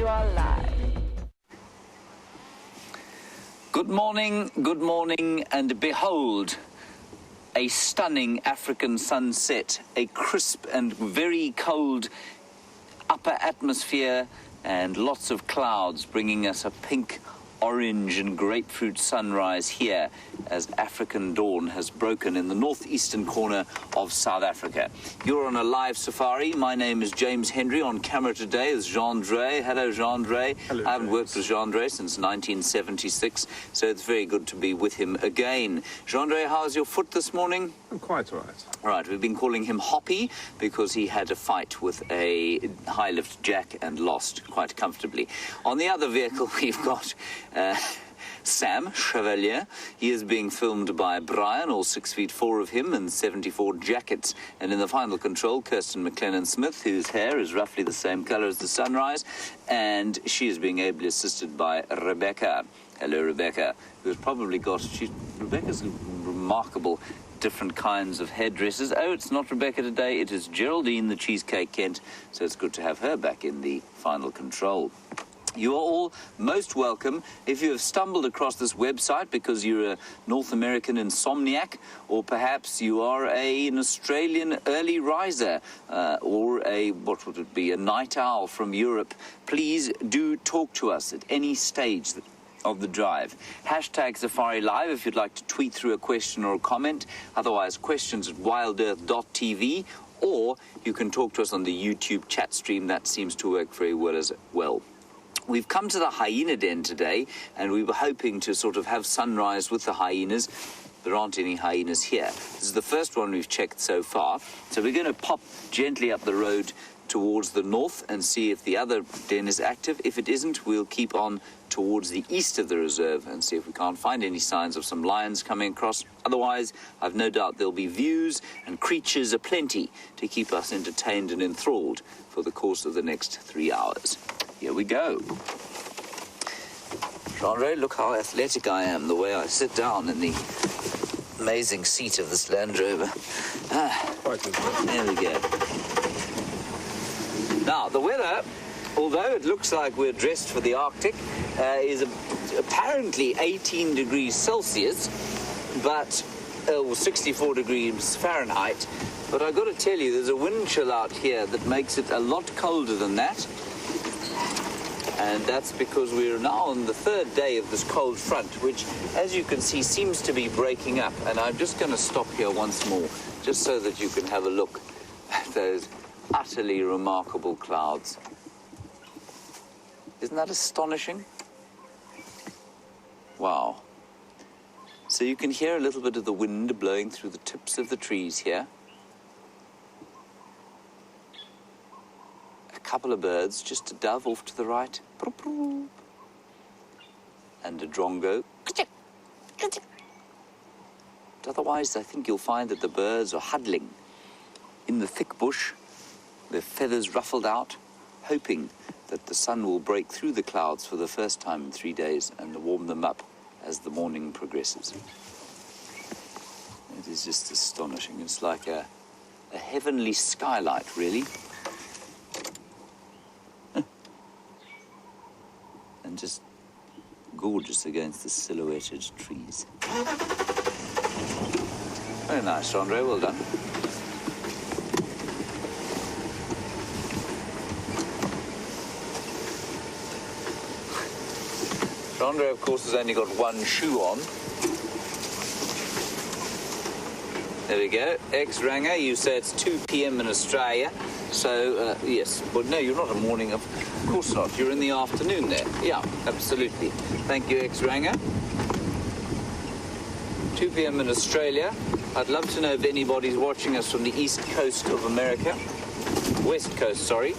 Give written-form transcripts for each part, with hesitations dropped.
You are live. Good morning, and behold, a stunning African sunset, a crisp and very cold upper atmosphere, and lots of clouds bringing us a pink, orange and grapefruit sunrise here as African dawn has broken in the northeastern corner of South Africa. You're on a live safari. My name is Jeandre. On camera today is Jeandre. Hello, Jeandre. Hello, I haven't worked with Jeandre since 1976, so it's very good to be with him again. Jeandre, how's your foot this morning? I'm quite all right. Right, we've been calling him Hoppy because he had a fight with a high-lift jack and lost quite comfortably. On the other vehicle, we've got Sam Chevalier. He is being filmed by Bryan, all 6'4" of him and 74 jackets. And in the final control, Kirsten McLennan-Smith, whose hair is roughly the same color as the sunrise, and she is being ably assisted by Rebecca. Hello, Rebecca, who's probably got... Rebecca's remarkable different kinds of hairdressers. Oh, it's not Rebecca today, it is Geraldine, the Cheesecake Kent, so it's good to have her back in the final control. You are all most welcome. If you have stumbled across this website because you're a North American insomniac, or perhaps you are an Australian early riser, or what would it be, a night owl from Europe, please do talk to us at any stage of the drive. Hashtag SafariLIVE if you'd like to tweet through a question or a comment. Otherwise, questions at wildearth.tv, or you can talk to us on the YouTube chat stream. That seems to work very well as well. We've come to the hyena den today, and we were hoping to sort of have sunrise with the hyenas. There aren't any hyenas here. This is the first one we've checked so far. So we're going to pop gently up the road towards the north and see if the other den is active. If it isn't, we'll keep on towards the east of the reserve and see if we can't find any signs of some lions coming across. Otherwise, I've no doubt there'll be views and creatures aplenty to keep us entertained and enthralled for the course of the next 3 hours. Here we go. Jeandre, look how athletic I am, the way I sit down in the amazing seat of this Land Rover. There we go. Now, the weather, although it looks like we're dressed for the Arctic, is apparently 18 degrees Celsius, but 64 degrees Fahrenheit. But I've got to tell you, there's a wind chill out here that makes it a lot colder than that. And that's because we're now on the third day of this cold front, which, as you can see, seems to be breaking up. And I'm just going to stop here once more, just so that you can have a look at those utterly remarkable clouds. Isn't that astonishing? Wow. So you can hear a little bit of the wind blowing through the tips of the trees here. A couple of birds, just a dove off to the right. And a drongo. But otherwise, I think you'll find that the birds are huddling in the thick bush, their feathers ruffled out, hoping that the sun will break through the clouds for the first time in 3 days and warm them up as the morning progresses. It is just astonishing. It's like a heavenly skylight, really. And just gorgeous against the silhouetted trees. Very nice, Jeandre, well done. Jeandre, of course, has only got one shoe on. There we go. Ex-Ranger, you say it's 2 p.m. in Australia. So, yes. But no, you're not a morning of course not. You're in the afternoon there. Yeah, absolutely. Thank you, Ex-Ranger. 2 p.m. in Australia. I'd love to know if anybody's watching us from the east coast of America. West coast, sorry.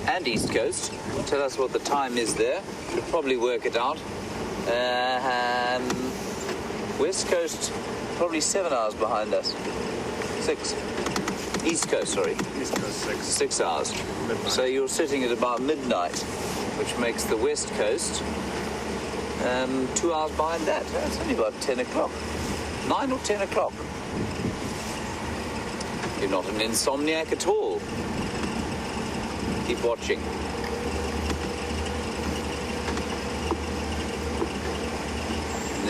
And east coast. Tell us what the time is there. Should probably work it out. West coast, probably 7 hours behind us. 6. East coast, sorry. East coast, 6. 6 hours. Midnight. So you're sitting at about midnight, which makes the west coast 2 hours behind that. It's only about 10 o'clock. 9 or 10 o'clock. You're not an insomniac at all. Keep watching.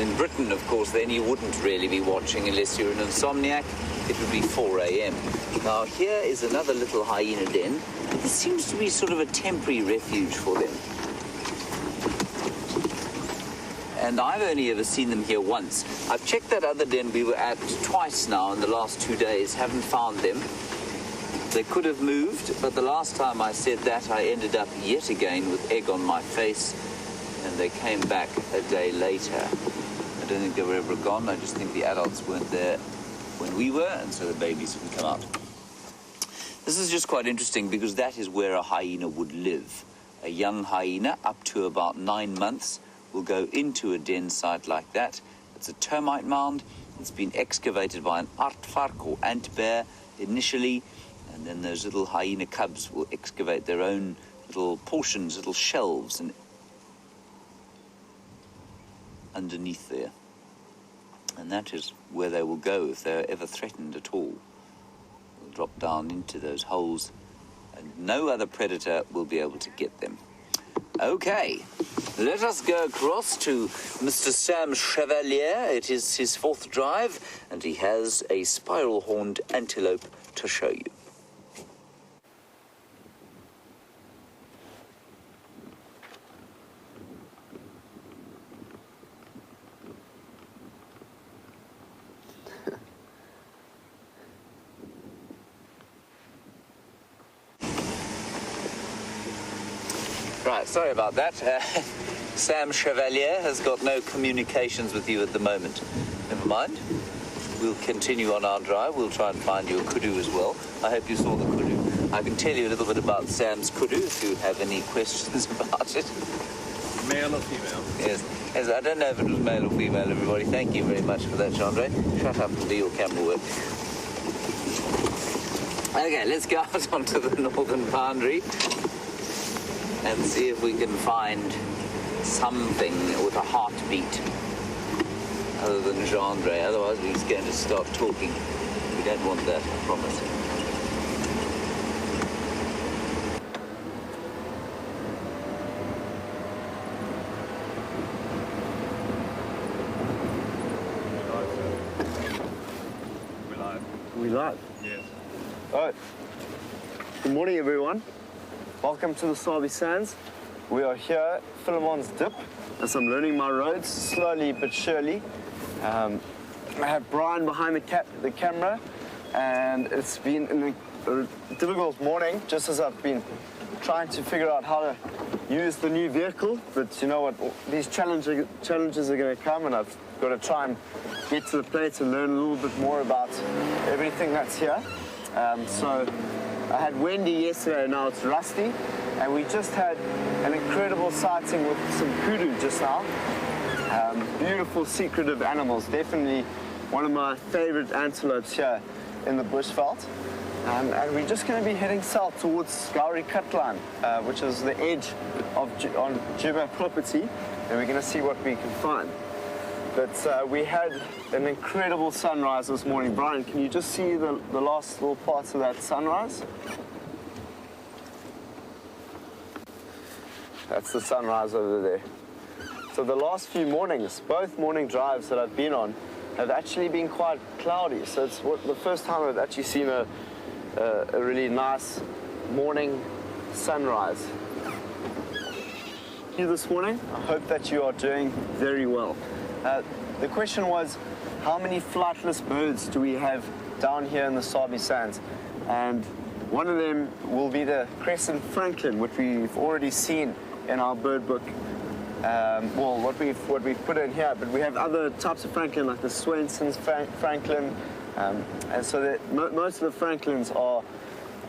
in Britain, of course, then you wouldn't really be watching unless you're an insomniac. It would be 4 a.m. Now, here is another little hyena den. This seems to be sort of a temporary refuge for them. And I've only ever seen them here once. I've checked that other den we were at twice now in the last 2 days, haven't found them. They could have moved, but the last time I said that, I ended up yet again with egg on my face, and they came back a day later. I don't think they were ever gone. I just think the adults weren't there when we were, and so the babies didn't come out. This is just quite interesting because that is where a hyena would live. A young hyena, up to about 9 months, will go into a den site like that. It's a termite mound. It's been excavated by an aardvark or ant bear initially, and then those little hyena cubs will excavate their own little portions, little shelves, and underneath there. And that is where they will go if they're ever threatened at all. They'll drop down into those holes, and no other predator will be able to get them. Okay, let us go across to Mr. Sam Chevalier. It is his 4th drive, and he has a spiral-horned antelope to show you. Right, sorry about that. Sam Chevalier has got no communications with you at the moment. Never mind. We'll continue on our drive. We'll try and find you a kudu as well. I hope you saw the kudu. I can tell you a little bit about Sam's kudu if you have any questions about it. Male or female? Yes. I don't know if it was male or female, everybody. Thank you very much for that, Jeandre. Shut up and do your camera work. Okay, let's go out onto the northern boundary and see if we can find something with a heartbeat other than Jeandre. Otherwise, we're just going to start talking. We don't want that, I promise. We live? Yes. All right. Good morning, everyone. Welcome to the Sabi Sands. We are here at Philemon's Dip as I'm learning my roads slowly but surely. I have Bryan behind the camera, and it's been a difficult morning just as I've been trying to figure out how to use the new vehicle. But you know what, these challenges are going to come, and I've got to try and get to the plate and learn a little bit more about everything that's here. So I had Wendy yesterday, now it's Rusty, and we just had an incredible sighting with some kudu just now. Beautiful, secretive animals, definitely one of my favorite antelopes here in the bushveld. And we're just going to be heading south towards Gowrie Cutline, which is the edge of Jeandre property, and we're going to see what we can find. But we had an incredible sunrise this morning. Bryan, can you just see the last little parts of that sunrise? That's the sunrise over there. So the last few mornings, both morning drives that I've been on, have actually been quite cloudy. So it's the first time I've actually seen a really nice morning sunrise. You this morning? I hope that you are doing very well. The question was, how many flightless birds do we have down here in the Sabi Sands? And one of them will be the crested francolin, which we've already seen in our bird book. Well, what we've put in here, but we have other types of francolin, like the Swainson's francolin, and so most of the francolins are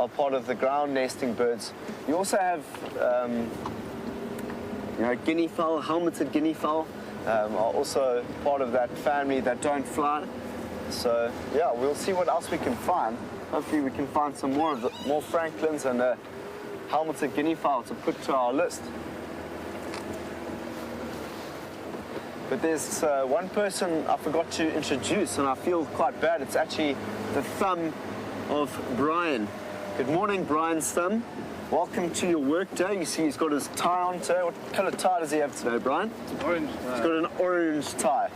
part of the ground nesting birds. You also have guinea fowl, helmeted guinea fowl, are also part of that family that don't fly. So yeah, we'll see what else we can find. Hopefully we can find some more francolins and a helmeted guinea fowl to put to our list. But there's one person I forgot to introduce, and I feel quite bad. It's actually the thumb of Bryan, Good morning, Bryan Stum. Welcome to your work day. You see he's got his tie on today. What colour tie does he have today, Bryan? Orange. He's got an orange tie.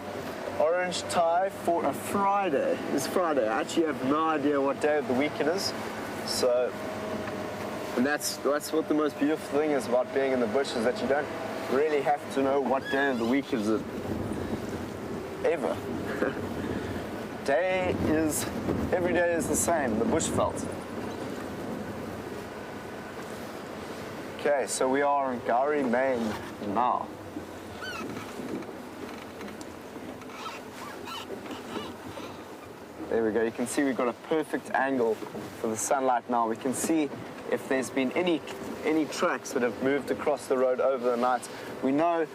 Orange tie for a Friday. It's Friday. I actually have no idea what day of the week it is. So, and that's what the most beautiful thing is about being in the bush, is that you don't really have to know what day of the week is it. Ever. Every day is the same, the bushveld. Okay, so we are in Gowrie, Maine now. There we go, you can see we've got a perfect angle for the sunlight now. We can see if there's been any tracks that have moved across the road over the night. We know,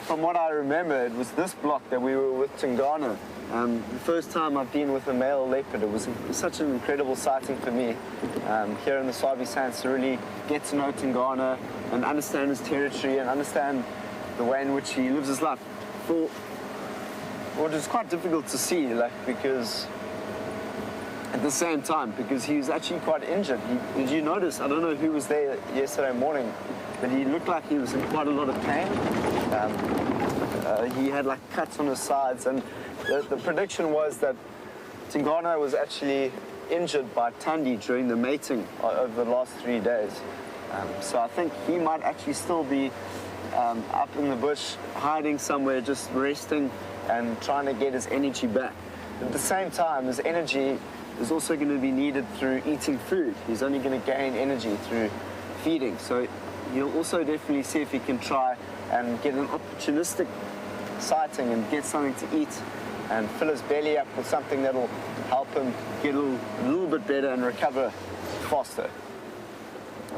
from what I remember, it was this block that we were with Jeandre. The first time I've been with a male leopard. It was such an incredible sighting for me here in the Sabi Sands to really get to know Jeandre and understand his territory and understand the way in which he lives his life. Well, it was quite difficult to see, because at the same time, because he was actually quite injured. Did you notice? I don't know who was there yesterday morning, but he looked like he was in quite a lot of pain. He had cuts on his sides, and the prediction was that Jeandre was actually injured by Thandi during the mating over the last 3 days. So I think he might actually still be up in the bush, hiding somewhere, just resting and trying to get his energy back. At the same time, his energy is also going to be needed through eating food. He's only going to gain energy through feeding. So you'll also definitely see if he can try and get an opportunistic sighting and get something to eat and fill his belly up with something that'll help him get a little bit better and recover faster.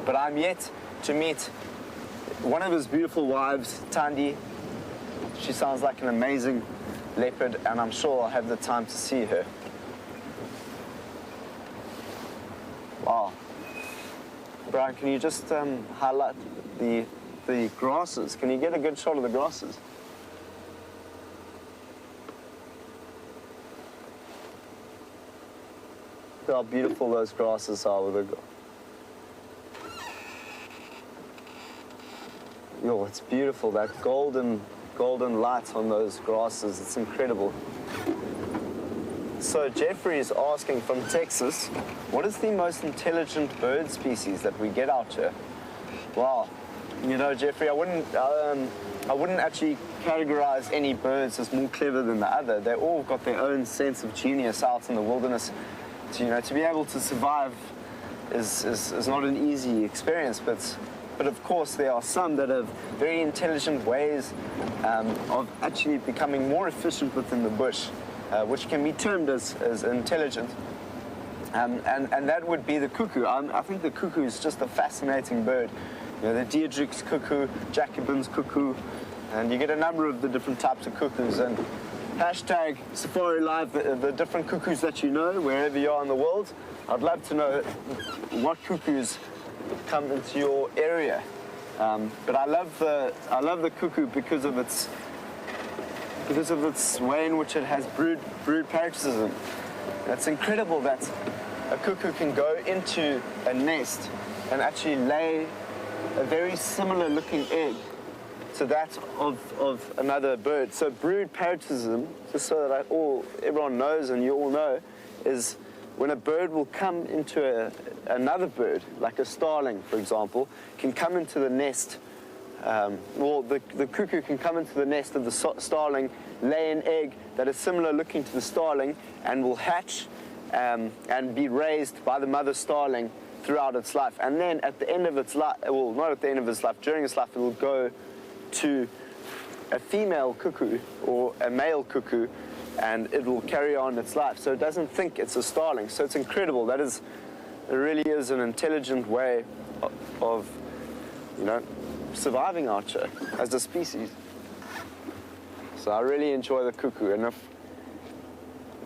But I'm yet to meet one of his beautiful wives, Thandi. She sounds like an amazing leopard, and I'm sure I'll have the time to see her. Wow. Bryan, can you just highlight the grasses? Can you get a good shot of the grasses? Look how beautiful those grasses are with the... Yo, it's beautiful, that golden light on those grasses. It's incredible. So Jeffrey is asking from Texas, what is the most intelligent bird species that we get out here? Wow. You know, Jeffrey, I wouldn't actually categorize any birds as more clever than the other. They all got their own sense of genius out in the wilderness. To be able to survive is not an easy experience, but of course there are some that have very intelligent ways of actually becoming more efficient within the bush, which can be termed as intelligent. And that would be the cuckoo. I think the cuckoo is just a fascinating bird. You know, the Jeandre's cuckoo, Jacobin's cuckoo, and you get a number of the different types of cuckoos. And hashtag SafariLIVE, the different cuckoos that you know, wherever you are in the world. I'd love to know what cuckoos come into your area. But I love the cuckoo because of its way in which it has brood parasitism. It's incredible that a cuckoo can go into a nest and actually lay a very similar looking egg to that of another bird. So brood parasitism, just so that everyone knows and you all know, is when a bird will come into another bird, like a starling, for example, can come into the nest. The cuckoo can come into the nest of the starling, lay an egg that is similar looking to the starling, and will hatch and be raised by the mother starling throughout its life. And then at the end of its life, well, not at the end of its life, during its life, it will go to a female cuckoo or a male cuckoo, and it will carry on its life. So it doesn't think it's a starling. So it's incredible. It really is an intelligent way of surviving out here as a species. So I really enjoy the cuckoo, and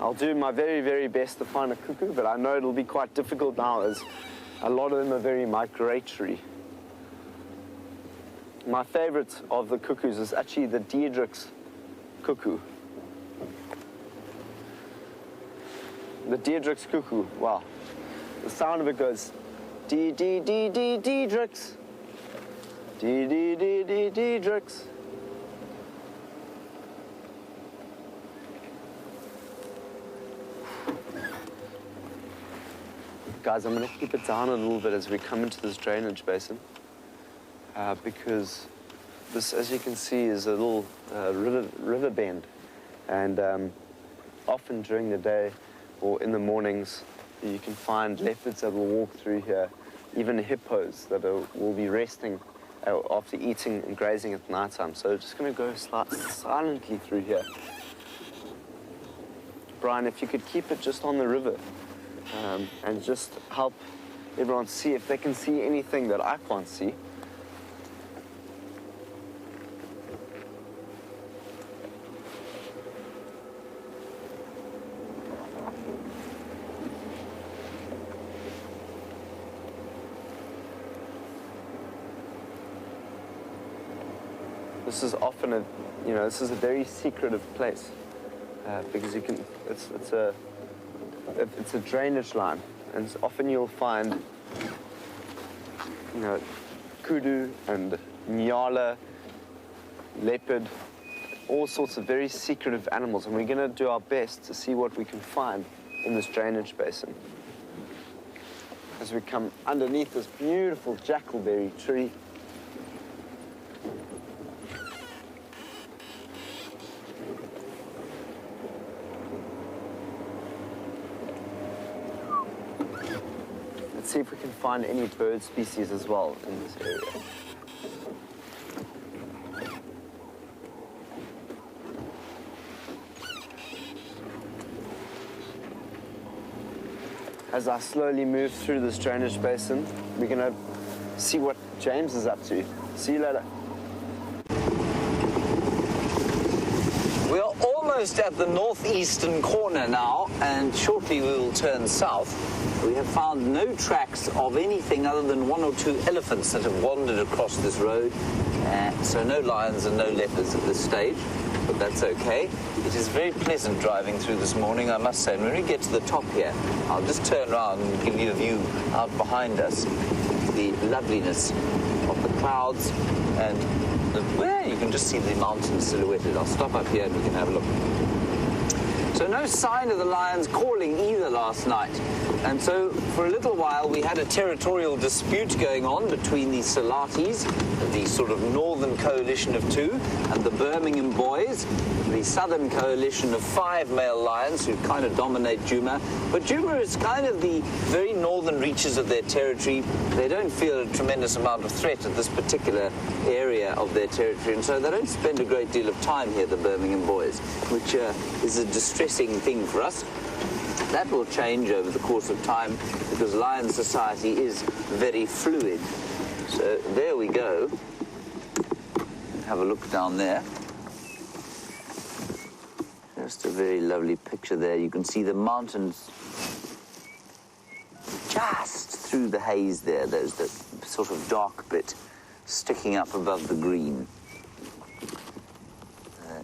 I'll do my very, very best to find a cuckoo, but I know it'll be quite difficult now as a lot of them are very migratory. My favorite of the cuckoos is actually the Jeandre's cuckoo. The Jeandre's cuckoo, wow. the sound of it goes dee dee dee dee Jeandre. Dee dee dee dee Jeandre. Guys, I'm going to keep it down a little bit as we come into this drainage basin because this, as you can see, is a little river bend, and often during the day or in the mornings you can find leopards that will walk through here, even hippos that will be resting after eating and grazing at night time. So just going to go silently through here. Bryan, if you could keep it just on the river and just help everyone see if they can see anything that I can't see. This is often a, this is a very secretive place because you can, it's a drainage line, and often you'll find, kudu and nyala, leopard, all sorts of very secretive animals, and we're going to do our best to see what we can find in this drainage basin. As we come underneath this beautiful jackalberry tree, see if we can find any bird species as well in this area. As I slowly move through this drainage basin, we're going to see what James is up to. See you later. We are almost at the northeastern corner now, and shortly we will turn south. We have found no tracks of anything other than one or two elephants that have wandered across this road. So no lions and no leopards at this stage, but that's okay. It is very pleasant driving through this morning, I must say. And when we get to the top here, I'll just turn around and give you a view out behind us. The loveliness of the clouds, and where you can just see the mountains silhouetted. I'll stop up here and we can have a look. So no sign of the lions calling either last night. And so for a little while we had a territorial dispute going on between the Salatis, the sort of northern coalition of two, and the Birmingham boys, the southern coalition of 5 male lions who kind of dominate Jeandre. But Jeandre is kind of the very northern reaches of their territory. They don't feel a tremendous amount of threat at this particular area of their territory, and so they don't spend a great deal of time here, the Birmingham boys, which is a distressing thing for us. That will change over the course of time because lion society is very fluid. So there we go. Have a look down there. Just a very lovely picture there. You can see the mountains just through the haze there. There's the sort of dark bit sticking up above the green.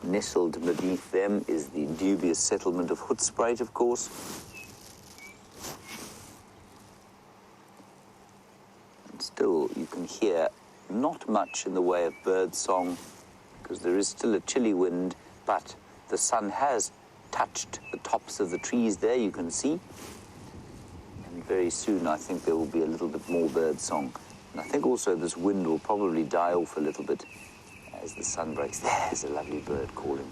Nestled beneath them is the dubious settlement of Hoedspruit, of course. And still, you can hear not much in the way of bird song, because there is still a chilly wind, but the sun has touched the tops of the trees there, you can see. And very soon, I think there will be a little bit more bird song. And I think also this wind will probably die off a little bit as the sun breaks. There's a lovely bird calling.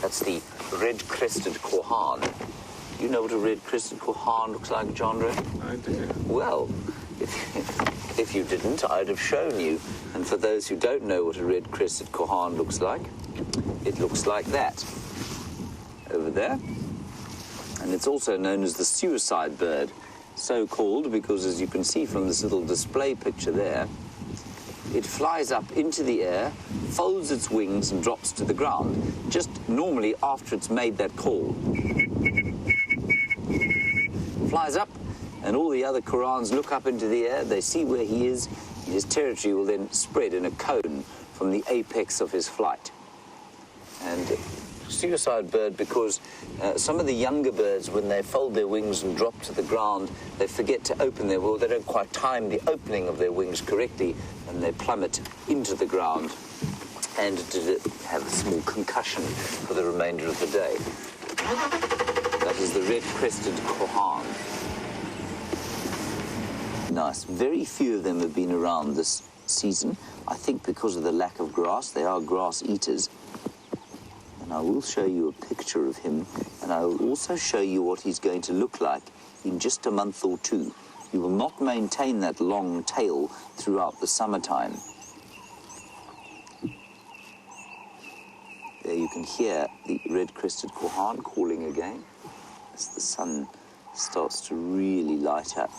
That's the red-crested cohan. Do you know what a red-crested cohan looks like, Jeandre? I do. Well, if you didn't, I'd have shown you. And for those who don't know what a red-crested cohan looks like, it looks like that over there. And it's also known as the suicide bird, so called because, as you can see from this little display picture there, it flies up into the air, folds its wings and drops to the ground, just normally after it's made that call. Flies up, and all the other Korans look up into the air, they see where he is, and his territory will then spread in a cone from the apex of his flight. And suicide bird because some of the younger birds, when they fold their wings and drop to the ground, they forget to open their wings. They don't quite time the opening of their wings correctly, and they plummet into the ground and have a small concussion for the remainder of the day. That is the red-crested cohan. Nice. Very few of them have been around this season. I think because of the lack of grass. They are grass eaters. And I will show you a picture of him, and I will also show you what he's going to look like in just a month or two. He will not maintain that long tail throughout the summertime. There you can hear the red-crested cohan calling again as the sun starts to really light up.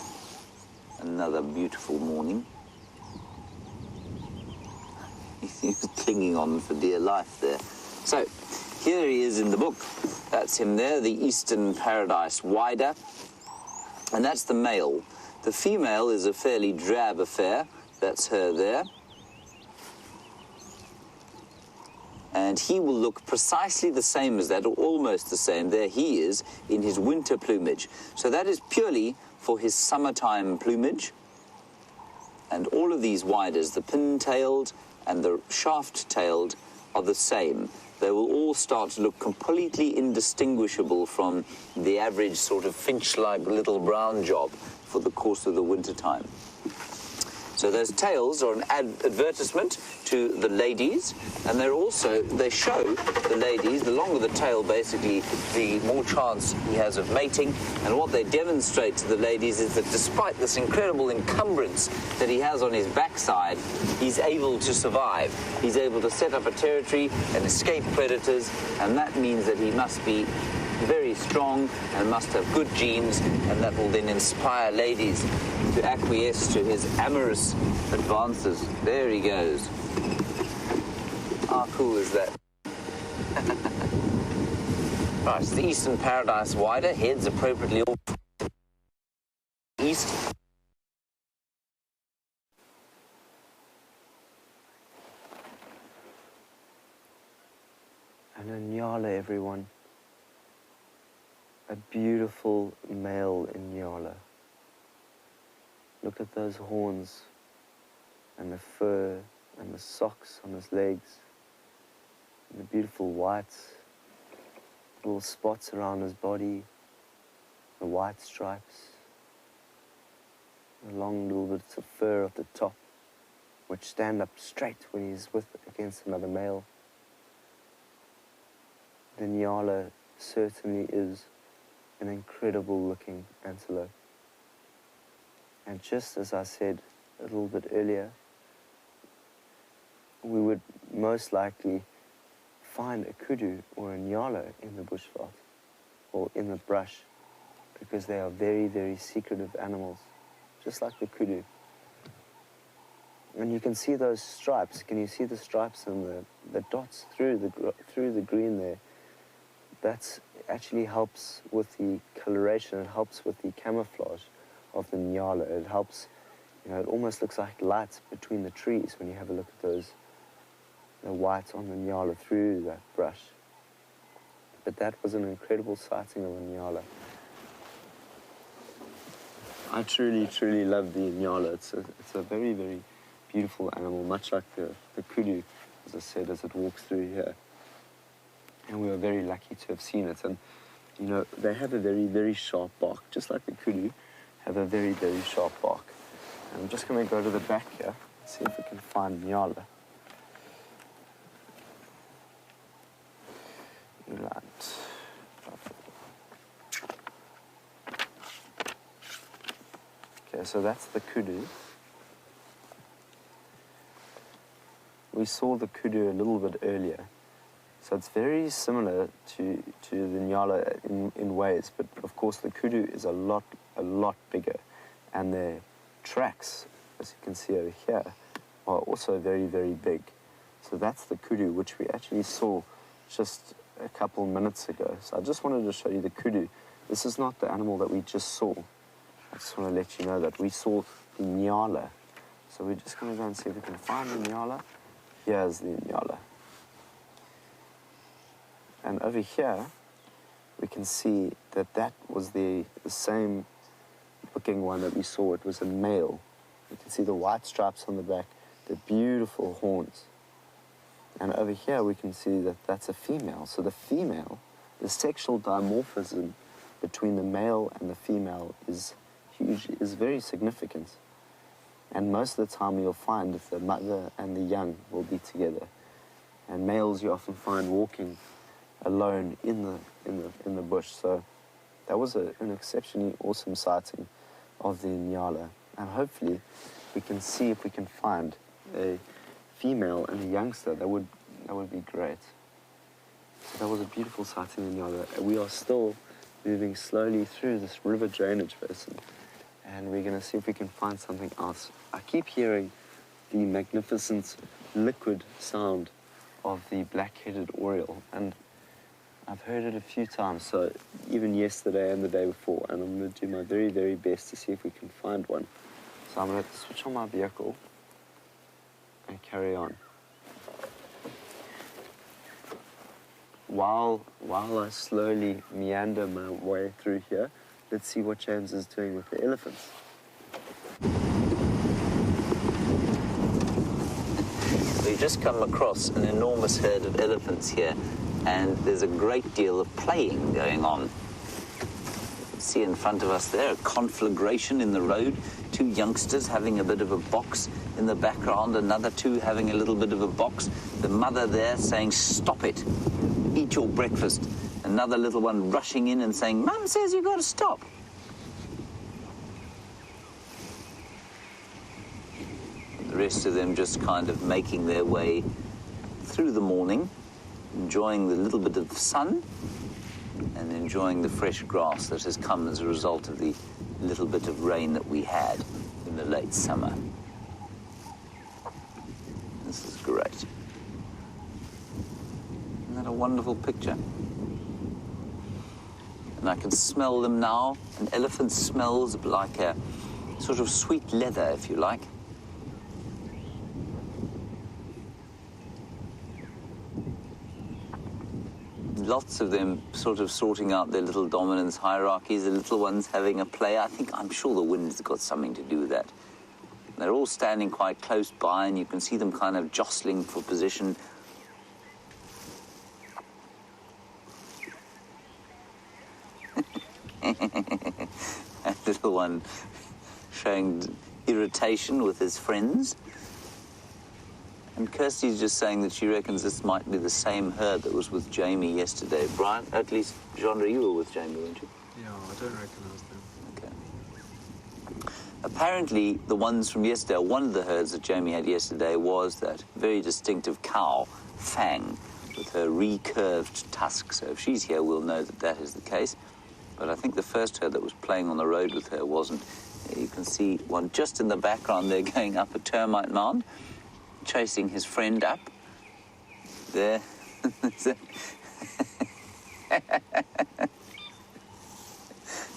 Another beautiful morning. He was clinging on for dear life there. So, here he is in the book. That's him there, the Eastern Paradise Wider. And that's the male. The female is a fairly drab affair. That's her there. And he will look precisely the same as that, or almost the same. There he is in his winter plumage. So that is purely for his summertime plumage. And all of these widers, the pin-tailed and the shaft-tailed, are the same. They will all start to look completely indistinguishable from the average sort of finch-like little brown job for the course of the winter time. So those tails are an advertisement to the ladies, and they show the ladies, the longer the tail, basically, the more chance he has of mating. And what they demonstrate to the ladies is that despite this incredible encumbrance that he has on his backside, he's able to survive. He's able to set up a territory and escape predators, and that means that he must be very strong and must have good genes, and that will then inspire ladies to acquiesce to his amorous advances. There he goes. How cool is that? Right, it's the Eastern Paradise Wider, heads appropriately off east. And a nyala, everyone. A beautiful male nyala. Look at those horns and the fur and the socks on his legs and the beautiful white little spots around his body, the white stripes, the long little bits of fur at the top which stand up straight when he's against another male. The nyala certainly is an incredible looking antelope. And just as I said a little bit earlier, we would most likely find a kudu or a nyala in the bushveld or in the brush, because they are very, very secretive animals, just like the kudu. And you can see those stripes. Can you see the stripes and the dots through the green there? That actually helps with the coloration. It helps with the camouflage of the nyala. It helps, it almost looks like lights between the trees when you have a look at those, the white on the nyala through that brush. But that was an incredible sighting of a nyala. I truly, truly love the nyala. It's a very, very beautiful animal, much like the kudu, as I said, as it walks through here. And we were very lucky to have seen it. And, they have a very, very sharp bark, just like the kudu have a very, very sharp bark. And I'm just going to go to the back here and see if we can find nyala. Right. Okay, so that's the kudu. We saw the kudu a little bit earlier. So it's very similar to the nyala in ways, but of course the kudu is a lot bigger, and their tracks, as you can see over here, are also very, very big. So that's the kudu, which we actually saw just a couple minutes ago. So I just wanted to show you the kudu. This is not the animal that we just saw. I just want to let you know that we saw the nyala. So we're just going to go and see if we can find the nyala. Here's the nyala. And over here, we can see that that was the same looking one that we saw. It was a male. You can see the white stripes on the back, the beautiful horns. And over here, we can see that that's a female. So the female, the sexual dimorphism between the male and the female is huge, is very significant. And most of the time you'll find that the mother and the young will be together. And males you often find walking alone in the bush. So that was an exceptionally awesome sighting of the nyala. And hopefully we can see if we can find a female and a youngster. That would be great. So that was a beautiful sighting in nyala. We are still moving slowly through this river drainage basin, and we're going to see if we can find something else. I keep hearing the magnificent liquid sound of the black-headed oriole, and I've heard it a few times, so even yesterday and the day before, and I'm going to do my very, very best to see if we can find one. So I'm going to switch on my vehicle and carry on. While I slowly meander my way through here, let's see what James is doing with the elephants. We've just come across an enormous herd of elephants here, and there's a great deal of playing going on. See in front of us there a conflagration in the road, two youngsters having a bit of a box in the background, another two having a little bit of a box, the mother there saying, "Stop it, eat your breakfast," another little one rushing in and saying, "Mum says you've got to stop." And the rest of them just kind of making their way through the morning, enjoying the little bit of sun and enjoying the fresh grass that has come as a result of the little bit of rain that we had in the late summer. This is great. Isn't that a wonderful picture? And I can smell them now. An elephant smells like a sort of sweet leather, if you like. Lots of them sort of sorting out their little dominance hierarchies, the little ones having a play. I'm sure the wind has got something to do with that. They're all standing quite close by, and you can see them kind of jostling for position. That little one showing irritation with his friends. And Kirsty's just saying that she reckons this might be the same herd that was with Jamie yesterday. Bryan, at least, Jeandre, you were with Jamie, weren't you? Yeah, I don't recognise them. Okay. Apparently, the ones from yesterday, one of the herds that Jamie had yesterday was that very distinctive cow, Fang, with her recurved tusk. So if she's here, we'll know that that is the case. But I think the first herd that was playing on the road with her wasn't. You can see one just in the background there going up a termite mound, chasing his friend up. There.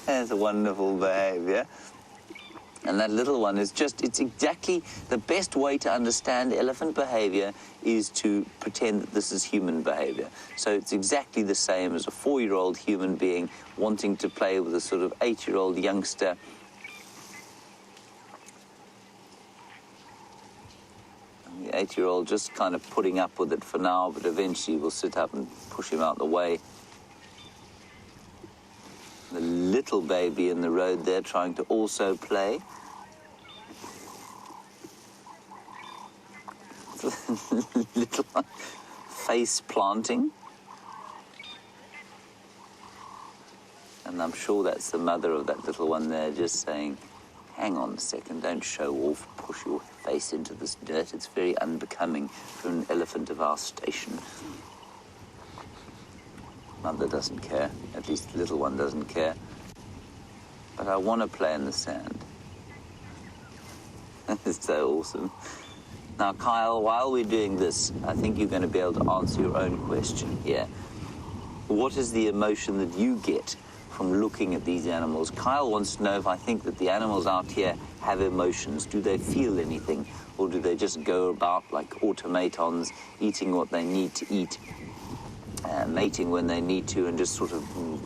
That's a wonderful behavior. And that little one is just, it's exactly the best way to understand elephant behavior is to pretend that this is human behavior. So it's exactly the same as a 4-year-old human being wanting to play with a sort of 8-year-old youngster. The 8-year-old just kind of putting up with it for now, but eventually will sit up and push him out the way. The little baby in the road there trying to also play. Little one face planting. And I'm sure that's the mother of that little one there just saying, "Hang on a second, don't show off, push your face into this dirt. It's very unbecoming for an elephant of our station." Mother doesn't care, at least the little one doesn't care. But I want to play in the sand. It's so awesome. Now, Kyle, while we're doing this, I think you're going to be able to answer your own question here. What is the emotion that you get from looking at these animals? Kyle wants to know if I think that the animals out here have emotions. Do they feel anything? Or do they just go about like automatons, eating what they need to eat? mating when they need to and just sort of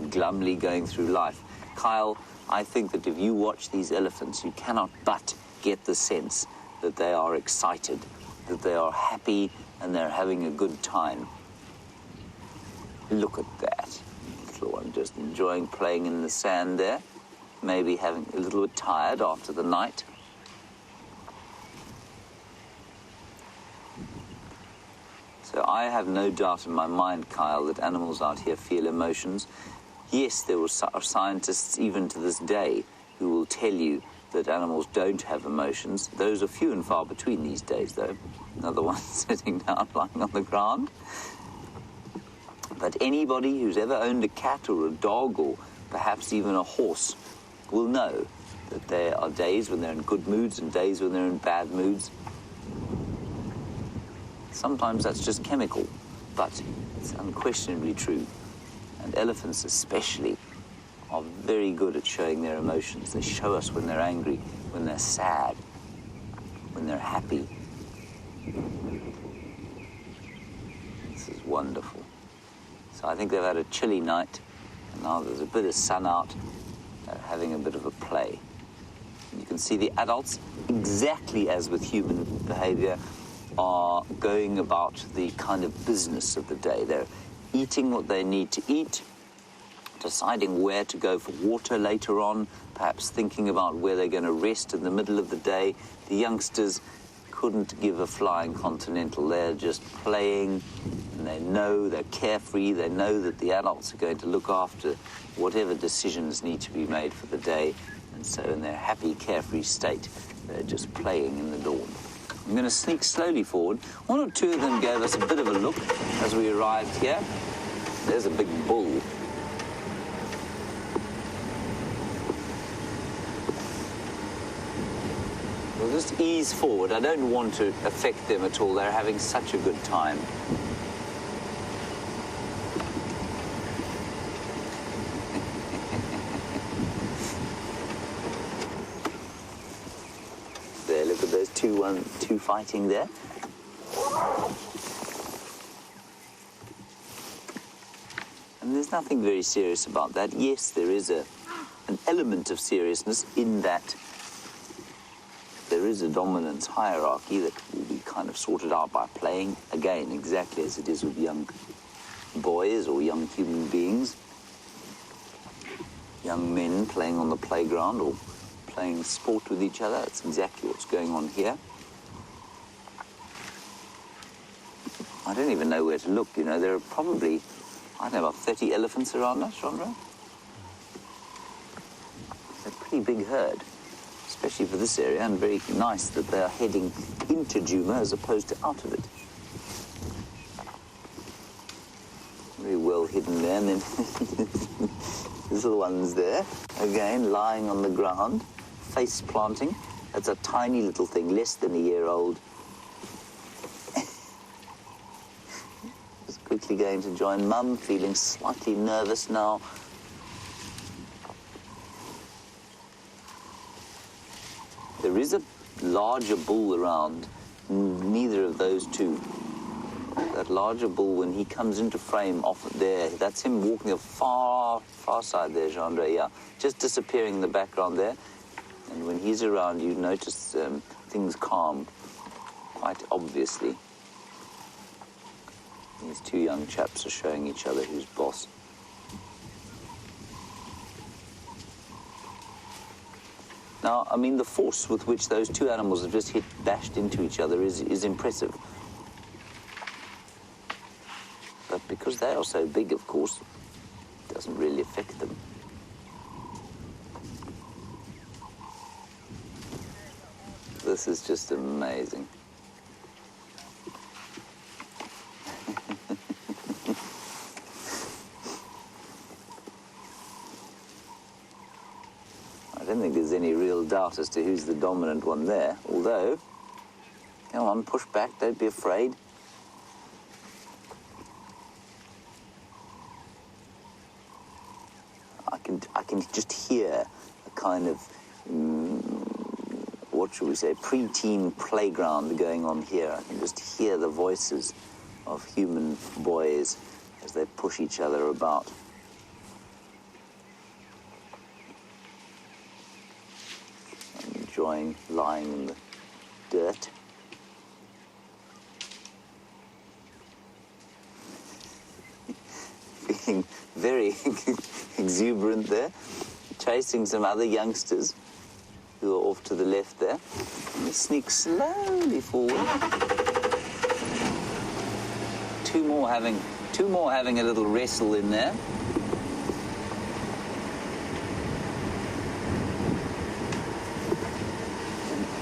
glumly going through life. Kyle, I think that if you watch these elephants, you cannot but get the sense that they are excited, that they are happy, and they're having a good time. Look at that. Little one just enjoying playing in the sand there, maybe having a little bit tired after the night. So I have no doubt in my mind, Kyle, that animals out here feel emotions. Yes, there are scientists even to this day who will tell you that animals don't have emotions. Those are few and far between these days, though. Another one sitting down, lying on the ground. But anybody who's ever owned a cat or a dog or perhaps even a horse will know that there are days when they're in good moods and days when they're in bad moods. Sometimes that's just chemical, but it's unquestionably true. And elephants especially are very good at showing their emotions. They show us when they're angry, when they're sad, when they're happy. This is wonderful. So I think they've had a chilly night, and now there's a bit of sun out. They're having a bit of a play. You can see the adults, exactly as with human behavior, are going about the kind of business of the day. They're eating what they need to eat, deciding where to go for water later on, perhaps thinking about where they're going to rest in the middle of the day. The youngsters couldn't give a flying continental. They're just playing, and they know they're carefree. They know that the adults are going to look after whatever decisions need to be made for the day. And so in their happy, carefree state, they're just playing in the dawn. I'm going to sneak slowly forward. One or two of them gave us a bit of a look as we arrived here. There's a big bull. We'll just ease forward. I don't want to affect them at all. They're having such a good time. There, look at those two fighting there. And there's nothing very serious about that. Yes, there is an element of seriousness in that there is a dominance hierarchy that will be kind of sorted out by playing, again, exactly as it is with young boys or young human beings. Young men playing on the playground or playing sport with each other. That's exactly what's going on here. I don't even know where to look, you know. There are probably, I don't know, about 30 elephants around us, Jeandre. It's a pretty big herd, especially for this area, and very nice that they are heading into Djuma as opposed to out of it. Very well hidden there, and then these little ones there, again, lying on the ground, face planting. That's a tiny little thing, less than a year old. Just quickly going to join Mum, feeling slightly nervous now. There is a larger bull around, neither of those two. That larger bull, when he comes into frame off there, that's him walking the far side there, Jeandre, yeah. Just disappearing in the background there. And when he's around, you notice things calm, quite obviously. These two young chaps are showing each other who's boss. Now, I mean, the force with which those two animals have just bashed into each other is impressive. But because they are so big, of course, it doesn't really affect them. This is just amazing. I don't think there's any real doubt as to who's the dominant one there, although, come on, push back, don't be afraid. I can just hear a kind of, what should we say, pre-teen playground going on here. I can just hear the voices of human boys as they push each other about. I'm enjoying lying in the dirt. Being very exuberant there, chasing some other youngsters who are off to the left there. And they sneak slowly forward. Two more having a little wrestle in there.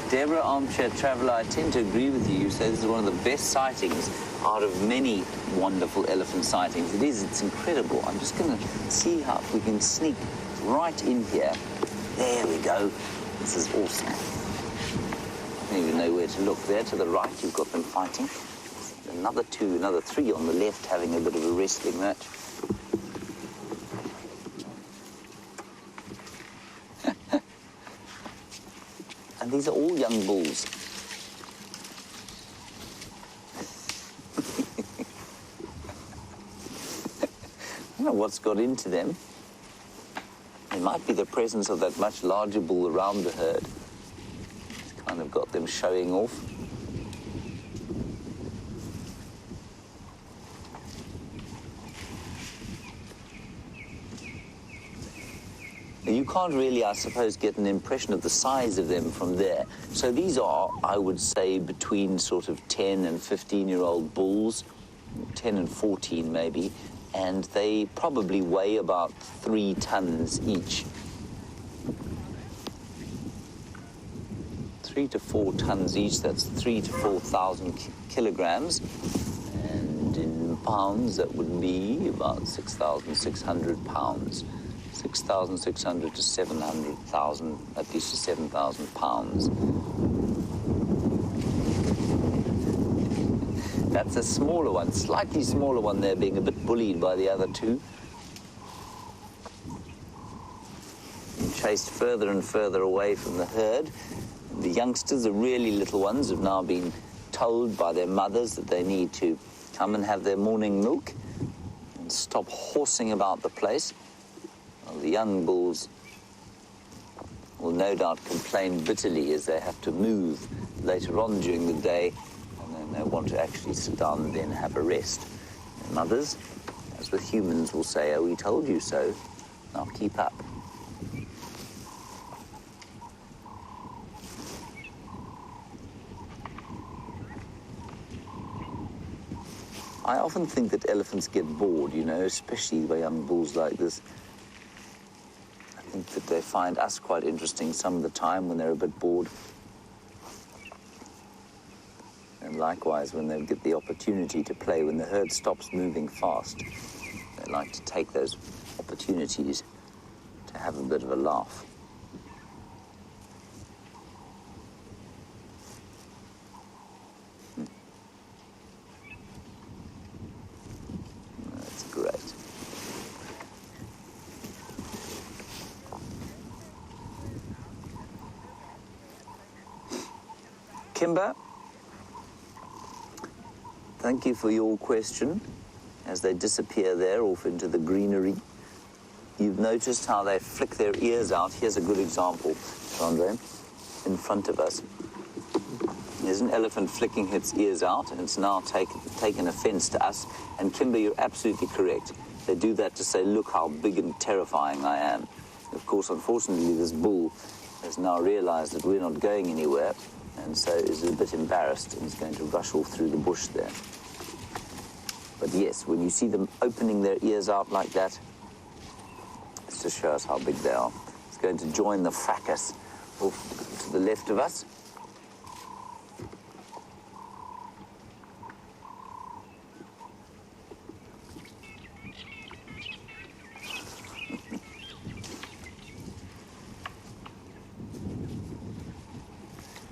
Deborah, Armchair Traveller, I tend to agree with you. You say this is one of the best sightings out of many wonderful elephant sightings. It is, it's incredible. I'm just going to see how we can sneak right in here. There we go. This is awesome. I don't even know where to look. There to the right, you've got them fighting. Another three on the left having a bit of a wrestling match. And these are all young bulls. I don't know what's got into them. It might be the presence of that much larger bull around the herd. It's kind of got them showing off. You can't really, I suppose, get an impression of the size of them from there. So these are, I would say, between sort of 10 and 15-year-old bulls, 10 and 14 maybe, and they probably weigh about 3 tons each. 3 to 4 tons each, that's 3,000 to 4,000 kilograms. And in pounds, that would be about 6,600 pounds. 6,600 to 700,000, at least to 7,000 pounds. That's a smaller one, slightly smaller one there, being a bit bullied by the other two. And chased further and further away from the herd. The youngsters, the really little ones, have now been told by their mothers that they need to come and have their morning milk and stop horsing about the place. Well, the young bulls will no doubt complain bitterly as they have to move later on during the day, and then they want to actually sit down and then have a rest. Their mothers, as with humans, will say, "Oh, we told you so. Now keep up." I often think that elephants get bored, you know, especially by young bulls like this. I think that they find us quite interesting some of the time when they're a bit bored. And likewise, when they get the opportunity to play, when the herd stops moving fast, they like to take those opportunities to have a bit of a laugh. That's great. Kimber, thank you for your question. As they disappear there off into the greenery, you've noticed how they flick their ears out. Here's a good example, Jeandre, in front of us. There's an elephant flicking its ears out, and it's now taken offense to us. And Kimber, you're absolutely correct. They do that to say, look how big and terrifying I am. Of course, unfortunately, this bull has now realized that we're not going anywhere, and so is a bit embarrassed and is going to rush off through the bush there. But yes, when you see them opening their ears out like that, it's to show us how big they are. It's going to join the fracas off to the left of us.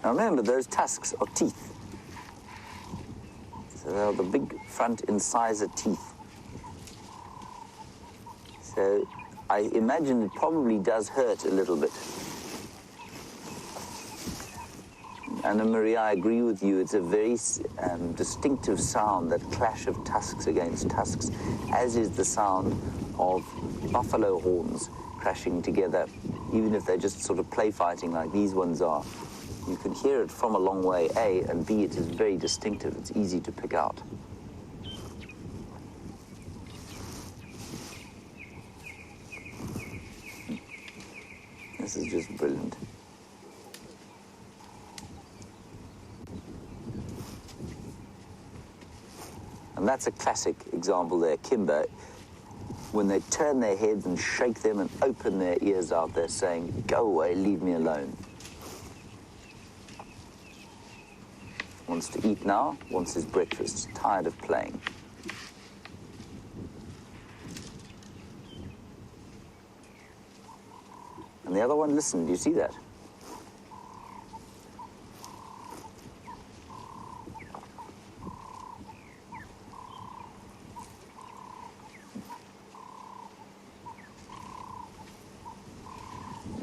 Now remember, those tusks are teeth. So they are the big front incisor teeth. So I imagine it probably does hurt a little bit. Anna Maria, I agree with you. It's a very distinctive sound, that clash of tusks against tusks, as is the sound of buffalo horns crashing together, even if they're just sort of play fighting like these ones are. You can hear it from a long way, A, and B, it is very distinctive. It's easy to pick out. This is just brilliant. And that's a classic example there. Kimber, when they turn their heads and shake them and open their ears out, they're saying, go away, leave me alone. Wants to eat now, wants his breakfast, tired of playing. And the other one, listen, do you see that?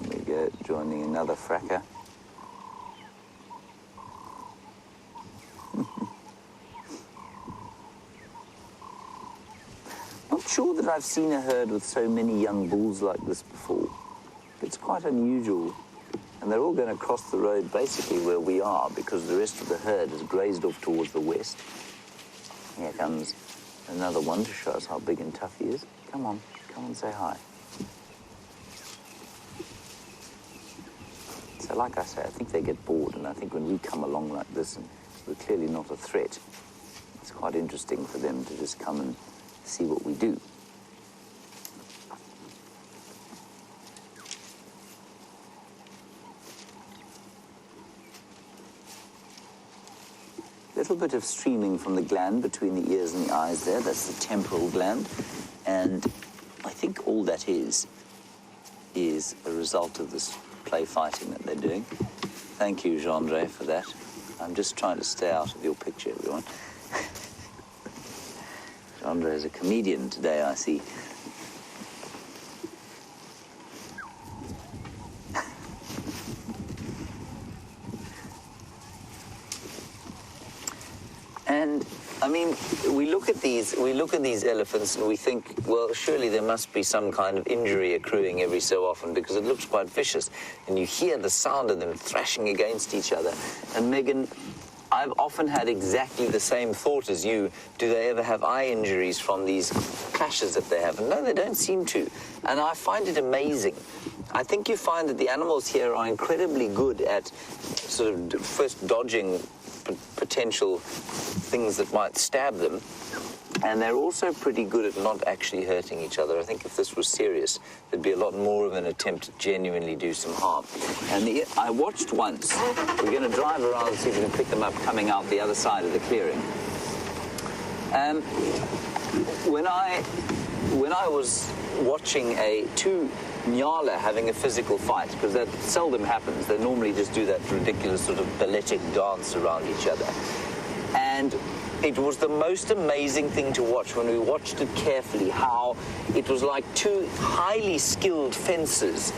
There we go, joining another fracker. Not sure that I've seen a herd with so many young bulls like this before. It's quite unusual, and they're all going to cross the road basically where we are, because the rest of the herd has grazed off towards the west. Here comes another one to show us how big and tough he is. Come on, say hi. So like I say, I think they get bored, and I think when we come along like this, and we're clearly not a threat, it's quite interesting for them to just come and see what we do. Little bit of streaming from the gland between the ears and the eyes there. That's the temporal gland. And I think all that is a result of this play fighting that they're doing. Thank you, Jeandre, for that. I'm just trying to stay out of your picture, everyone. Jeandre is a comedian today, I see. And I mean, we look at these elephants and we think, well, surely there must be some kind of injury accruing every so often, because it looks quite vicious. And you hear the sound of them thrashing against each other. And Megan, I've often had exactly the same thought as you. Do they ever have eye injuries from these clashes that they have? And no, they don't seem to. And I find it amazing. I think you find that the animals here are incredibly good at sort of first dodging potential things that might stab them, and they're also pretty good at not actually hurting each other. I think if this was serious, there'd be a lot more of an attempt to genuinely do some harm. And I watched once, we're going to drive around and see if we can pick them up coming out the other side of the clearing. When I was watching two nyala having a physical fight, because that seldom happens. They normally just do that ridiculous sort of balletic dance around each other. And it was the most amazing thing to watch when we watched it carefully, how it was like two highly skilled fencers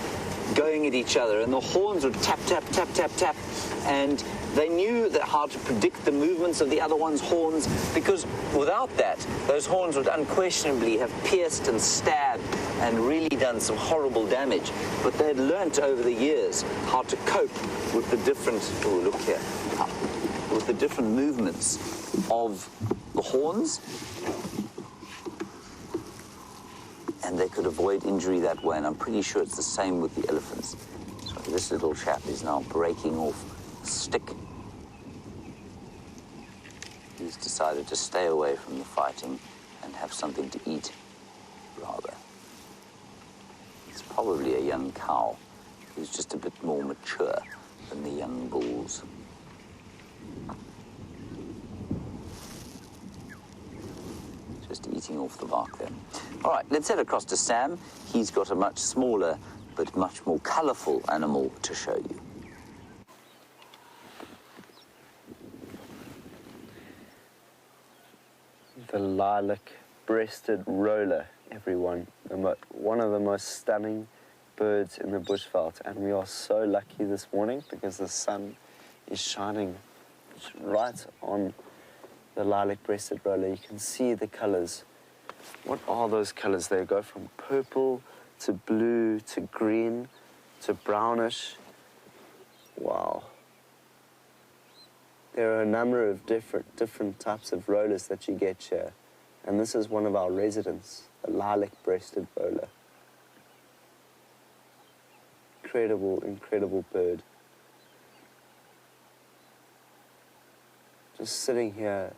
going at each other, and the horns would tap, tap, tap, tap, tap, and they knew how to predict the movements of the other one's horns, because without that, those horns would unquestionably have pierced and stabbed and really done some horrible damage. But they'd learnt over the years how to cope with the different, oh, look here, with the different movements of the horns, and they could avoid injury that way. And I'm pretty sure it's the same with the elephants. So this little chap is now breaking off a stick. He's decided to stay away from the fighting and have something to eat, rather. It's probably a young cow who's just a bit more mature than the young bulls. Just eating off the bark there. All right, let's head across to Sam. He's got a much smaller but much more colourful animal to show you. The lilac-breasted roller, everyone. One of the most stunning birds in the bushveld, and we are so lucky this morning because the sun is shining right on the lilac-breasted roller. You can see the colors. What are those colors? They go from purple to blue to green to brownish. Wow. There are a number of different types of rollers that you get here. And this is one of our residents, the lilac-breasted roller. Incredible, incredible bird. Just sitting here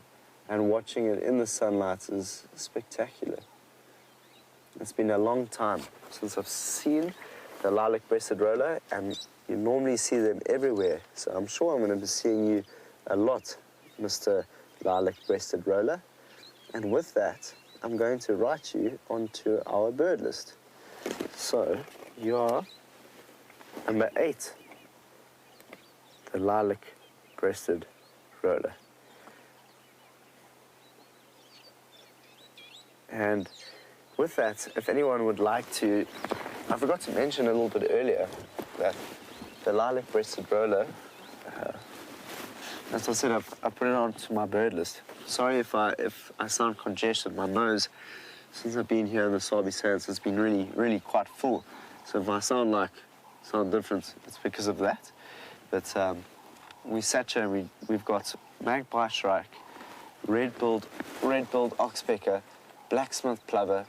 and watching it in the sunlight is spectacular. It's been a long time since I've seen the lilac-breasted roller, and you normally see them everywhere. So I'm sure I'm going to be seeing you a lot, Mr. Lilac-breasted roller. And with that, I'm going to write you onto our bird list. So you are number 8, the lilac-breasted roller. And with that, if anyone would like to, I forgot to mention a little bit earlier that the lilac-breasted roller, as I said, I put it onto my bird list. Sorry if I sound congested. My nose, since I've been here in the Sabi Sands, has been really quite full. So if I sound different, it's because of that. But we sat here and we've got magpie shrike, red-billed oxpecker, blacksmith plover,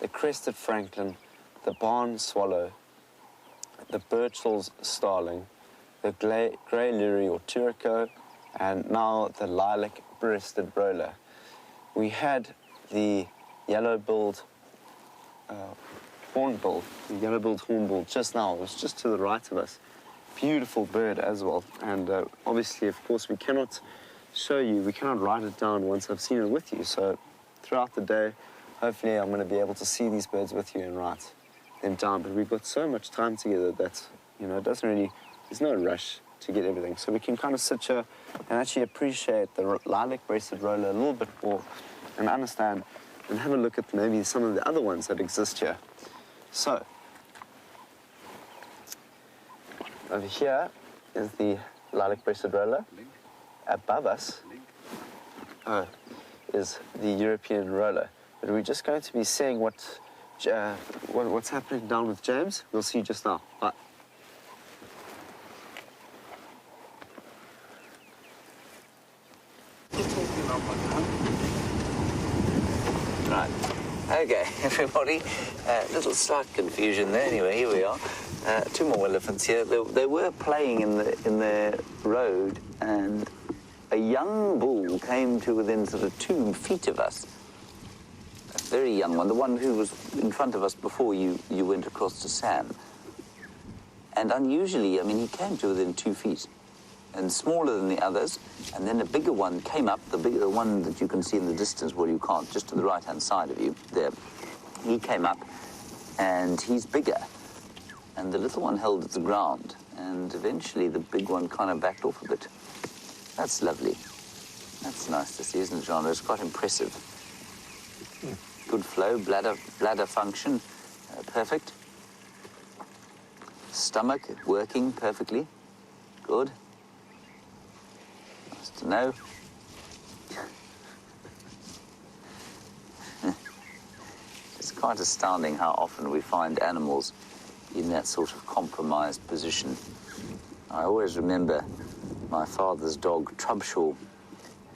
the crested franklin, the barn swallow, the Birchall's starling, the grey liri or turico, and now the lilac-breasted roller. We had the yellow-billed hornbill, the yellow-billed hornbill just now. It was just to the right of us. Beautiful bird as well. And obviously, of course, we cannot write it down once I've seen it with you. So throughout the day, hopefully I'm going to be able to see these birds with you and write them down. But we've got so much time together that, there's no rush to get everything. So we can kind of sit here and actually appreciate the lilac-breasted roller a little bit more and understand and have a look at maybe some of the other ones that exist here. So, over here is the lilac-breasted roller. Above us is the European roller. But we're just going to be seeing what's happening down with James. We'll see just now. Bye. Right. Okay, everybody. Little slight confusion there. Anyway, here we are. 2 more elephants here. They were playing in the road, and a young bull came to within sort of 2 feet of us. A very young one, the one who was in front of us before you went across to Sam. And unusually, he came to within 2 feet, and smaller than the others. And then a bigger one came up, the one that you can see in the distance, well, you can't, just to the right-hand side of you there. He came up, and he's bigger. And the little one held at the ground, and eventually the big one kind of backed off a bit. That's lovely. That's nice to see, isn't it, Jeandre? It's quite impressive. Good flow, bladder function, perfect. Stomach working perfectly. Good. Nice to know. It's quite astounding how often we find animals in that sort of compromised position. I always remember my father's dog, Trubshaw,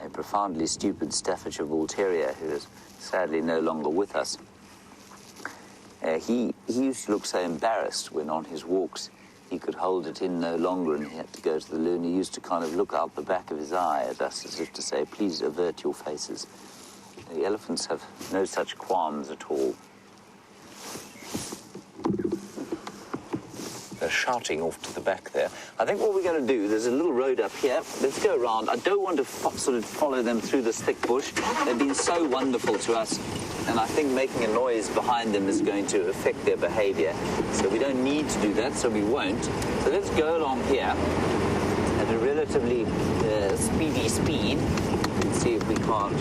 a profoundly stupid Staffordshire Bull Terrier who is sadly no longer with us. He used to look so embarrassed when on his walks he could hold it in no longer and he had to go to the loo, and he used to kind of look out the back of his eye at us as if to say, please avert your faces. The elephants have no such qualms at all. They're shouting off to the back there. I think what we're going to do, there's a little road up here. Let's go around. I don't want to sort of follow them through this thick bush. They've been so wonderful to us, and I think making a noise behind them is going to affect their behavior. So we don't need to do that, so we won't. So let's go along here at a relatively speedy speed and see if we can't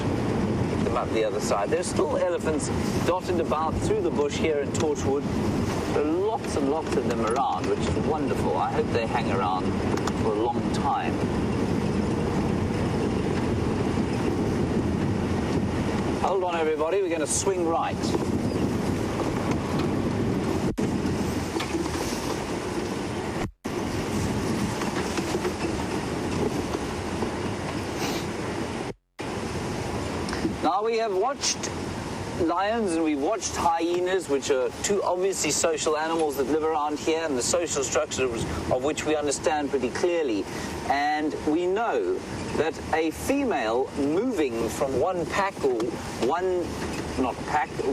pick them up the other side. There's still elephants dotted about through the bush here at Torchwood. There are lots and lots of them around, which is wonderful. I hope they hang around for a long time. Hold on, everybody, we're going to swing right. Now, we have watched lions and we've watched hyenas, which are two obviously social animals that live around here, and the social structure of which we understand pretty clearly. And we know that a female moving from one pack or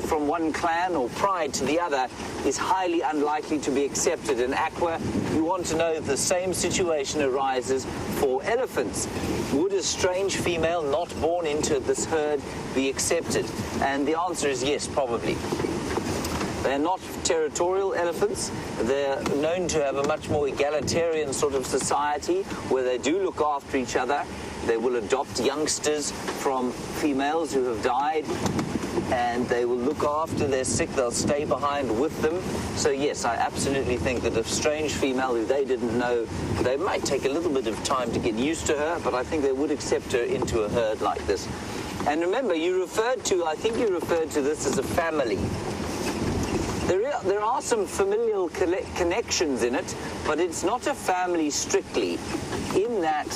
from one clan or pride to the other is highly unlikely to be accepted. In Aqua, you want to know if the same situation arises for elephants. Would a strange female not born into this herd be accepted? And the answer is yes, probably. They're not territorial elephants. They're known to have a much more egalitarian sort of society where they do look after each other. They will adopt youngsters from females who have died, and they will look after their sick. They'll stay behind with them. So yes, I absolutely think that a strange female who they didn't know, they might take a little bit of time to get used to her, but I think they would accept her into a herd like this. And remember, I think you referred to this as a family. There are some familial connections in it, but it's not a family strictly, in that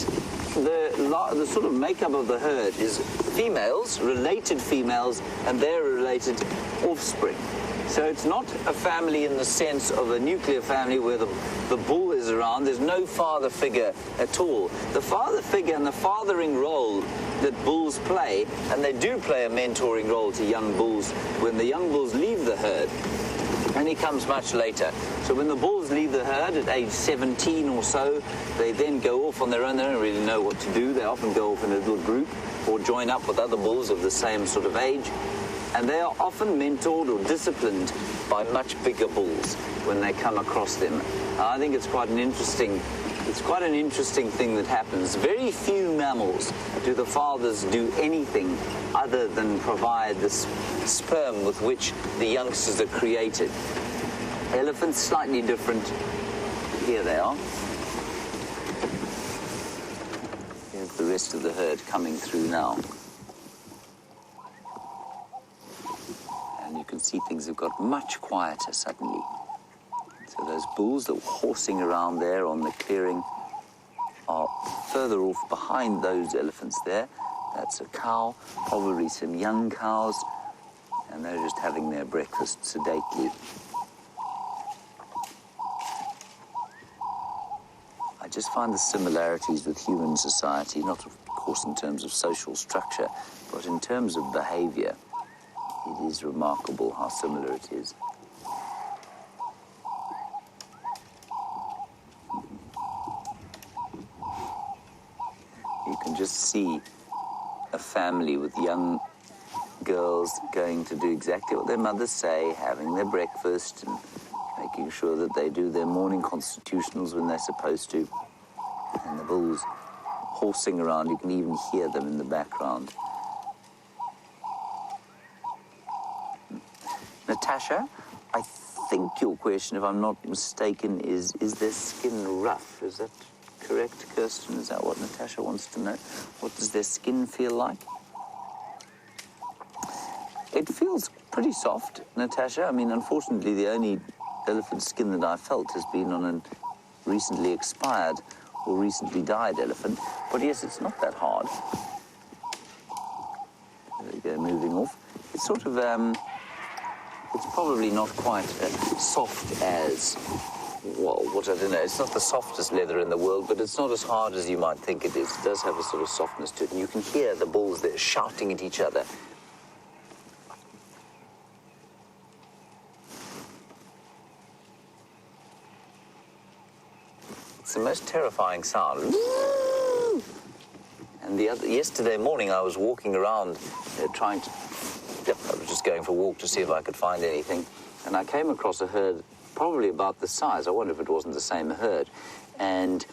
the sort of makeup of the herd is females, related females, and their related offspring. So it's not a family in the sense of a nuclear family where the bull is around. There's no father figure at all. The father figure and the fathering role that bulls play, and they do play a mentoring role to young bulls when the young bulls leave the herd, and he comes much later. So when the bulls leave the herd at age 17 or so, they then go off on their own. They don't really know what to do. They often go off in a little group or join up with other bulls of the same sort of age. And they are often mentored or disciplined by much bigger bulls when they come across them. I think it's quite an interesting thing that happens. Very few mammals do the fathers do anything other than provide this sperm with which the youngsters are created. Elephants, slightly different. Here they are. Here's the rest of the herd coming through now. And you can see things have got much quieter suddenly. So those bulls that were horsing around there on the clearing are further off behind those elephants there. That's a cow, probably some young cows, and they're just having their breakfast sedately. I just find the similarities with human society, not of course in terms of social structure, but in terms of behavior. It is remarkable how similar it is. You can just see a family with young girls going to do exactly what their mothers say, having their breakfast and making sure that they do their morning constitutionals when they're supposed to. And the bulls horsing around, you can even hear them in the background. Natasha, I think your question, if I'm not mistaken, is their skin rough? Is that correct, Kirsten? Is that what Natasha wants to know? What does their skin feel like? It feels pretty soft, Natasha. I mean, unfortunately, the only elephant skin that I've felt has been on a recently expired or recently died elephant. But yes, it's not that hard. There we go, moving off. It's sort of, it's probably not quite soft as, well, what I don't know. It's not the softest leather in the world, but it's not as hard as you might think it is. It does have a sort of softness to it, and you can hear the bulls there shouting at each other. It's the most terrifying sound. And yesterday morning I was walking around I was just going for a walk to see if I could find anything, and I came across a herd probably about this size. I wonder if it wasn't the same herd. And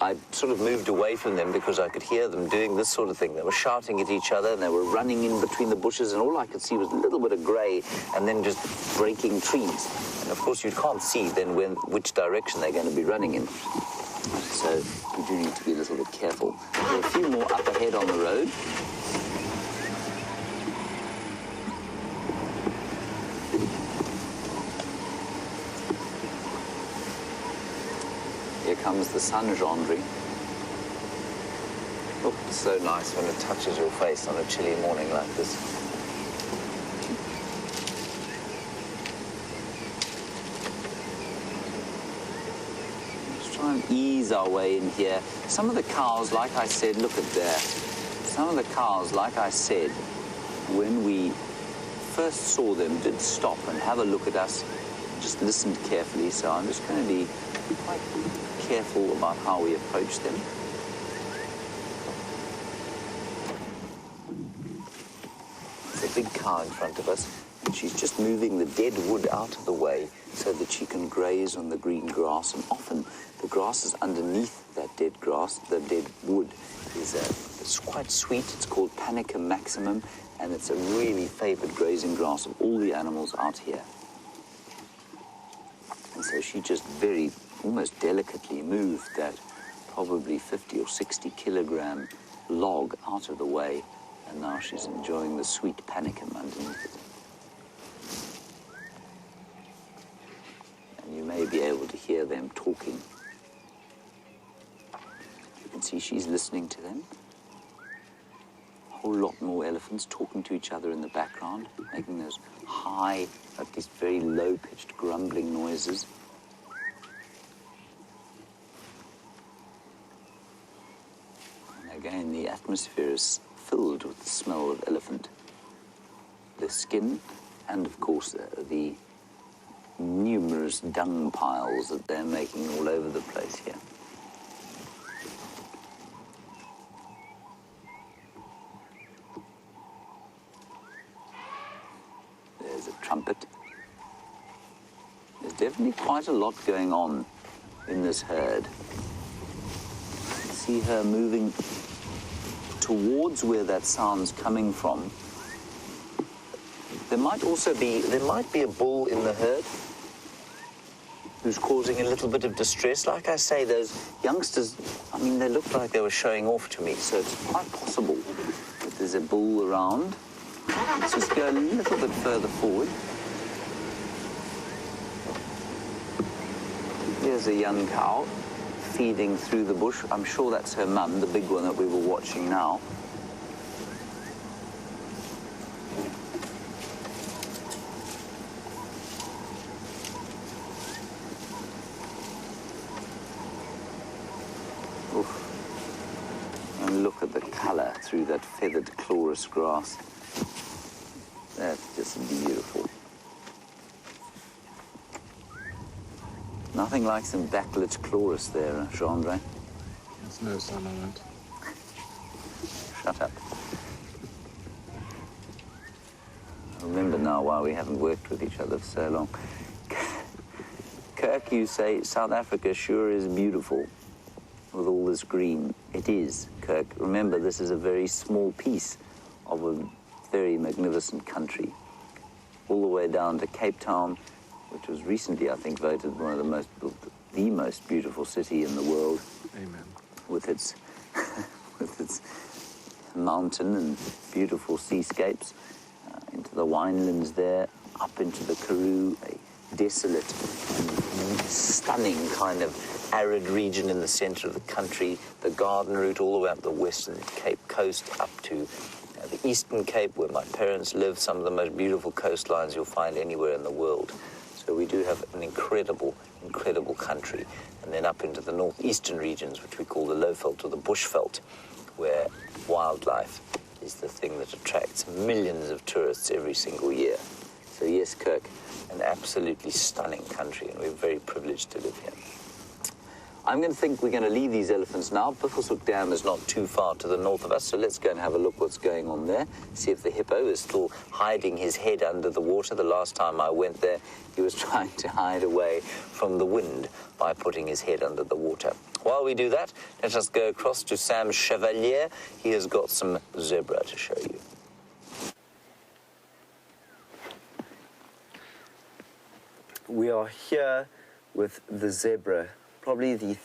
I sort of moved away from them because I could hear them doing this sort of thing. They were shouting at each other, and they were running in between the bushes, and all I could see was a little bit of grey and then just breaking trees. And of course you can't see then which direction they're going to be running in. so we do need to be a little bit careful. There are a few more up ahead on the road. Here comes the sun, Jeandre. Oh, it's so nice when it touches your face on a chilly morning like this. Let's try and ease our way in here. Some of the cows, like I said, look at there. Some of the cows, like I said, when we first saw them, did stop and have a look at us, just listened carefully. So I'm just going to be quite careful about how we approach them. Big cow in front of us, and she's just moving the dead wood out of the way so that she can graze on the green grass. And often the grass is underneath that dead grass. The dead wood is it's quite sweet. It's called Panicum maximum, and it's a really favored grazing grass of all the animals out here. And so she just very, almost delicately moved that probably 50 or 60 kilogram log out of the way. And now she's enjoying the sweet panicum underneath it. And you may be able to hear them talking. You can see she's listening to them. A whole lot more elephants talking to each other in the background, making those high, at least very low-pitched grumbling noises. And again, the atmosphere is filled with the smell of elephant, the skin, and of course the numerous dung piles that they're making all over the place here. There's a trumpet. There's definitely quite a lot going on in this herd. See her moving towards where that sound's coming from. There might be a bull in the herd who's causing a little bit of distress. Like I say, those youngsters, I mean, they looked like they were showing off to me, so it's quite possible that there's a bull around. Let's just go a little bit further forward. Here's a young cow feeding through the bush. I'm sure that's her mum, the big one that we were watching now. Oof. And look at the colour through that feathered chlorus grass. That's just beautiful. Nothing like some backlit chloris there, Jeandre. There's no sun on it. Shut up. I remember now why we haven't worked with each other for so long. Kirk, you say South Africa sure is beautiful with all this green. It is, Kirk. Remember, this is a very small piece of a very magnificent country. All the way down to Cape Town, which was recently, I think, voted one of the most beautiful city in the world. Amen. With its, with its mountain and beautiful seascapes, into the winelands there, up into the Karoo, a desolate and stunning kind of arid region in the center of the country, the Garden Route all the way up the western Cape Coast, up to the Eastern Cape, where my parents live, some of the most beautiful coastlines you'll find anywhere in the world. So we do have an incredible, incredible country. And then up into the northeastern regions, which we call the Lowveld or the Bushveld, where wildlife is the thing that attracts millions of tourists every single year. So yes, Kirk, an absolutely stunning country, and we're very privileged to live here. I'm going to think we're going to leave these elephants now. Buffelshoek Dam is not too far to the north of us, so let's go and have a look what's going on there. See if the hippo is still hiding his head under the water. The last time I went there, he was trying to hide away from the wind by putting his head under the water. While we do that, let us go across to Sam Chevalier. He has got some zebra to show you. We are here with the zebra, probably the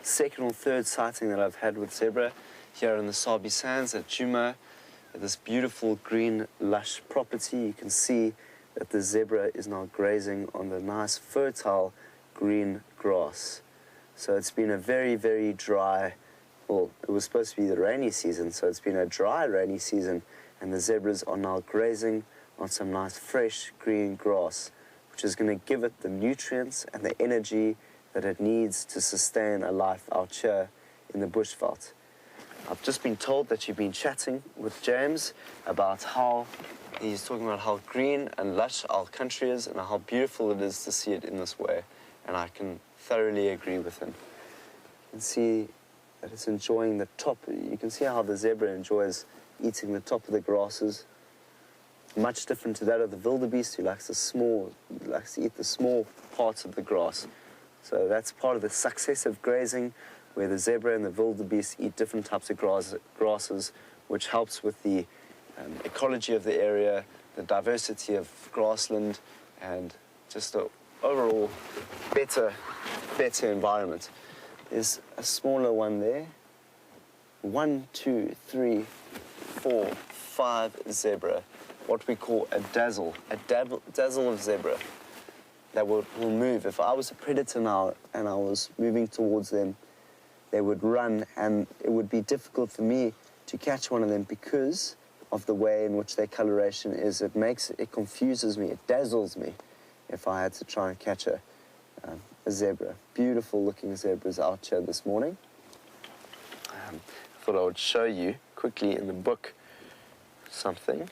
second or third sighting that I've had with zebra here in the Sabi Sands at Jeandre, at this beautiful green lush property. You can see that the zebra is now grazing on the nice fertile green grass. So it's been a very, very dry, well, it was supposed to be the rainy season, so it's been a dry rainy season, and the zebras are now grazing on some nice fresh green grass, which is going to give it the nutrients and the energy that it needs to sustain a life out here in the bushveld. I've just been told that you've been chatting with James about how he's talking about how green and lush our country is and how beautiful it is to see it in this way, and I can thoroughly agree with him. You can see that it's enjoying the top. You can see how the zebra enjoys eating the top of the grasses. Much different to that of the wildebeest, who likes to eat the small parts of the grass. So that's part of the successive grazing, where the zebra and the wildebeest eat different types of grasses, which helps with the ecology of the area, the diversity of grassland, and just an overall better environment. There's a smaller one there. 1, 2, 3, 4, 5 zebra. What we call a dazzle of zebra that will move. If I was a predator now and I was moving towards them, they would run, and it would be difficult for me to catch one of them because of the way in which their coloration is. It confuses me, it dazzles me if I had to try and catch a zebra. Beautiful looking zebras out here this morning. I thought I would show you quickly in the book something.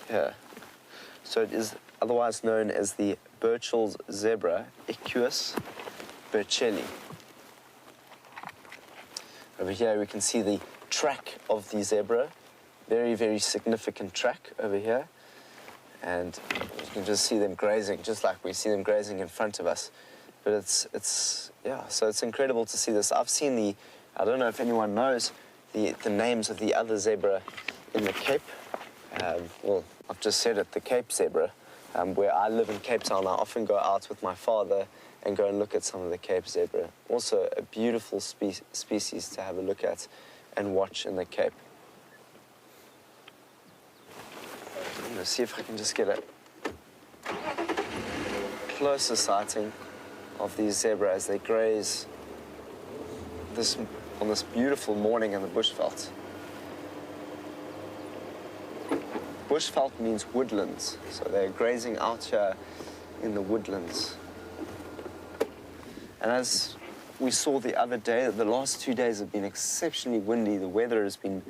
Here. So it is otherwise known as the Burchell's zebra, Equus burchelli. Over here we can see the track of the zebra, very, very significant track over here. And you can just see them grazing, just like we see them grazing in front of us. But yeah, so it's incredible to see this. I've seen I don't know if anyone knows the names of the other zebra in the Cape. Well, I've just said it, the Cape zebra. Where I live in Cape Town, I often go out with my father and go and look at some of the Cape zebra. Also a beautiful species to have a look at and watch in the Cape. I'm going to see if I can just get a closer sighting of these zebra as they graze on this beautiful morning in the bushveld. Bushveld means woodlands, so they're grazing out here in the woodlands. And as we saw the other day, the last 2 days have been exceptionally windy. The weather has been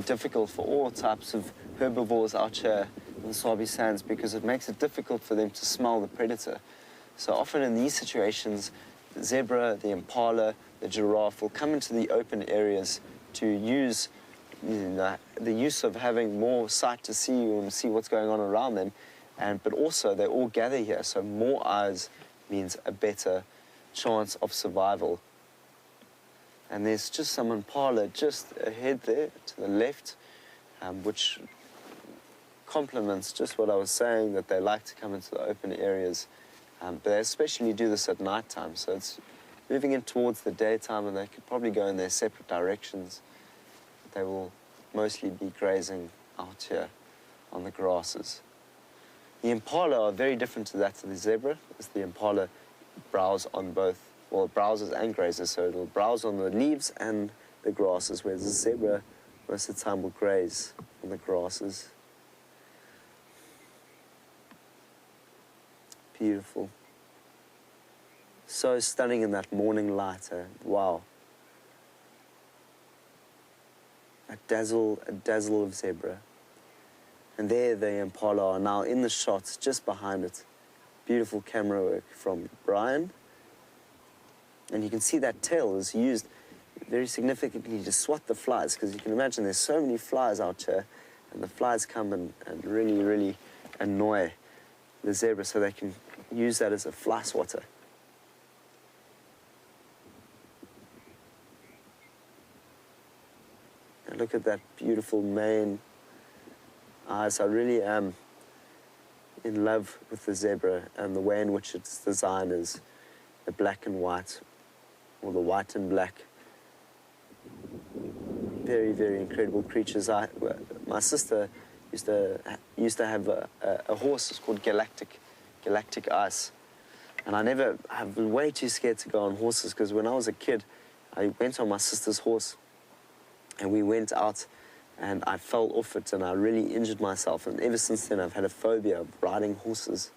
difficult for all types of herbivores out here in the Sabi Sands because it makes it difficult for them to smell the predator. So often in these situations, the zebra, the impala, the giraffe will come into the open areas to use the use of having more sight to see and see what's going on around them, but also they all gather here, so more eyes means a better chance of survival. And there's just some impala just ahead there to the left, which complements just what I was saying, that they like to come into the open areas, but they especially do this at night time, so it's moving in towards the daytime, and they could probably go in their separate directions. They will mostly be grazing out here on the grasses. The impala are very different to that of the zebra, as the impala browse on both, well, browses and grazes, so it'll browse on the leaves and the grasses, whereas the zebra most of the time will graze on the grasses. Beautiful. So stunning in that morning light, wow. A dazzle of zebra. And there the impala are now in the shots just behind it. Beautiful camera work from Bryan. And you can see that tail is used very significantly to swat the flies, because you can imagine there's so many flies out here, and the flies come and really, really annoy the zebra, so they can use that as a fly swatter. Look at that beautiful mane eyes. I really am in love with the zebra and the way in which its design is, the black and white, or the white and black. Very, very incredible creatures. My sister used to have a horse called Galactic Ice. And I've been way too scared to go on horses, because when I was a kid, I went on my sister's horse and we went out and I fell off it and I really injured myself. And ever since then, I've had a phobia of riding horses.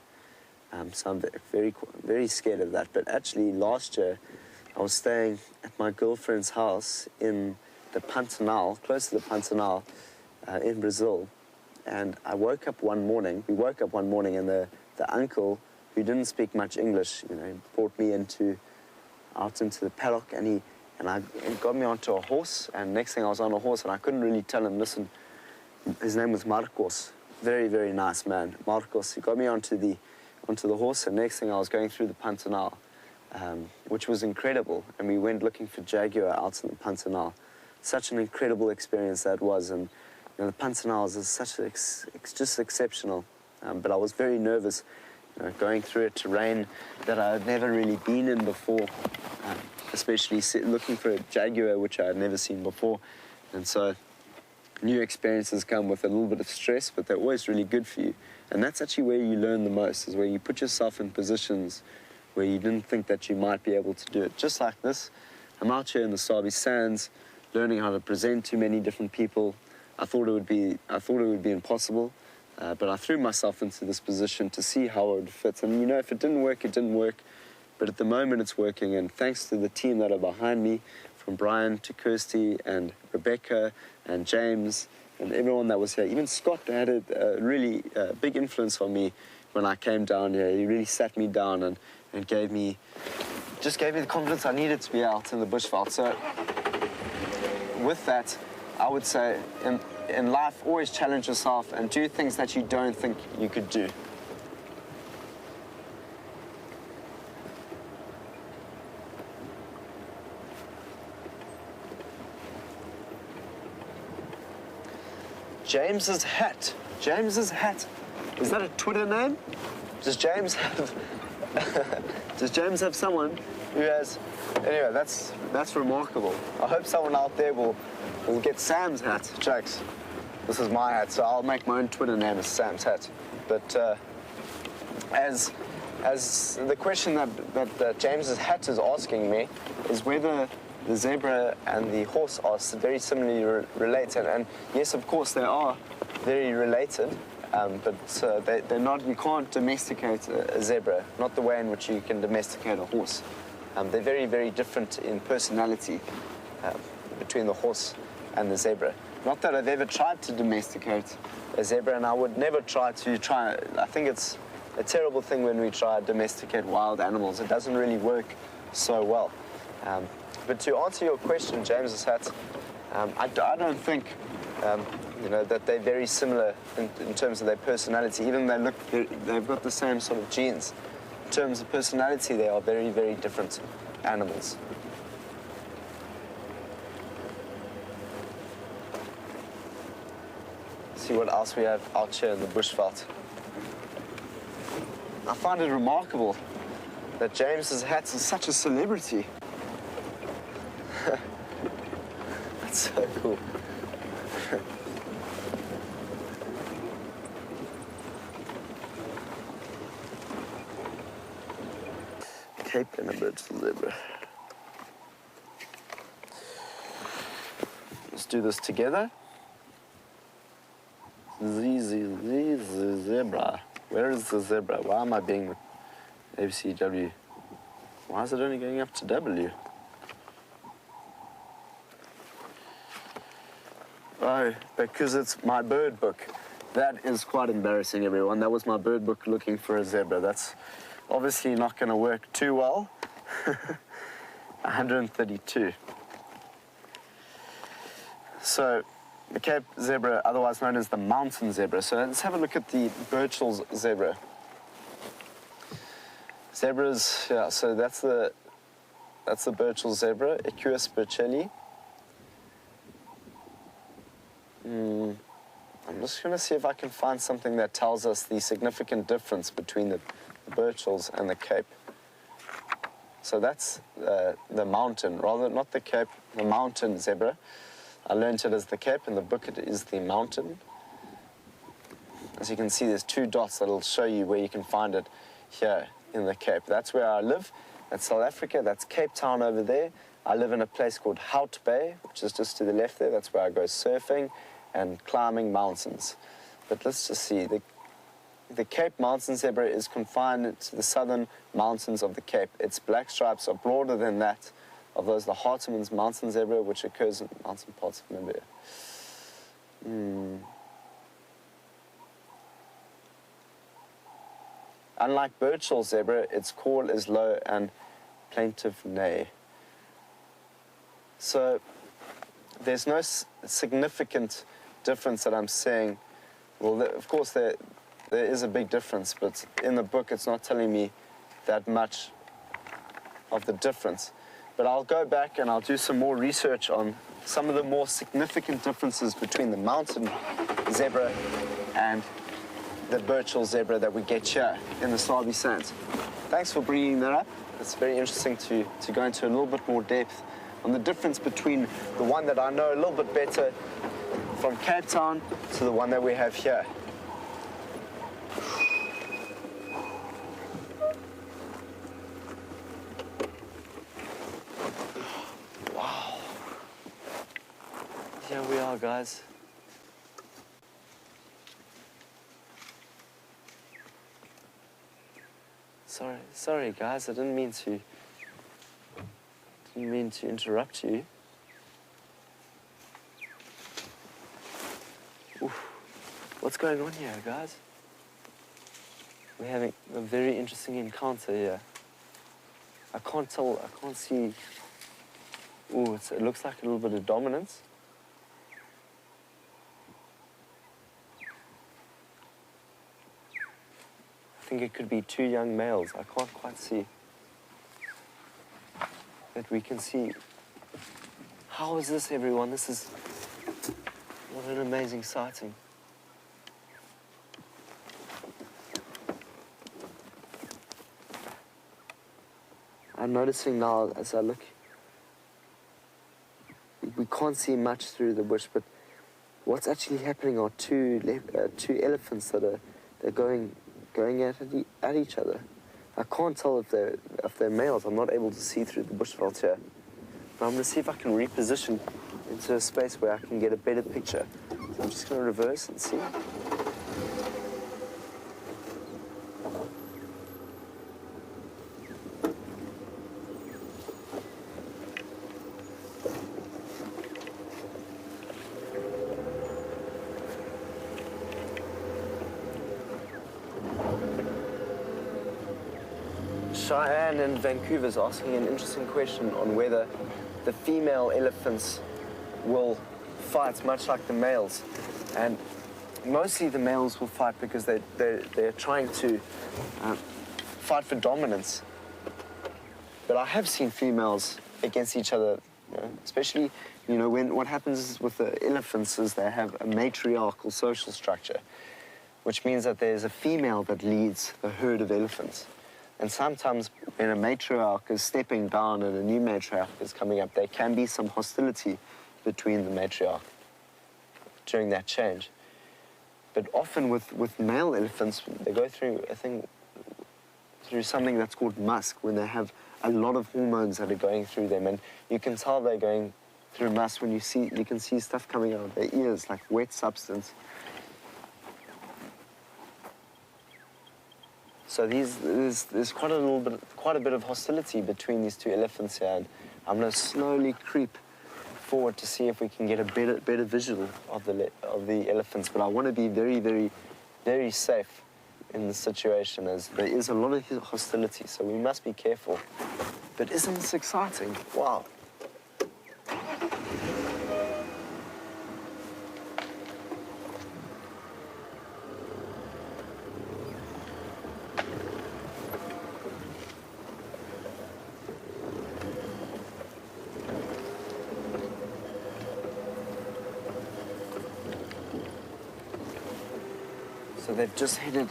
So I'm very, very scared of that. But actually, last year, I was staying at my girlfriend's house in the Pantanal, close to the Pantanal in Brazil. And we woke up one morning and the uncle, who didn't speak much English, brought me out into the paddock, and he got me onto a horse. And next thing I was on a horse, and I couldn't really tell him, listen, his name was Marcos, very, very nice man, Marcos. He got me onto the horse, and next thing I was going through the Pantanal, which was incredible. And we went looking for jaguar out in the Pantanal. Such an incredible experience that was, and the Pantanal is just exceptional. But I was very nervous, going through a terrain that I had never really been in before, especially looking for a jaguar, which I had never seen before. And so new experiences come with a little bit of stress, but they're always really good for you. And that's actually where you learn the most, is where you put yourself in positions where you didn't think that you might be able to do it. Just like this, I'm out here in the Sabi Sands, learning how to present to many different people. I thought it would be impossible, but I threw myself into this position to see how it would fit. And if it didn't work, it didn't work. But at the moment, it's working. And thanks to the team that are behind me, from Bryan to Kirsten and Rebecca and James and everyone that was here. Even Scott had a really big influence on me when I came down here. He really sat me down and gave me the confidence I needed to be out in the bushveld. So with that, I would say in life, always challenge yourself and do things that you don't think you could do. James's hat. James's hat. Is that a Twitter name? Does James have someone who has? Anyway, that's remarkable. I hope someone out there will get Sam's hat. Jokes. This is my hat, so I'll make my own Twitter name as Sam's hat. But as the question that James's hat is asking me is whether the zebra and the horse are very similarly related. And yes, of course, they are very related. But they're not. You can't domesticate a zebra, not the way in which you can domesticate a horse. They're very, very different in personality between the horse and the zebra. Not that I've ever tried to domesticate a zebra, and I would never try. I think it's a terrible thing when we try to domesticate wild animals. It doesn't really work so well. But to answer your question, James's hat, I don't think that they're very similar in terms of their personality. Even though they've got the same sort of genes. In terms of personality, they are very, very different animals. See what else we have out here in the bushveld. I find it remarkable that James's hat is such a celebrity. That's so cool. Cape and a bird zebra. Let's do this together. Zebra. Where is the zebra? Why am I being ABCW? Why is it only going up to W? Oh, because it's my bird book. That is quite embarrassing, everyone. That was my bird book looking for a zebra. That's obviously not going to work too well. 132. So, the Cape zebra, otherwise known as the mountain zebra. So let's have a look at the Burchell's zebra. Zebras, yeah, so that's the Burchell zebra, Equus burchelli. I'm just going to see if I can find something that tells us the significant difference between the Birchells and the Cape. So that's the mountain, rather not the Cape, the mountain zebra. I learned it as the Cape, in the book it is the mountain. As you can see, there's 2 dots that'll show you where you can find it here in the Cape. That's where I live. That's South Africa. That's Cape Town over there. I live in a place called Hout Bay, which is just to the left there. That's where I go surfing and climbing mountains. But let's just see. The Cape mountain zebra is confined to the southern mountains of the Cape. Its black stripes are broader than that of those the Harteman's mountain zebra, which occurs in mountain parts of Namibia. Unlike Birchall zebra, its call is low and plaintive neigh. So there's no significant difference that I'm seeing. Well, of course there is a big difference, but in the book it's not telling me that much of the difference. But I'll go back and I'll do some more research on some of the more significant differences between the mountain zebra and the Birchall zebra that we get here in the Sabi Sands. Thanks for bringing that up. It's very interesting to go into a little bit more depth on the difference between the one that I know a little bit better from Cape Town to the one that we have here. Wow. Here we are, guys. Sorry, guys. I didn't mean to interrupt you. Oof. What's going on here, guys? We're having a very interesting encounter here. I can't see. Ooh, it looks like a little bit of dominance. I think it could be 2 young males. I can't quite see. But we can see. How is this, everyone? This is what an amazing sighting. I'm noticing now as I look, we can't see much through the bush, but what's actually happening are two elephants that are going at each other. I can't tell if they're males. I'm not able to see through the bushveld here. But I'm going to see if I can reposition into a space where I can get a better picture. So I'm just going to reverse and see. Cheyenne in Vancouver is asking an interesting question on whether the female elephants will fight much like the males. And mostly the males will fight because they're trying to fight for dominance. But I have seen females against each other, especially, when what happens with the elephants is they have a matriarchal social structure, which means that there's a female that leads the herd of elephants. And sometimes when a matriarch is stepping down and a new matriarch is coming up, there can be some hostility between the matriarch during that change. But often with male elephants, they go through something that's called musk, when they have a lot of hormones that are going through them. And you can tell they're going through musk when you can see stuff coming out of their ears, like wet substance. So there's quite a bit of hostility between these 2 elephants here, and I'm going to slowly creep forward to see if we can get a better visual of the elephants. But I want to be very, very, very safe in this situation, as there is a lot of hostility, so we must be careful. But isn't this exciting? Wow. So they've just headed.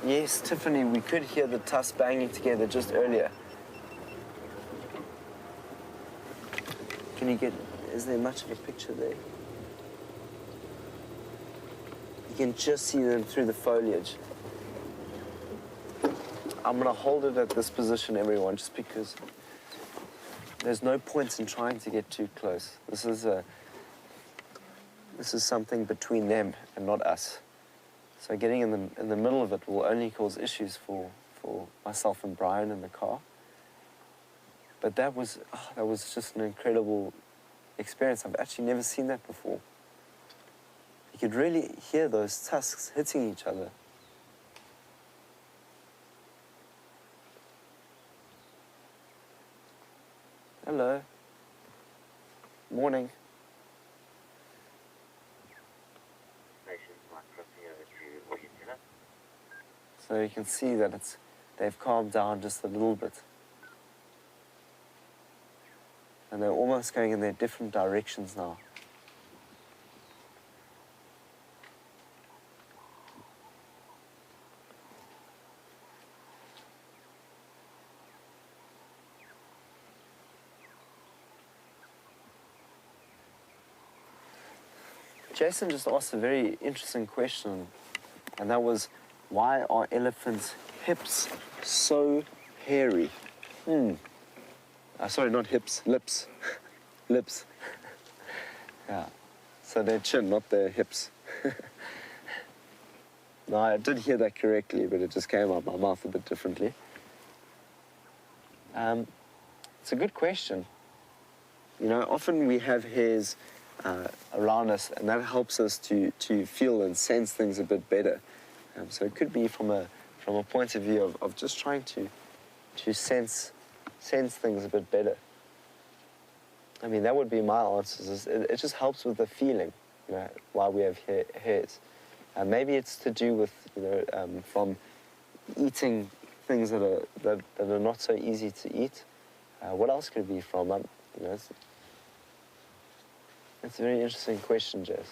Yes, Tiffany, we could hear the tusks banging together just earlier. Can you get, is there much of a picture there? You can just see them through the foliage. I'm gonna hold it at this position, everyone, just because there's no point in trying to get too close. This is something between them and not us. So getting in the middle of it will only cause issues for myself and Bryan in the car. But that was just an incredible experience. I've actually never seen that before. You could really hear those tusks hitting each other. Hello. Morning. So you can see that they've calmed down just a little bit. And they're almost going in their different directions now. Jason just asked a very interesting question, and that was, why are elephants' hips so hairy? Sorry, not hips, lips. Lips. Yeah. So their chin, not their hips. No, I did hear that correctly, but it just came out my mouth a bit differently. It's a good question. You know, often we have hairs around us, and that helps us to feel and sense things a bit better. So it could be from a point of view of just trying to sense things a bit better. I mean, that would be my answer. It just helps with the feeling, you know, while we have hairs. Maybe it's to do with, you know, from eating things that are not so easy to eat. What else could it be from? You know, it's a very interesting question, Jess.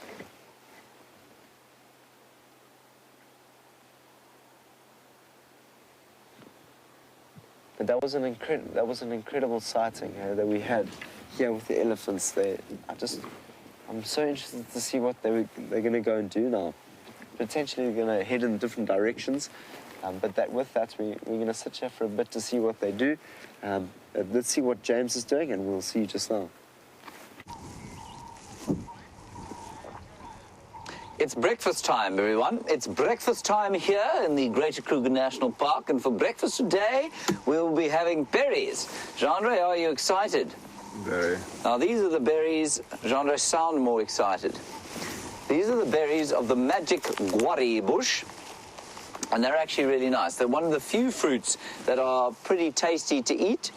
But that was an incredible sighting that we had here with the elephants. I'm so interested to see what they're going to go and do now. Potentially they're going to head in different directions, but with that we're going to sit here for a bit to see what they do. Let's see what James is doing, and we'll see you just now. It's breakfast time, everyone. It's breakfast time here in the Greater Kruger National Park, and for breakfast today, we'll be having berries. Jeandre, are you excited? Very. Now, these are the berries. Jeandre, sound more excited. These are the berries of the magic guari bush, and they're actually really nice. They're one of the few fruits that are pretty tasty to eat,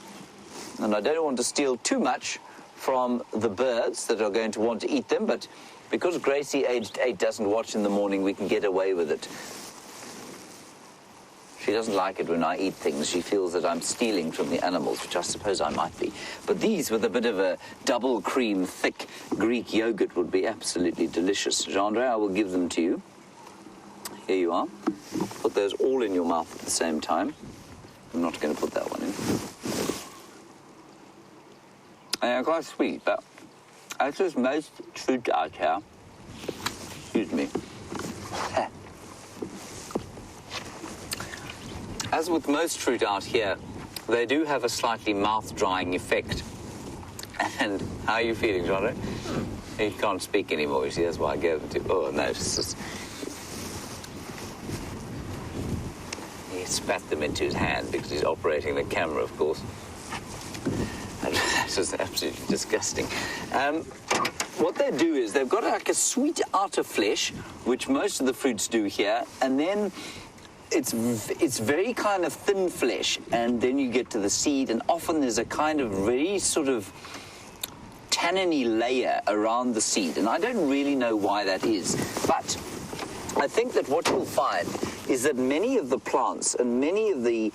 and I don't want to steal too much from the birds that are going to want to eat them, but because Gracie, aged 8, doesn't watch in the morning, we can get away with it. She doesn't like it when I eat things. She feels that I'm stealing from the animals, which I suppose I might be. But these, with a bit of a double cream, thick Greek yogurt, would be absolutely delicious. Jeandre, I will give them to you. Here you are. Put those all in your mouth at the same time. I'm not going to put that one in. They're quite sweet, but as with most fruit out here, excuse me, as with most fruit out here, they do have a slightly mouth-drying effect. And how are you feeling, Jeandre? He can't speak anymore, you see, that's why I gave it to you. Oh, no, it's just... He spat them into his hand because he's operating the camera, of course. That was absolutely disgusting. What they do is they've got like a sweet outer flesh, which most of the fruits do here, and then it's very kind of thin flesh, and then you get to the seed, and often there's a kind of very sort of tanniny layer around the seed, and I don't really know why that is, but I think that what you'll find is that many of the plants and many of the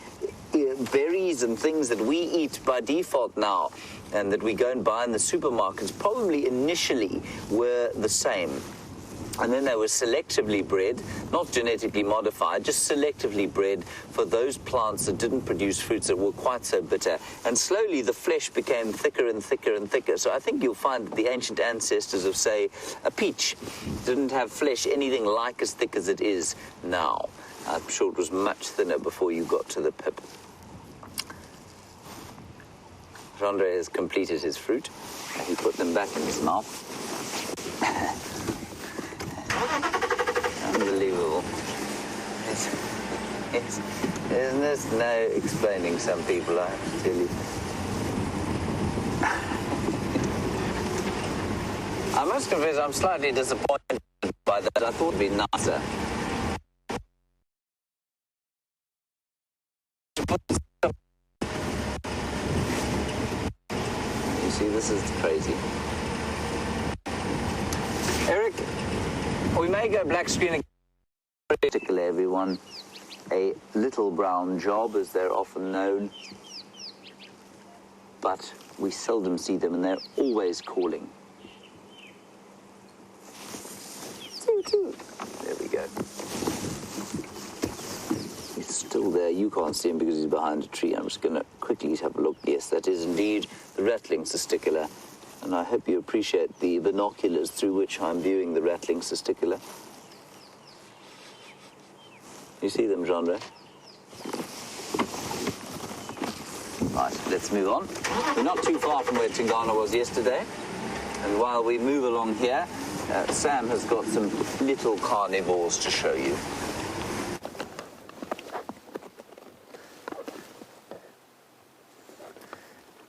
berries and things that we eat by default now and that we go and buy in the supermarkets probably initially were the same. And then they were selectively bred, not genetically modified, just selectively bred for those plants that didn't produce fruits that were quite so bitter. And slowly the flesh became thicker and thicker and thicker. So I think you'll find that the ancient ancestors of, say, a peach didn't have flesh anything like as thick as it is now. I'm sure it was much thinner before you got to the pip. Jeandre has completed his fruit. He put them back in his mouth. Unbelievable. There's no explaining some people, I have to tell you. I must confess I'm slightly disappointed by that. I thought it'd be nicer. You see, this is crazy. Eric, we may go black screen again. Particularly everyone, a little brown job, as they're often known. But we seldom see them, and they're always calling. There we go. He's still there. You can't see him because he's behind a tree. I'm just going to quickly have a look. Yes, that is indeed the rattling testicular. And I hope you appreciate the binoculars through which I'm viewing the rattling testicular. You see them, Jeandre? Right, let's move on. We're not too far from where Tingana was yesterday. And while we move along here, Sam has got some little carnivores to show you.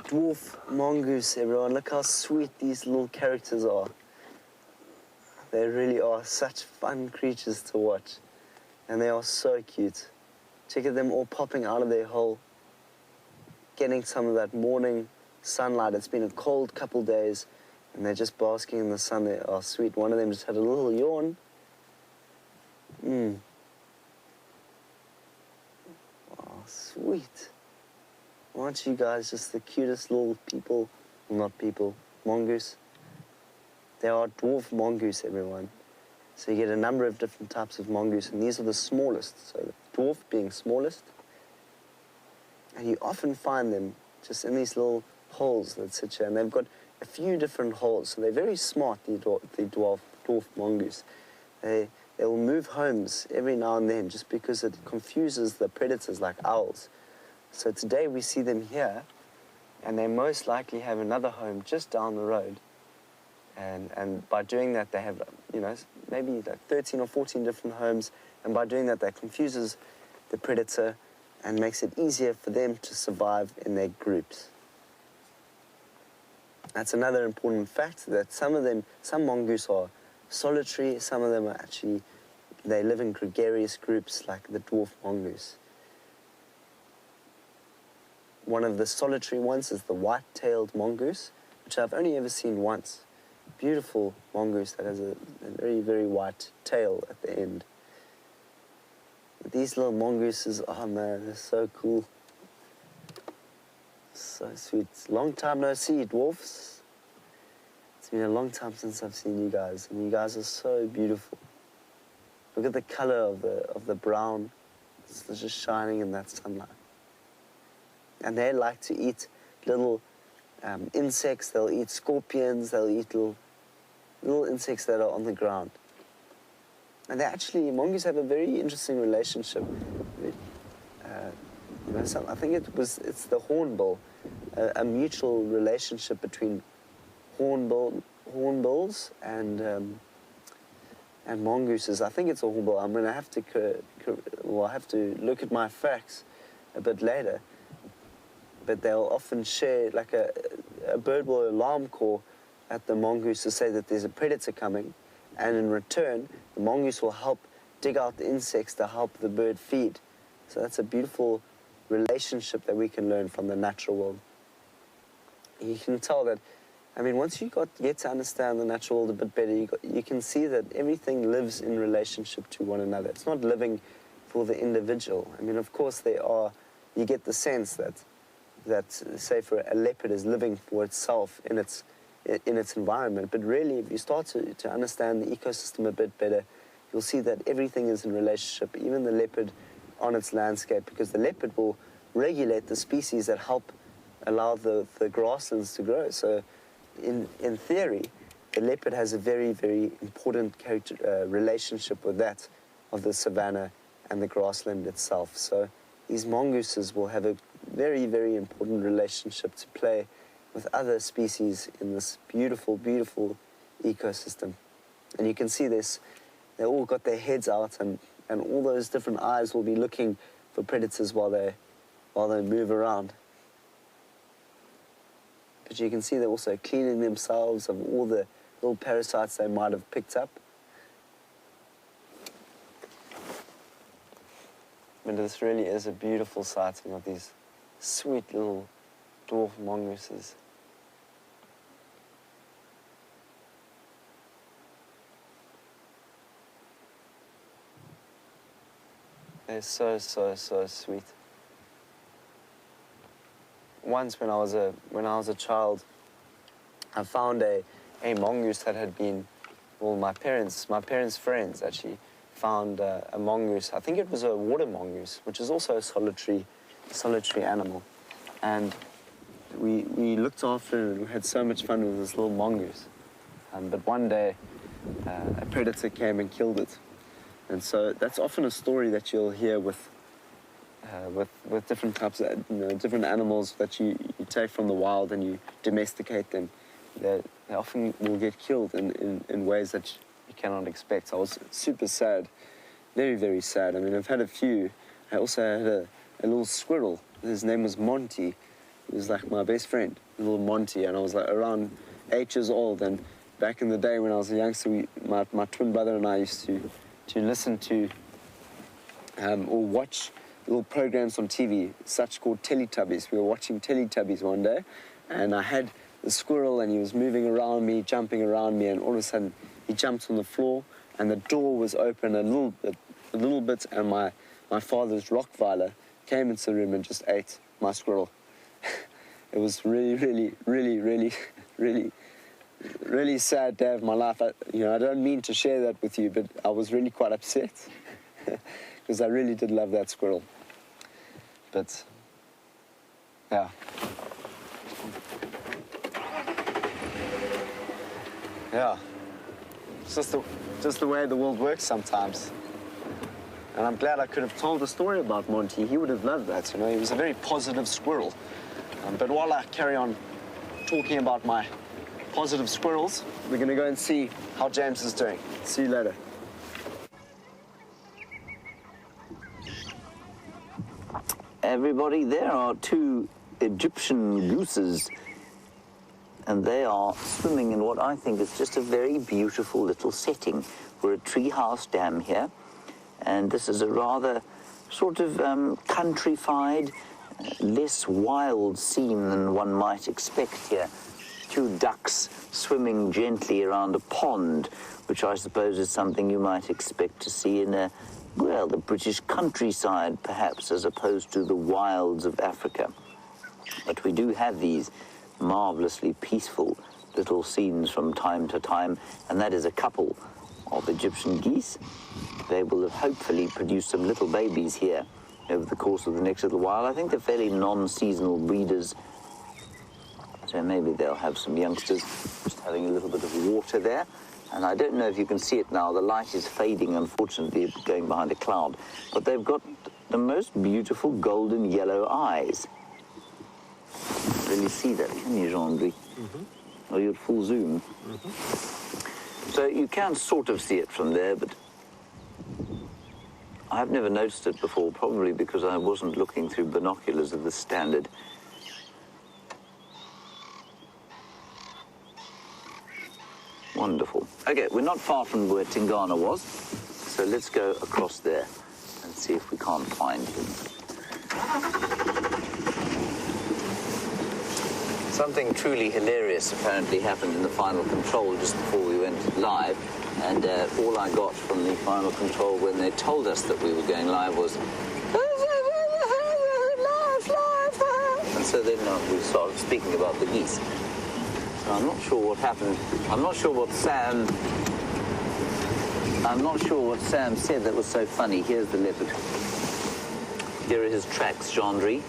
Dwarf mongoose, everyone. Look how sweet these little characters are. They really are such fun creatures to watch. And they are so cute. Check at them all popping out of their hole, getting some of that morning sunlight. It's been a cold couple days, and they're just basking in the sun. They are sweet. One of them just had a little yawn. Oh, sweet. Aren't you guys just the cutest little people? Well, not people, mongoose. They are dwarf mongoose, everyone. So you get a number of different types of mongoose, and these are the smallest. So the dwarf being smallest. And you often find them just in these little holes that sit here, and they've got a few different holes. So they're very smart, the dwarf mongoose. They will move homes every now and then just because it confuses the predators like owls. So today we see them here, and they most likely have another home just down the road. And by doing that, they have, you know, maybe like 13 or 14 different homes. And by doing that, that confuses the predator and makes it easier for them to survive in their groups. That's another important fact, that some mongoose are solitary, some of them are actually, they live in gregarious groups like the dwarf mongoose. One of the solitary ones is the white-tailed mongoose, which I've only ever seen once. Beautiful mongoose that has a very, very white tail at the end. But these little mongooses, oh man, they're so cool. So sweet. Long time no see, dwarfs. It's been a long time since I've seen you guys, and you guys are so beautiful. Look at the color of the brown. It's just shining in that sunlight. And they like to eat little insects. They'll eat scorpions. They'll eat little insects that are on the ground. And they actually, mongoose have a very interesting relationship. I think it's the hornbill, a mutual relationship between hornbills and mongooses. I think it's a hornbill. I'm going to have to look at my facts a bit later. But they'll often share, like a bird will alarm call at the mongoose to say that there's a predator coming, and in return, the mongoose will help dig out the insects to help the bird feed. So that's a beautiful relationship that we can learn from the natural world. You can tell that, I mean, once you get to understand the natural world a bit better, you can see that everything lives in relationship to one another. It's not living for the individual. I mean, of course, there are you get the sense that say for a leopard is living for itself in its environment. But really, if you start to understand the ecosystem a bit better, you'll see that everything is in relationship, even the leopard on its landscape, because the leopard will regulate the species that help allow the grasslands to grow. So in theory, the leopard has a very, very important relationship with that of the savanna and the grassland itself. So these mongooses will have a very, very important relationship to play with other species in this beautiful, beautiful ecosystem. And you can see this, they all got their heads out, and all those different eyes will be looking for predators while they move around. But you can see they're also cleaning themselves of all the little parasites they might have picked up. But this really is a beautiful sighting of these sweet little dwarf mongooses. They're so, so, so sweet. Once when I was a child, I found a mongoose that had been, well, my parents' friends actually found a mongoose. I think it was a water mongoose, which is also a solitary animal. And we looked after it, and we had so much fun with this little mongoose. But one day, a predator came and killed it. And so that's often a story that you'll hear with different types of, different animals that you take from the wild and you domesticate them. They often will get killed in ways that you cannot expect. So I was super sad, very, very sad. I mean, I've had a few. I also had a little squirrel. His name was Monty. He was like my best friend, little Monty, and I was like around 8 years old. And back in the day when I was a youngster, my twin brother and I used to listen to or watch little programs on TV, such called Teletubbies. We were watching Teletubbies one day, and I had the squirrel, and he was moving around me, jumping around me, and all of a sudden he jumped on the floor, and the door was open a little bit, and my father's Rottweiler came into the room and just ate my squirrel. It was really, really, really, really, really, really sad day of my life. I don't mean to share that with you, but I was really quite upset because I really did love that squirrel. But yeah. Yeah. It's just the way the world works sometimes. And I'm glad I could have told the story about Monty. He would have loved that, He was a very positive squirrel. But while I carry on talking about my positive squirrels, we're going to go and see how James is doing. See you later. Everybody, there are two Egyptian gooses, and they are swimming in what I think is just a very beautiful little setting. We're at Treehouse Dam here, and this is a rather sort of countrified, less wild scene than one might expect here. Two ducks swimming gently around a pond, which I suppose is something you might expect to see in the British countryside, perhaps, as opposed to the wilds of Africa. But we do have these marvelously peaceful little scenes from time to time, and that is a couple of Egyptian geese. They will have hopefully produced some little babies here over the course of the next little while. I think they're fairly non-seasonal breeders, so maybe they'll have some youngsters. Just having a little bit of water there. And I don't know if you can see it now. The light is fading, unfortunately, going behind a cloud. But they've got the most beautiful golden yellow eyes. Can't really see that, can you, Jeandre? Or you're at full zoom. So you can sort of see it from there, but I've never noticed it before, probably because I wasn't looking through binoculars of the standard. Wonderful. Okay, we're not far from where Tingana was, so let's go across there and see if we can't find him. Something truly hilarious apparently happened in the final control just before we went live, and all I got from the final control when they told us that we were going live was, so then we started speaking about the geese. So I'm not sure what happened. I'm not sure what Sam said that was so funny. Here's the leopard. Here are his tracks, Jeandre.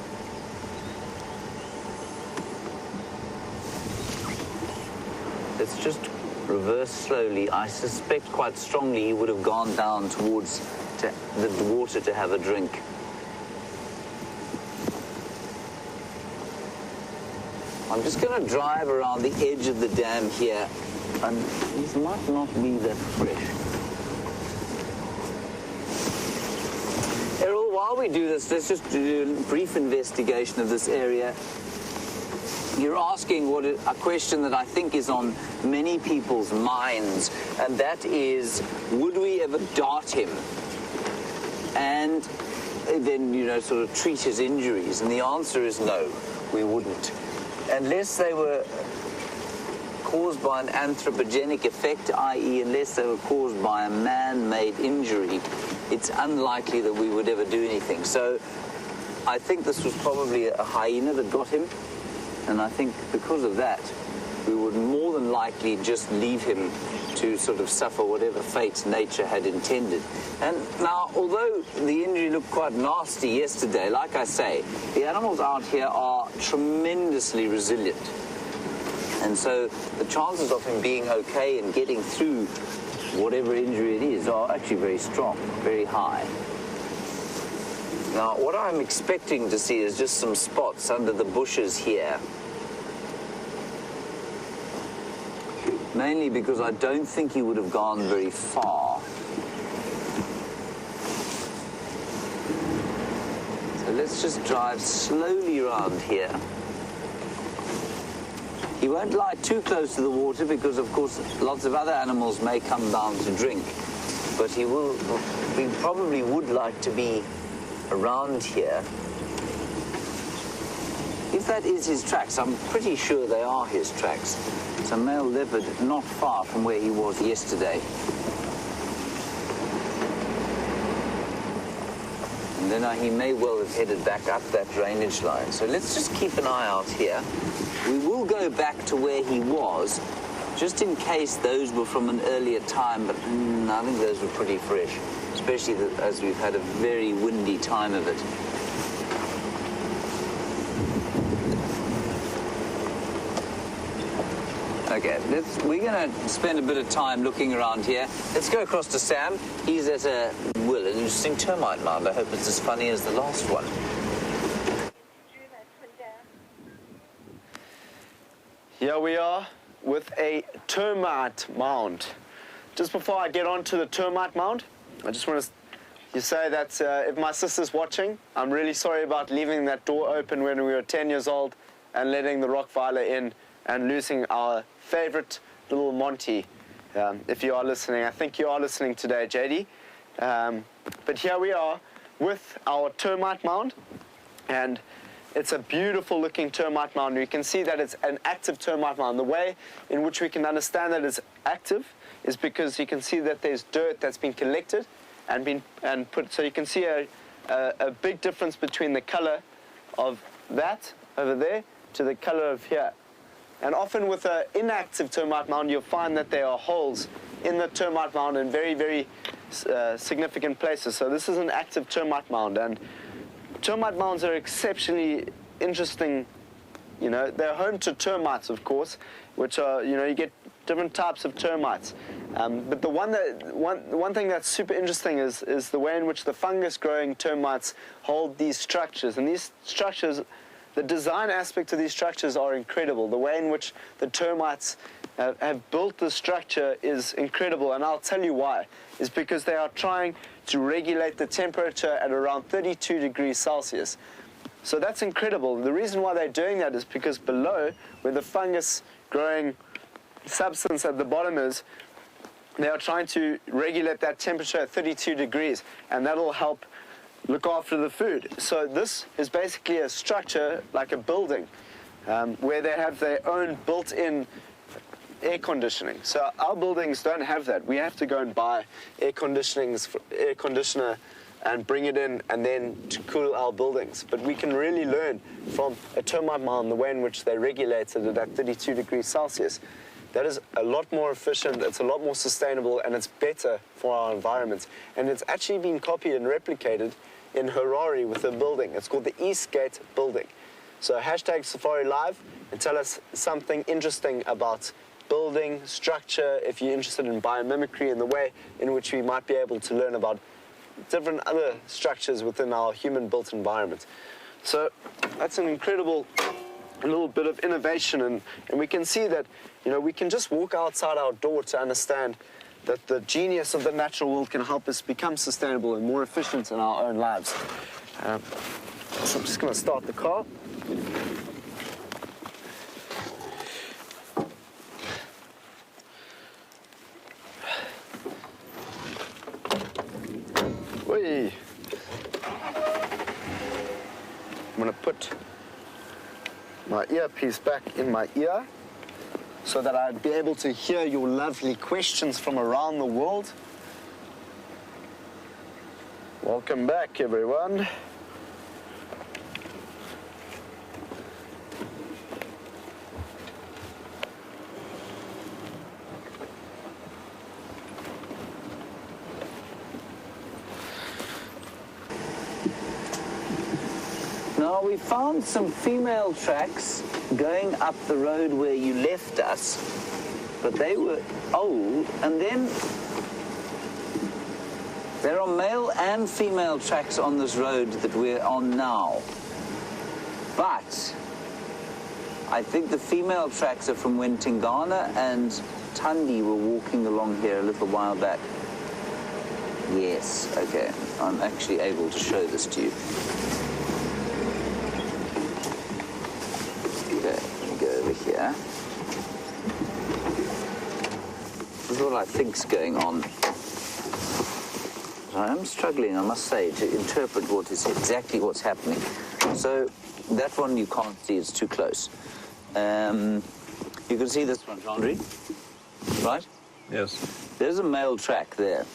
Let's just reverse slowly. I suspect quite strongly he would have gone down towards the water to have a drink. I'm just going to drive around the edge of the dam here, and these might not be that fresh. Errol, while we do this, let's just do a brief investigation of this area. You're asking a question that I think is on many people's minds, and that is, would we ever dart him and then, you know, sort of treat his injuries? And the answer is no, we wouldn't. Unless they were caused by an anthropogenic effect, i.e. unless they were caused by a man-made injury, it's unlikely that we would ever do anything. So I think this was probably a hyena that got him. And I think because of that, we would more than likely just leave him to sort of suffer whatever fate nature had intended. And now, although the injury looked quite nasty yesterday, like I say, the animals out here are tremendously resilient. And so the chances of him being okay and getting through whatever injury it is are actually very strong, very high. Now, what I'm expecting to see is just some spots under the bushes here. Mainly because I don't think he would have gone very far. So let's just drive slowly around here. He won't lie too close to the water because, of course, lots of other animals may come down to drink. But he probably would like to be around here. If that is his tracks, I'm pretty sure they are his tracks. It's a male leopard not far from where he was yesterday. And then he may well have headed back up that drainage line. So let's just keep an eye out here. We will go back to where he was, just in case those were from an earlier time, but I think those were pretty fresh, especially as we've had a very windy time of it. Okay, we're going to spend a bit of time looking around here. Let's go across to Sam. He's at an interesting termite mound. I hope it's as funny as the last one. Here we are with a termite mound. Just before I get on to the termite mound, I just want to say that if my sister's watching, I'm really sorry about leaving that door open when we were 10 years old and letting the Rottweiler in and losing our favorite little Monty. If you are listening, I think you are listening today, JD. But here we are with our termite mound, and it's a beautiful looking termite mound. You can see that it's an active termite mound. The way in which we can understand that it's active is because you can see that there's dirt that's been collected and put. So you can see a big difference between the color of that over there to the color of here. And often with an inactive termite mound, you'll find that there are holes in the termite mound in very, very significant places. So this is an active termite mound, and termite mounds are exceptionally interesting. You know, they're home to termites, of course, which are, you know, you get different types of termites. But the one thing that's super interesting is the way in which the fungus-growing termites hold these structures. And these structures, the design aspect of these structures are incredible. The way in which the termites have built the structure is incredible, and I'll tell you why. It's because they are trying to regulate the temperature at around 32 degrees Celsius. So that's incredible. The reason why they're doing that is because below, where the fungus-growing substance at the bottom is, they are trying to regulate that temperature at 32 degrees, and that'll help look after the food. So this is basically a structure like a building where they have their own built-in air conditioning. So our buildings don't have that. We have to go and buy air conditioner and bring it in and then to cool our buildings. But we can really learn from a termite mound the way in which they regulated it at 32 degrees Celsius. That is a lot more efficient, it's a lot more sustainable, and it's better for our environment. And it's actually been copied and replicated in Harare with a building. It's called the East Gate Building. So hashtag SafariLIVE and tell us something interesting about building, structure, if you're interested in biomimicry and the way in which we might be able to learn about different other structures within our human-built environment. So that's an incredible little bit of innovation, and we can see that, you know, we can just walk outside our door to understand that the genius of the natural world can help us become sustainable and more efficient in our own lives. So I'm just going to start the car. Whee. I'm going to put my earpiece back in my ear so that I'd be able to hear your lovely questions from around the world. Welcome back, everyone. Now, we found some female tracks going up the road where you left us, but they were old, and then there are male and female tracks on this road that we're on now. But I think the female tracks are from when Tingana and Thandi were walking along here a little while back. Yes, okay, I'm actually able to show this to you. Here. This is what I think's going on. I am struggling, I must say, to interpret what is exactly what's happening. So that one you can't see; it's too close. You can see this one, Jeandre, right? Yes. There's a male track there.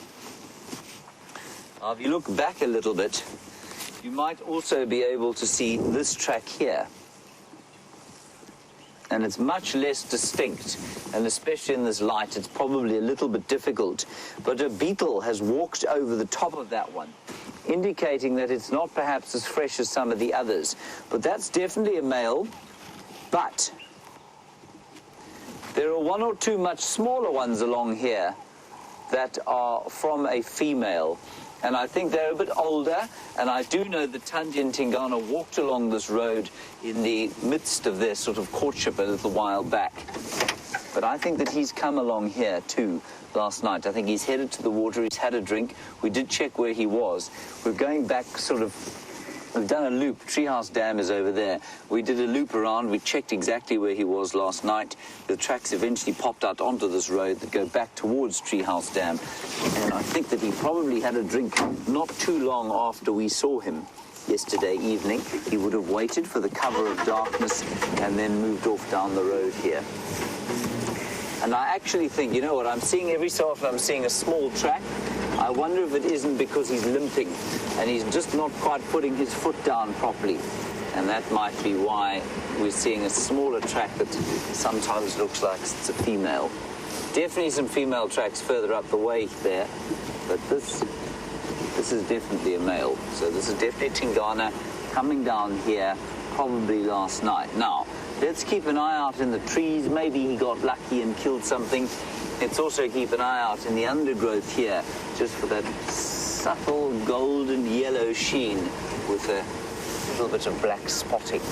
Now, if you look back a little bit, you might also be able to see this track here. And it's much less distinct, and especially in this light, it's probably a little bit difficult. But a beetle has walked over the top of that one, indicating that it's not perhaps as fresh as some of the others. But that's definitely a male, but there are one or two much smaller ones along here that are from a female. And I think they're a bit older, and I do know that Thandi and Tingana walked along this road in the midst of their sort of courtship a little while back. But I think that he's come along here too last night. I think he's headed to the water, he's had a drink. We did check where he was. We're going back sort of, we've done a loop. Treehouse Dam is over there. We did a loop around. We checked exactly where he was last night. The tracks eventually popped out onto this road that go back towards Treehouse Dam. And I think that he probably had a drink not too long after we saw him yesterday evening. He would have waited for the cover of darkness and then moved off down the road here. And I actually think, you know what, I'm seeing every so often, I'm seeing a small track. I wonder if it isn't because he's limping and he's just not quite putting his foot down properly. And that might be why we're seeing a smaller track that sometimes looks like it's a female. Definitely some female tracks further up the way there, but this is definitely a male. So this is definitely Tingana coming down here probably last night. Now, let's keep an eye out in the trees. Maybe he got lucky and killed something. Let's also keep an eye out in the undergrowth here, just for that subtle golden yellow sheen with a little bit of black spotting.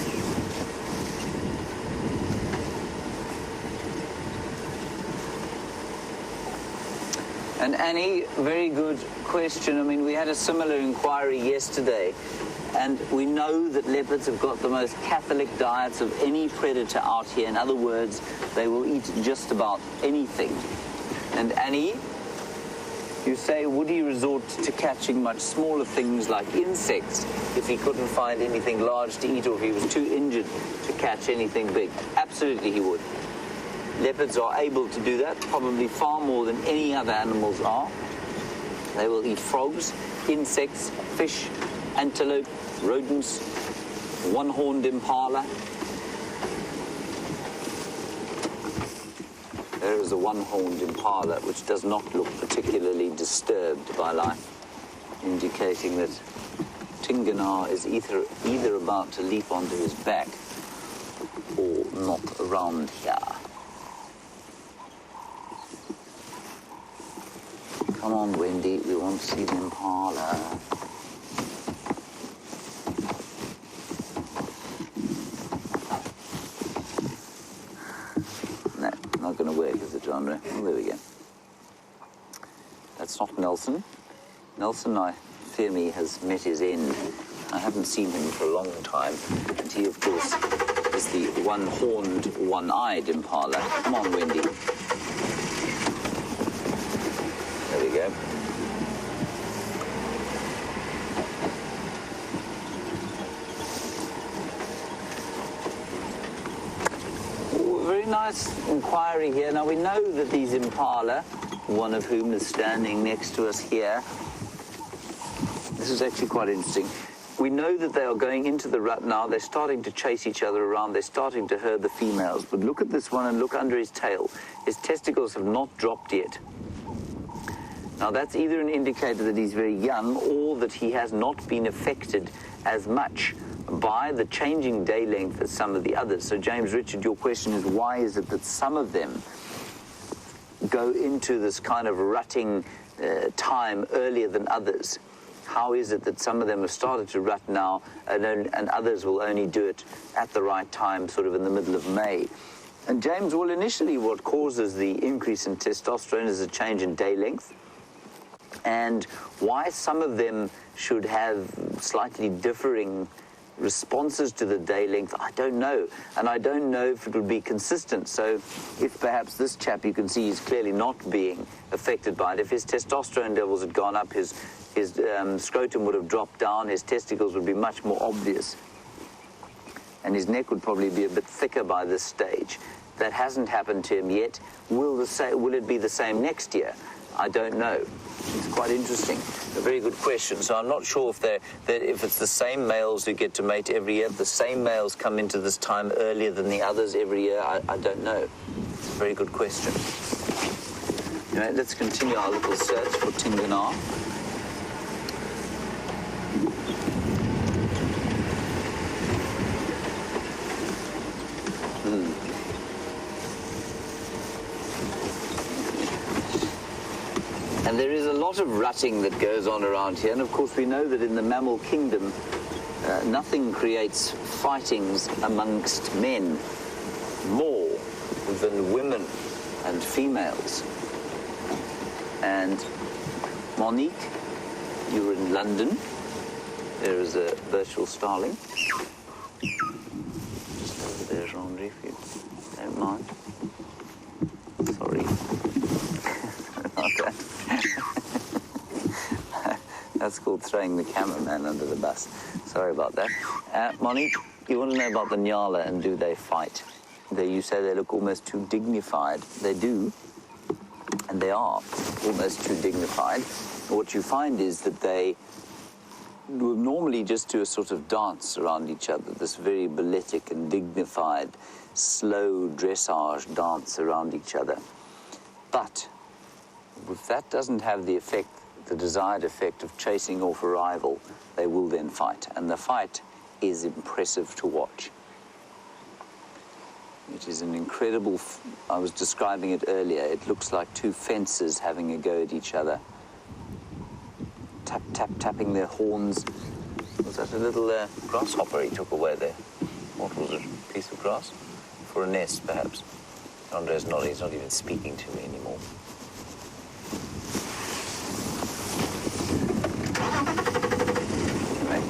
And Annie, very good question. I mean, we had a similar inquiry yesterday, and we know that leopards have got the most catholic diets of any predator out here. In other words, they will eat just about anything. And Annie, you say, would he resort to catching much smaller things like insects if he couldn't find anything large to eat, or if he was too injured to catch anything big? Absolutely he would. Leopards are able to do that, probably far more than any other animals are. They will eat frogs, insects, fish, antelope, rodents, one-horned impala. There is a one-horned impala which does not look particularly disturbed by life, indicating that Tinganar is either about to leap onto his back or not around here. Come on, Wendy, we want to see the impala. No, not going to work, is it, Jeandre? Oh, there we go. That's not Nelson. Nelson, I fear me, has met his end. I haven't seen him for a long time. And he, of course, is the one-horned, one-eyed impala. Come on, Wendy. There we go. Ooh, very nice inquiry here. Now, we know that these impala, one of whom is standing next to us here, this is actually quite interesting. We know that they are going into the rut now. They're starting to chase each other around. They're starting to herd the females. But look at this one and look under his tail. His testicles have not dropped yet. Now, that's either an indicator that he's very young or that he has not been affected as much by the changing day length as some of the others. So, James Richard, your question is, why is it that some of them go into this kind of rutting time earlier than others? How is it that some of them have started to rut now and others will only do it at the right time, sort of in the middle of May? And James, well, initially what causes the increase in testosterone is a change in day length. And why some of them should have slightly differing responses to the day length, I don't know. And I don't know if it would be consistent. So if perhaps this chap, you can see he's clearly not being affected by it. If his testosterone levels had gone up, his scrotum would have dropped down, his testicles would be much more obvious. And his neck would probably be a bit thicker by this stage. That hasn't happened to him yet. Will it be the same next year? I don't know. It's quite interesting. A very good question. So I'm not sure if it's the same males who get to mate every year, the same males come into this time earlier than the others every year. I don't know. It's a very good question. Anyway, let's continue our little search for Tinganar. And there is a lot of rutting that goes on around here. And of course, we know that in the mammal kingdom, nothing creates fightings amongst men more than women and females. And Monique, you were in London. There is a virtual starling. Just over there, Jeandre, if you don't mind. Sorry. Okay. That's called throwing the cameraman under the bus. Sorry about that. Monique, you want to know about the nyala and do they fight? You say they look almost too dignified. They do, and they are almost too dignified. What you find is that they will normally just do a sort of dance around each other, this very balletic and dignified, slow dressage dance around each other. But if that doesn't have the effect, the desired effect of chasing off a rival, they will then fight. And the fight is impressive to watch. It is an incredible, I was describing it earlier, it looks like two fencers having a go at each other. Tap, tap, tapping their horns. Was that a little grasshopper he took away there? What was it? A piece of grass? For a nest, perhaps. Andre's not, he's not even speaking to me anymore.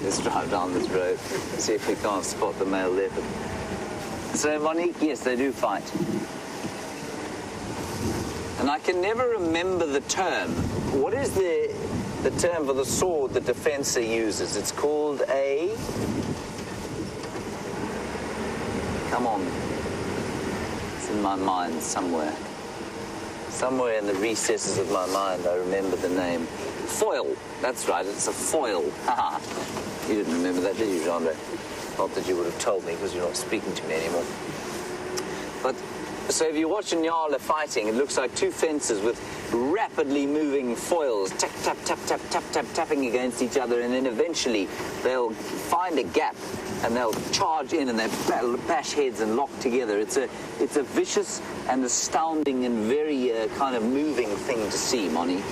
Let's drive down this road, see if we can't spot the male leopard. So, Monique, yes, they do fight. And I can never remember the term. What is the term for the sword that the fencer uses? It's called a... Come on. It's in my mind somewhere. Somewhere in the recesses of my mind, I remember the name. Foil. That's right, it's a foil. Haha. You didn't remember that, did you, Jeandre? Not that you would have told me, because you're not speaking to me anymore. But, so if you watch a nyala fighting, it looks like two fences with rapidly moving foils, tap, tap, tap, tap, tap, tap, tapping against each other, and then eventually they'll find a gap and they'll charge in and they bash heads and lock together. It's a vicious and astounding and very kind of moving thing to see, Moni.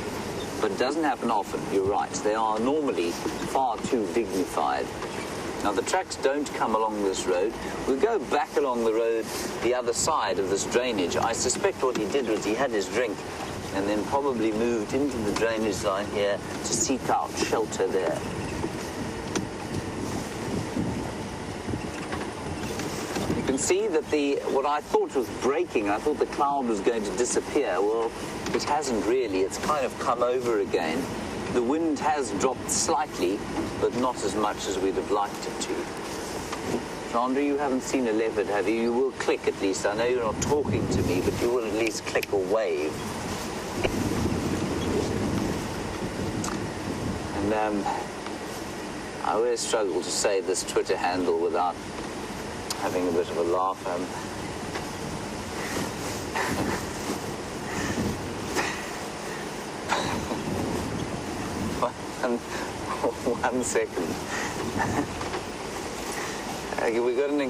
But it doesn't happen often, you're right. They are normally far too dignified. Now, the tracks don't come along this road. We'll go back along the road, the other side of this drainage. I suspect what he did was he had his drink and then probably moved into the drainage line here to seek out shelter there. You can see that what I thought was breaking, I thought the cloud was going to disappear. Well, it hasn't really. It's kind of come over again. The wind has dropped slightly, but not as much as we'd have liked it to. Jeandre, you haven't seen a leopard, have you? You will click at least. I know you're not talking to me, but you will at least click or wave. And I always struggle to say this Twitter handle without having a bit of a laugh. One second. Okay, we've got an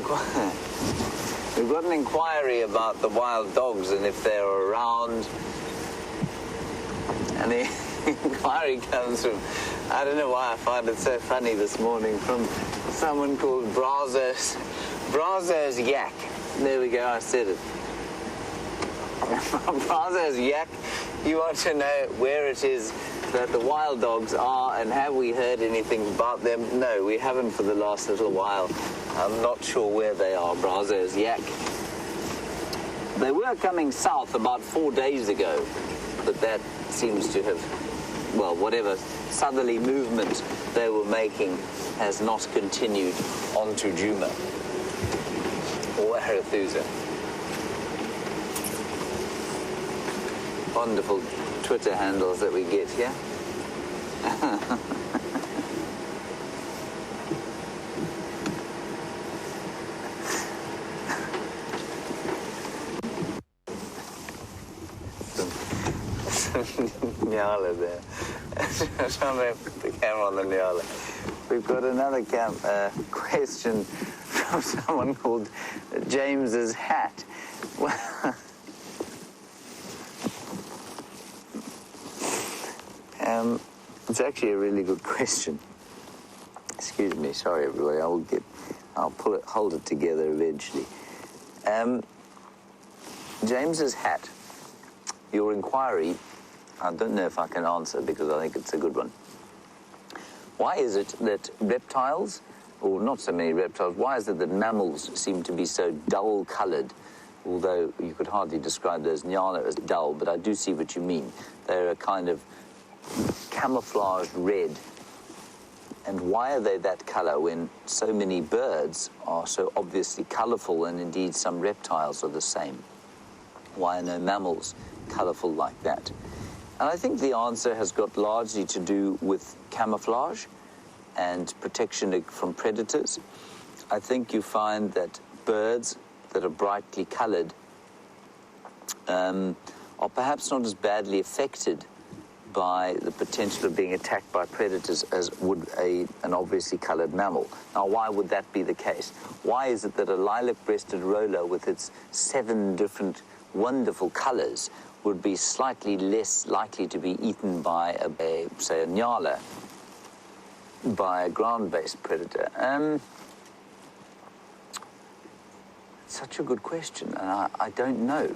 inquiry about the wild dogs and if they're around. And the inquiry comes from, I don't know why I find it so funny this morning, from someone called Brazos Yak. There we go, I said it. Brazos Yak, you want to know where it is that the wild dogs are and have we heard anything about them? No, we haven't for the last little while. I'm not sure where they are, Brazos Yak. They were coming south about 4 days ago, but that seems to have, well, whatever southerly movement they were making has not continued on to Djuma or Arethusa. Wonderful Twitter handles that we get here. Nyala there. Trying to put the camera on the nyala. We've got another question from someone called James's Hat. It's actually a really good question. Excuse me, sorry everybody. I'll hold it together eventually. James's Hat. Your inquiry, I don't know if I can answer because I think it's a good one. Why is it that reptiles, or not so many reptiles, why is it that mammals seem to be so dull-coloured? Although you could hardly describe those nyala as dull, but I do see what you mean. They're a kind of camouflaged red. And why are they that colour when so many birds are so obviously colourful, and indeed some reptiles are the same? Why are no mammals colourful like that? And I think the answer has got largely to do with camouflage and protection from predators. I think you find that birds that are brightly coloured are perhaps not as badly affected by the potential of being attacked by predators as would an obviously coloured mammal. Now, why would that be the case? Why is it that a lilac-breasted roller with its 7 different wonderful colours would be slightly less likely to be eaten by, say, a nyala, by a ground-based predator? Such a good question, and I don't know.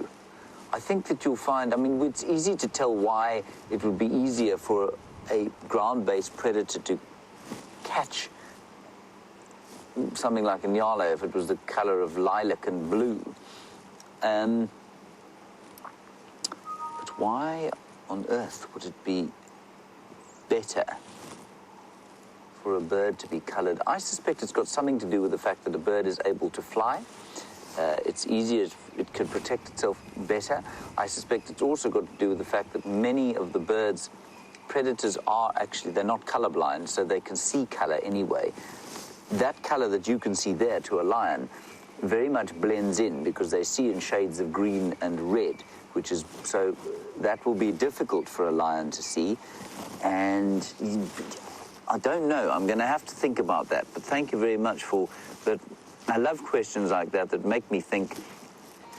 I think that you'll find, I mean, it's easy to tell why it would be easier for a ground-based predator to catch something like a nyala if it was the colour of lilac and blue. But why on earth would it be better for a bird to be coloured? I suspect it's got something to do with the fact that a bird is able to fly. It's easier, it can protect itself better. I suspect it's also got to do with the fact that many of the bird's predators are actually, they're not colorblind, so they can see color anyway. That color that you can see there to a lion very much blends in because they see in shades of green and red, which is, so that will be difficult for a lion to see. And I don't know, I'm going to have to think about that, but thank you very much for that. I love questions like that that make me think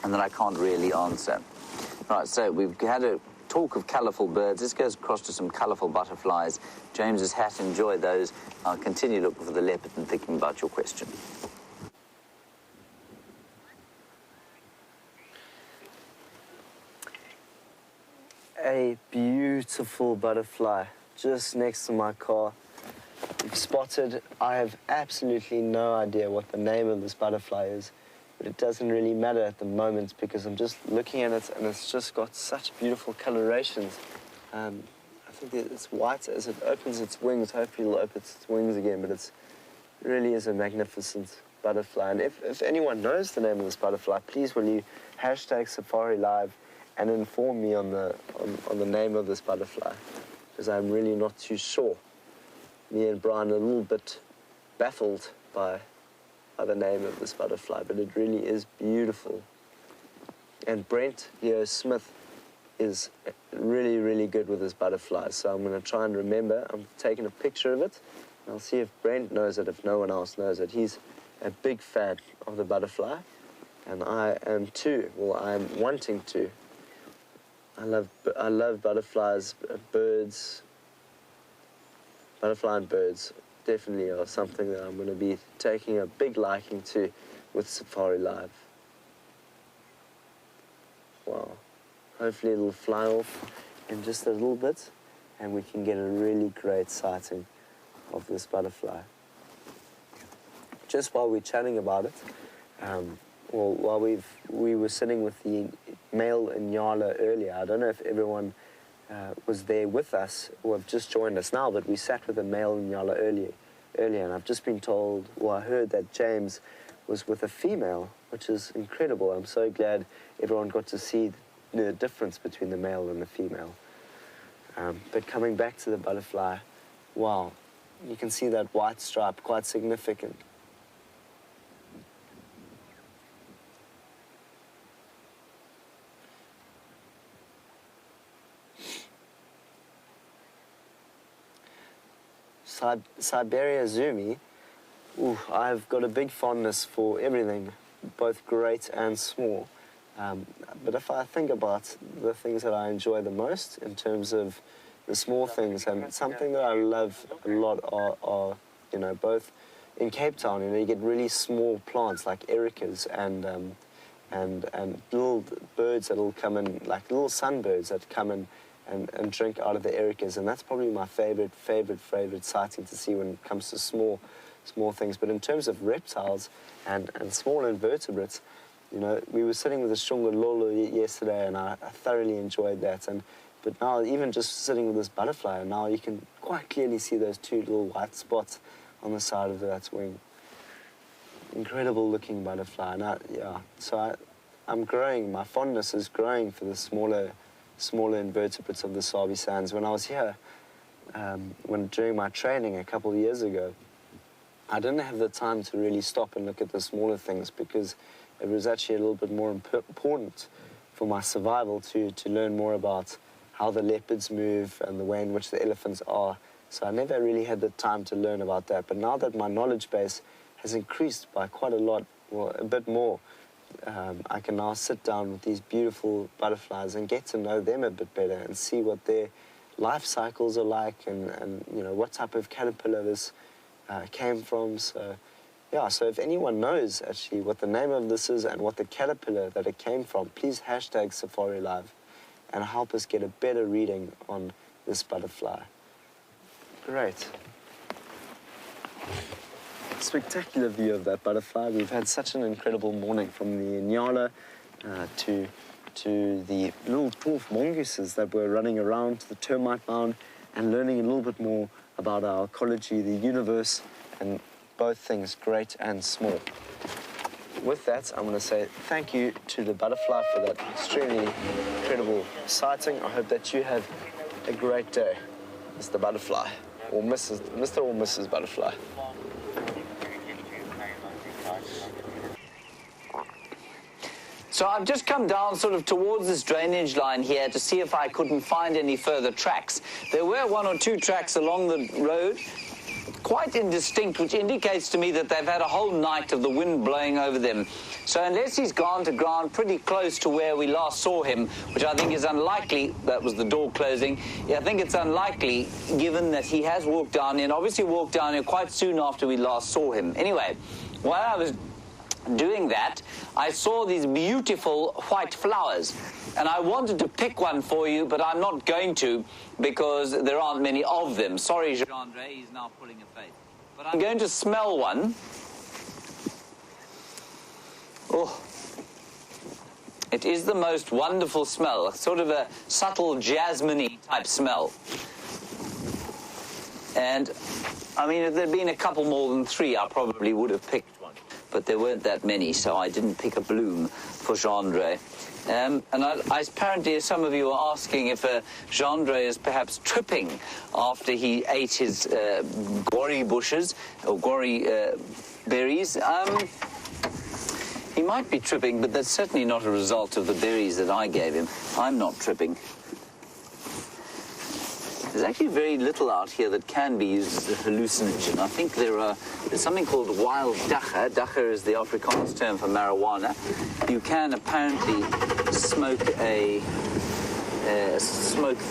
and that I can't really answer. Right, so we've had a talk of colourful birds. This goes across to some colourful butterflies. James's hat, enjoy those. I'll continue looking for the leopard and thinking about your question. A beautiful butterfly just next to my car. We've spotted. I have absolutely no idea what the name of this butterfly is, but it doesn't really matter at the moment because I'm just looking at it and it's just got such beautiful colorations. I think that it's white as it opens its wings. Hopefully it'll open its wings again, but it really is a magnificent butterfly. And if anyone knows the name of this butterfly, please will you hashtag SafariLIVE and inform me on the name of this butterfly, because I'm really not too sure. Me and Bryan are a little bit baffled by the name of this butterfly, but it really is beautiful. And Brent here, Smith, is really, really good with his butterflies, so I'm going to try and remember. I'm taking a picture of it, and I'll see if Brent knows it, if no one else knows it. He's a big fan of the butterfly, and I am too. Well, I'm wanting to. I love butterflies, birds. Butterfly and birds definitely are something that I'm going to be taking a big liking to with SafariLIVE. Wow. Hopefully it'll fly off in just a little bit and we can get a really great sighting of this butterfly. Just while we're chatting about it, well, while we were sitting with the male nyala earlier, I don't know if everyone was there with us or have just joined us now, but we sat with a male nyala earlier, and I've just been told, well, I heard that James was with a female, which is incredible. I'm so glad everyone got to see the difference between the male and the female. But coming back to the butterfly, wow, you can see that white stripe, quite significant. Siberia Zumi, I've got a big fondness for everything, both great and small. But if I think about the things that I enjoy the most in terms of the small things, and something that I love a lot are you know, both in Cape Town, you know, you get really small plants like ericas and little birds that will come in, like little sunbirds that come in and drink out of the ericas, and that's probably my favorite sighting to see when it comes to small things. But in terms of reptiles and small invertebrates, you know, we were sitting with a shongololo yesterday, and I thoroughly enjoyed that. But now, even just sitting with this butterfly, now you can quite clearly see those two little white spots on the side of that wing. Incredible looking butterfly. And I'm growing. My fondness is growing for the smaller invertebrates of the Sabi Sands. When I was here, during my training a couple of years ago, I didn't have the time to really stop and look at the smaller things because it was actually a little bit more important for my survival to learn more about how the leopards move and the way in which the elephants are. So I never really had the time to learn about that. But now that my knowledge base has increased by quite a lot, well, a bit more, I can now sit down with these beautiful butterflies and get to know them a bit better and see what their life cycles are like and you know, what type of caterpillar this came from. So yeah, so if anyone knows actually what the name of this is and what the caterpillar that it came from, please hashtag SafariLIVE and help us get a better reading on this butterfly. Great. Spectacular view of that butterfly. We've had such an incredible morning, from the nyala to the little dwarf mongooses that were running around, to the termite mound, and learning a little bit more about our ecology, the universe, and both things great and small. With that, I'm going to say thank you to the butterfly for that extremely incredible sighting. I hope that you have a great day. Mr. Butterfly, or Mr. or Mrs. Butterfly. So I've just come down sort of towards this drainage line here to see if I couldn't find any further tracks. There were 1 or 2 tracks along the road, quite indistinct, which indicates to me that they've had a whole night of the wind blowing over them. So unless he's gone to ground pretty close to where we last saw him, which I think is unlikely, that was the door closing, I think it's unlikely given that he has walked down here, and obviously walked down here quite soon after we last saw him. Anyway, while I was doing that, I saw these beautiful white flowers, and I wanted to pick one for you, but I'm not going to because there aren't many of them. Sorry, Jeandre, he's now pulling a face. But I'm going to smell one. Oh, it is the most wonderful smell, sort of a subtle jasmine-y type smell. And, I mean, if there'd been a couple more than 3, I probably would have picked one. But there weren't that many, so I didn't pick a bloom for Jeandre. And apparently some of you are asking if Jeandre is perhaps tripping after he ate his gori bushes, or gori berries. He might be tripping, but that's certainly not a result of the berries that I gave him. I'm not tripping. There's actually very little out here that can be used as a hallucinogen. I think there's something called WildEarth. Dacher is the Afrikaans term for marijuana. You can apparently smoke the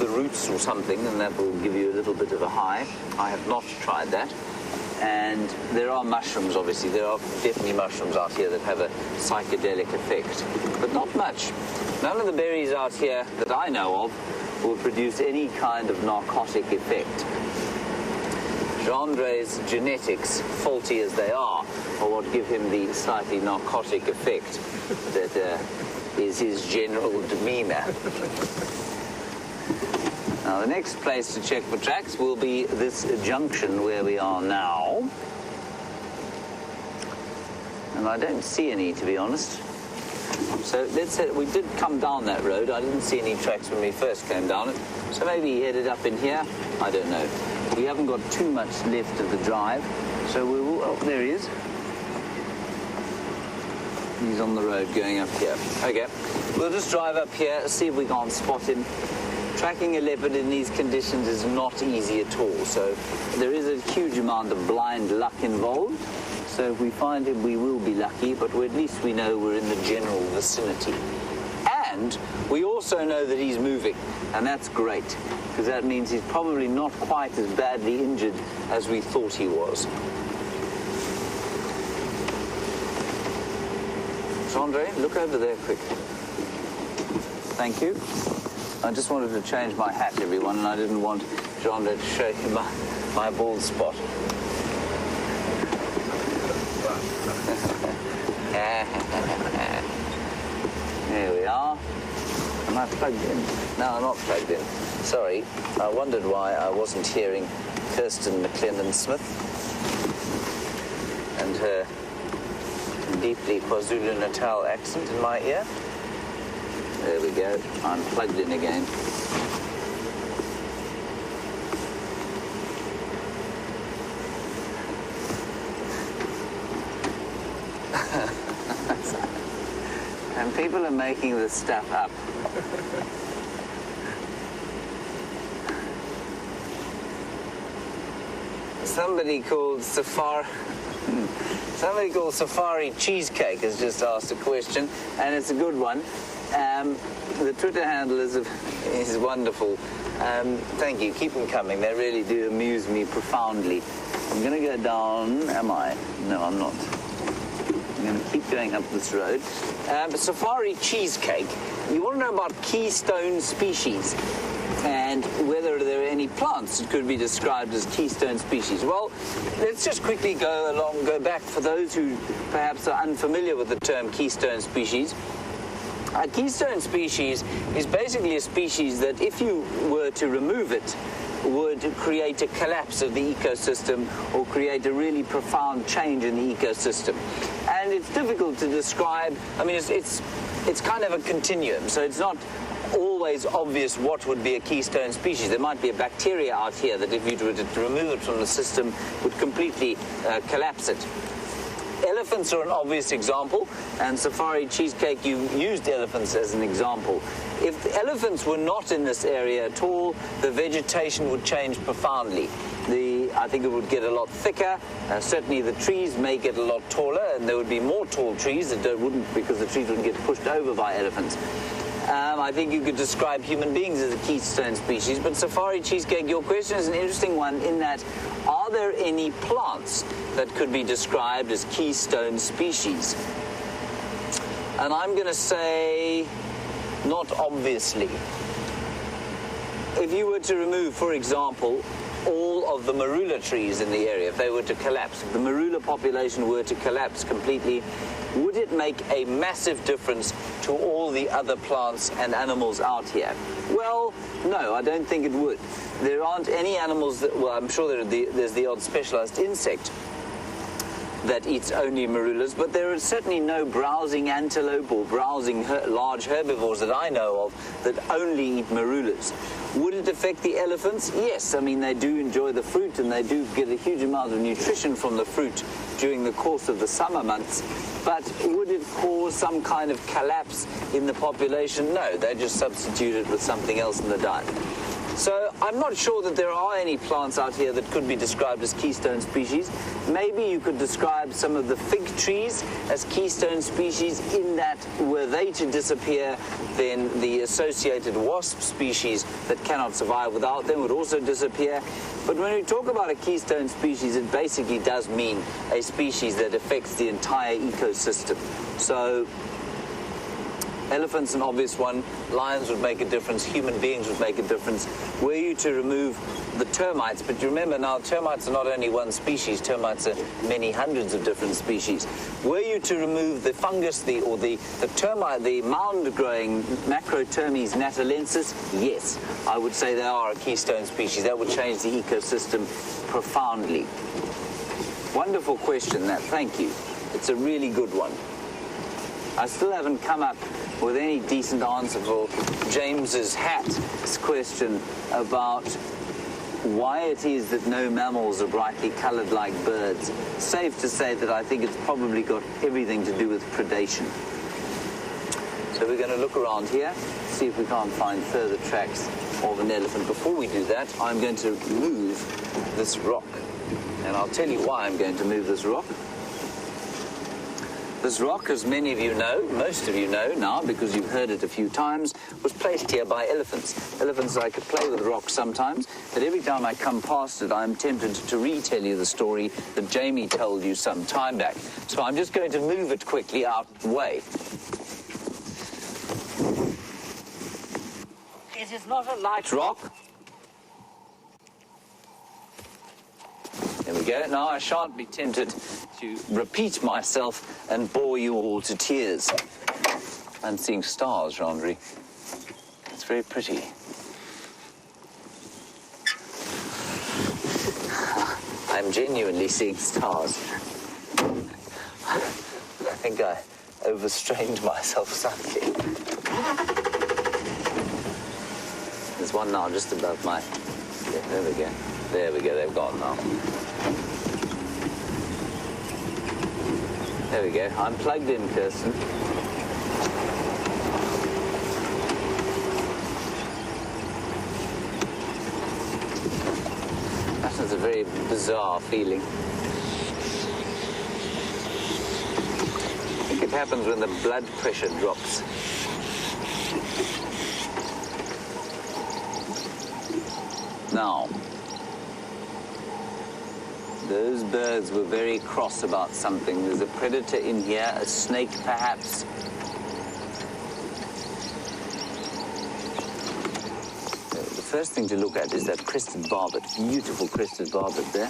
roots or something, and that will give you a little bit of a high. I have not tried that. And there are mushrooms, obviously. There are definitely mushrooms out here that have a psychedelic effect, but not much. None of the berries out here that I know of will produce any kind of narcotic effect. Jeandre's genetics, faulty as they are what give him the slightly narcotic effect that is his general demeanor. Now, the next place to check for tracks will be this junction where we are now. And I don't see any, to be honest. So let's say we did come down that road. I didn't see any tracks when we first came down it. So maybe he headed up in here. I don't know. We haven't got too much left of the drive. So we will... Oh, there he is. He's on the road going up here. Okay. We'll just drive up here, see if we can't spot him. Tracking a leopard in these conditions is not easy at all. So there is a huge amount of blind luck involved. So if we find him, we will be lucky, but at least we know we're in the general vicinity. And we also know that he's moving, and that's great, because that means he's probably not quite as badly injured as we thought he was. Jeandre, look over there quick. Thank you. I just wanted to change my hat, everyone, and I didn't want Jeandre to show you my bald spot. There we are. Am I plugged in? No, I'm not plugged in. Sorry, I wondered why I wasn't hearing Kirsten McLennan-Smith and her deeply KwaZulu-Natal accent in my ear. There we go. I'm plugged in again. And people are making this stuff up. Somebody called Safari Cheesecake has just asked a question, and it's a good one. The Twitter handle is wonderful. Thank you. Keep them coming. They really do amuse me profoundly. I'm going to go down. Am I? No, I'm not. I'm going to keep going up this road. Safari Cheesecake. You want to know about keystone species and whether there are any plants that could be described as keystone species. Well, let's just quickly go back for those who perhaps are unfamiliar with the term keystone species. A keystone species is basically a species that, if you were to remove it, would create a collapse of the ecosystem or create a really profound change in the ecosystem. And it's difficult to describe. I mean, it's kind of a continuum, so it's not always obvious what would be a keystone species. There might be a bacteria out here that if you were to remove it from the system would completely collapse it. Elephants are an obvious example, and Safari Cheesecake, you used elephants as an example. If the elephants were not in this area at all, the vegetation would change profoundly. I think it would get a lot thicker. Certainly the trees may get a lot taller, and there would be more tall trees that wouldn't, because the trees wouldn't get pushed over by elephants. I think you could describe human beings as a keystone species, but Safari Cheesecake, your question is an interesting one in that, are there any plants that could be described as keystone species? And I'm going to say, not obviously. If you were to remove, for example, all of the marula trees in the area, if they were to collapse, if the marula population were to collapse completely, would it make a massive difference to all the other plants and animals out here? Well, no, I don't think it would. There aren't any animals that, well, I'm sure there's the odd specialized insect that eats only marulas, but there are certainly no browsing antelope or browsing large herbivores that I know of that only eat marulas. Would it affect the elephants? Yes, I mean, they do enjoy the fruit and they do get a huge amount of nutrition from the fruit during the course of the summer months, but would it cause some kind of collapse in the population? No, they just substitute it with something else in the diet. So I'm not sure that there are any plants out here that could be described as keystone species. Maybe you could describe some of the fig trees as keystone species in that were they to disappear, then the associated wasp species that cannot survive without them would also disappear. But when we talk about a keystone species, it basically does mean a species that affects the entire ecosystem. So elephants, an obvious one. Lions would make a difference. Human beings would make a difference. Were you to remove the termites, but you remember now, termites are not only one species. Termites are many hundreds of different species. Were you to remove the fungus, the termite, the mound-growing Macrotermes natalensis? Yes, I would say they are a keystone species. That would change the ecosystem profoundly. Wonderful question, that. Thank you. It's a really good one. I still haven't come up with any decent answer for James's hat's question about why it is that no mammals are brightly colored like birds. Safe to say that I think it's probably got everything to do with predation. So we're going to look around here, see if we can't find further tracks of an elephant. Before we do that, I'm going to move this rock. And I'll tell you why I'm going to move this rock. This rock, as many of you know, most of you know now because you've heard it a few times, was placed here by elephants. Elephants like to play with rocks sometimes, but every time I come past it, I'm tempted to retell you the story that Jamie told you some time back. So I'm just going to move it quickly out of the way. It is not a light rock. There we go. Now I shan't be tempted to repeat myself and bore you all to tears. I'm seeing stars, Jeandre. It's very pretty. I'm genuinely seeing stars. I think I overstrained myself slightly. There's one now just above my... Yeah, there we go. There we go, they've gone now. There we go. I'm plugged in, Kirsten. That's a very bizarre feeling. I think it happens when the blood pressure drops. Now, those birds were very cross about something. There's a predator in here, a snake perhaps. The first thing to look at is that crested barbet, beautiful crested barbet there.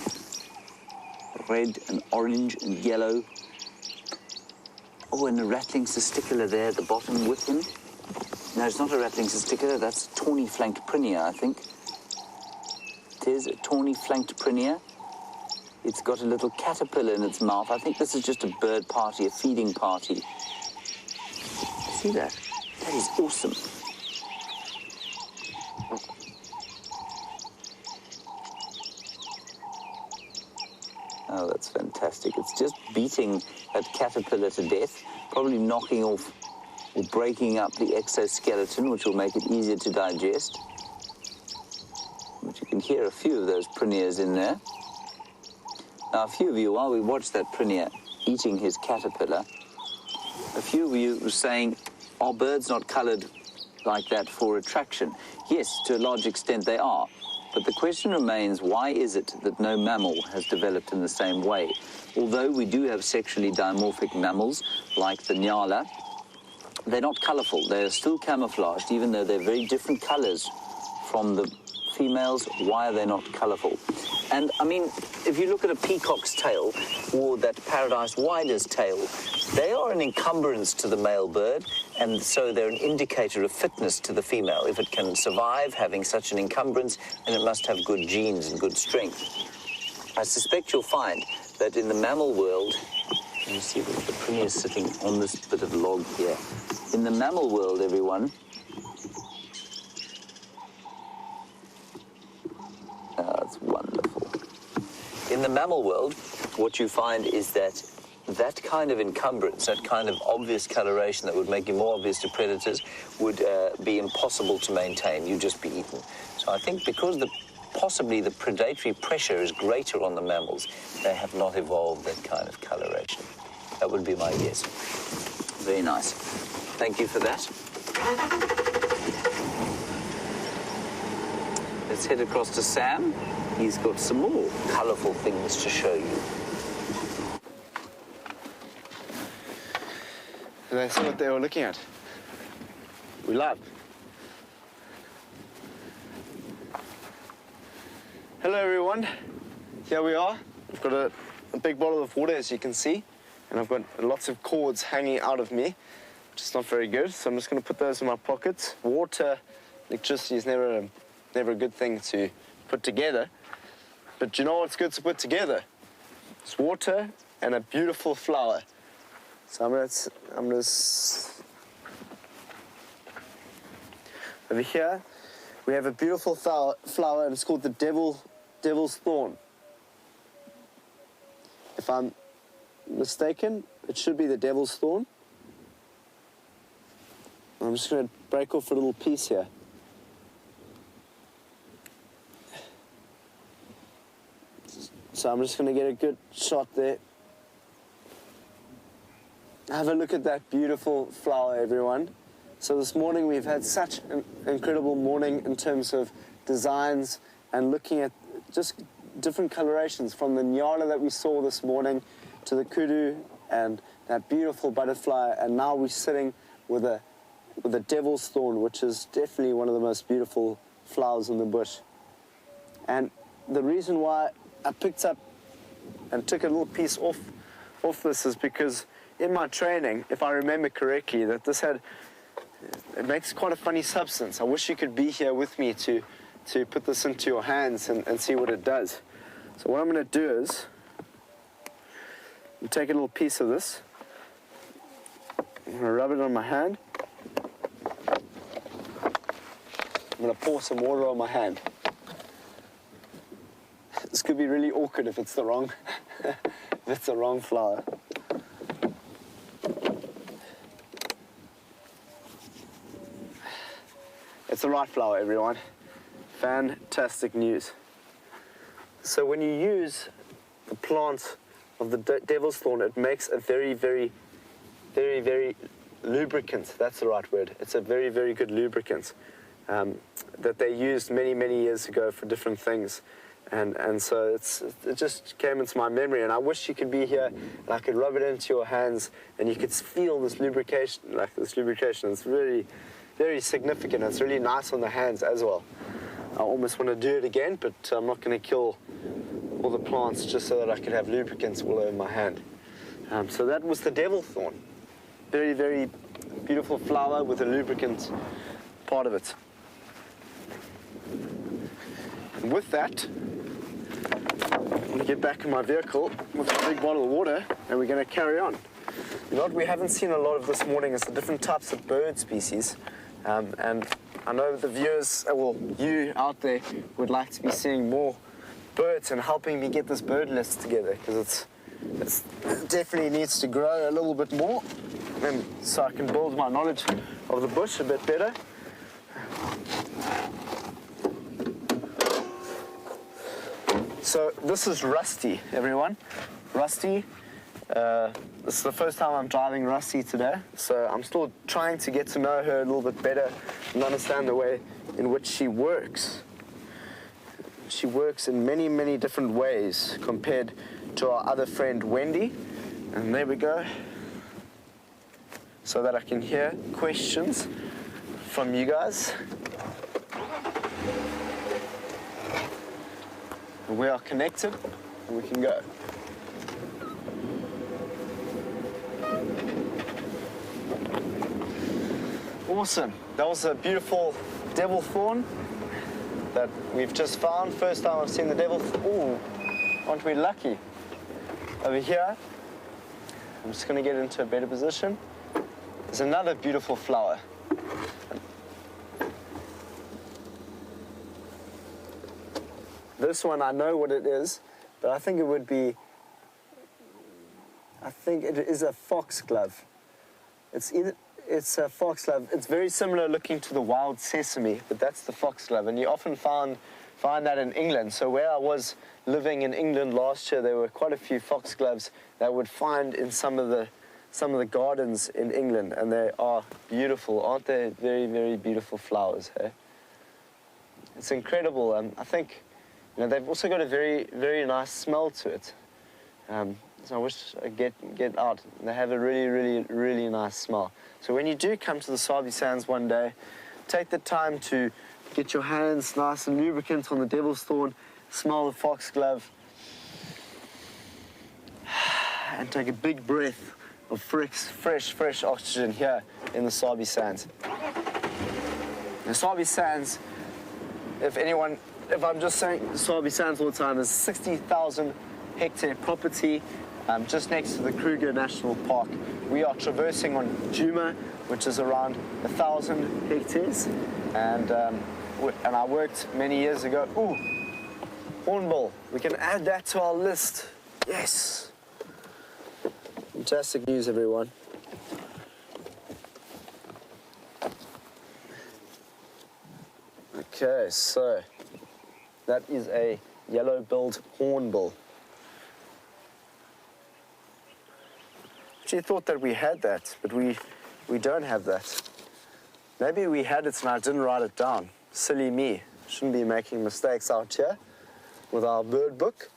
Red and orange and yellow. Oh, and a rattling cisticola there at the bottom with him. No, it's not a rattling cisticola, that's tawny flanked prinia, I think. It is a tawny flanked prinia. It's got a little caterpillar in its mouth. I think this is just a bird party, a feeding party. See that? That is awesome. Oh, that's fantastic. It's just beating that caterpillar to death, probably knocking off or breaking up the exoskeleton, which will make it easier to digest. But you can hear a few of those pruniers in there. Now, a few of you, while we watched that prunier eating his caterpillar, a few of you were saying, are birds not coloured like that for attraction? Yes, to a large extent they are. But the question remains, why is it that no mammal has developed in the same way? Although we do have sexually dimorphic mammals, like the nyala, they're not colourful. They're still camouflaged, even though they're very different colours from the females. Why are they not colourful? And, I mean, if you look at a peacock's tail or that paradise wider's tail, they are an encumbrance to the male bird, and so they're an indicator of fitness to the female. If it can survive having such an encumbrance, then it must have good genes and good strength. I suspect you'll find that in the mammal world, let me see, the prunier is sitting on this bit of log here. In the mammal world, everyone, that's wonderful. In the mammal world, what you find is that that kind of encumbrance, that kind of obvious coloration that would make you more obvious to predators would be impossible to maintain. You'd just be eaten. So I think because possibly the predatory pressure is greater on the mammals, they have not evolved that kind of coloration. That would be my guess. Very nice. Thank you for that. Let's head across to Sam. He's got some more colourful things to show you. And I saw what they were looking at. We live. Hello, everyone. Here we are. I've got a big bottle of water, as you can see, and I've got lots of cords hanging out of me, which is not very good. So I'm just going to put those in my pockets. Water, electricity is never a good thing to put together. But you know what's good to put together? It's water and a beautiful flower. So I'm gonna over here, we have a beautiful flower, and it's called the devil's thorn. If I'm mistaken, it should be the devil's thorn. I'm just gonna break off a little piece here. So I'm just gonna get a good shot there. Have a look at that beautiful flower, everyone. So this morning we've had such an incredible morning in terms of designs and looking at just different colorations, from the nyala that we saw this morning to the kudu and that beautiful butterfly, and now we're sitting with a devil's thorn, which is definitely one of the most beautiful flowers in the bush. And the reason why I picked up and took a little piece off this is because in my training, if I remember correctly, that it makes quite a funny substance. I wish you could be here with me to put this into your hands and see what it does. So what I'm going to do is take a little piece of this. I'm going to rub it on my hand. I'm going to pour some water on my hand. This could be really awkward if it's the wrong, if it's the wrong flower. It's the right flower, everyone. Fantastic news. So when you use the plant of the devil's thorn, it makes a very, very, very, very lubricant. That's the right word. It's a very, very good lubricant that they used many, many years ago for different things. And so it just came into my memory, and I wish you could be here and I could rub it into your hands and you could feel this lubrication, It's really, very significant. It's really nice on the hands as well. I almost want to do it again, but I'm not going to kill all the plants just so that I could have lubricants all over my hand. So that was the devil thorn. Very, very beautiful flower with a lubricant part of it. And with that, I'm going to get back in my vehicle with a big bottle of water, and we're going to carry on. You know what we haven't seen a lot of this morning is the different types of bird species. And I know the viewers, well, you out there would like to be seeing more birds and helping me get this bird list together, because it definitely needs to grow a little bit more, and so I can build my knowledge of the bush a bit better. So this is Rusty, everyone. Rusty. This is the first time I'm driving Rusty today, so I'm still trying to get to know her a little bit better and understand the way in which she works. She works in many, many different ways compared to our other friend Wendy. And there we go. So that I can hear questions from you guys. We are connected and we can go. Awesome. That was a beautiful devil thorn that we've just found. First time I've seen the devil. Ooh, aren't we lucky? Over here, I'm just going to get into a better position. There's another beautiful flower. This one, I know what it is, but I think it would be, I think it is a foxglove. It's a foxglove. It's very similar looking to the wild sesame, but that's the foxglove. And you often find that in England. So where I was living in England last year, there were quite a few foxgloves that I would find in some of the gardens in England, and they are beautiful, aren't they? Very, very beautiful flowers, hey? It's incredible. I think, you know, they've also got a very, very nice smell to it. So I wish I get out. They have a really, really, really nice smell. So when you do come to the Sabi Sands one day, take the time to get your hands nice and lubricant on the devil's thorn, smell the foxglove, and take a big breath of fresh oxygen here in the Sabi Sands. The Sabi Sands, if I'm just saying the Sabi Sands all the time, is 60,000 hectare property just next to the Kruger National Park. We are traversing on Djuma, which is around 1,000 hectares, and I worked many years ago. Ooh, hornbill. We can add that to our list. Yes. Fantastic news, everyone. Okay, so that is a yellow-billed hornbill. Actually thought that we had that, but we don't have that. Maybe we had it and I didn't write it down. Silly me. Shouldn't be making mistakes out here with our bird book,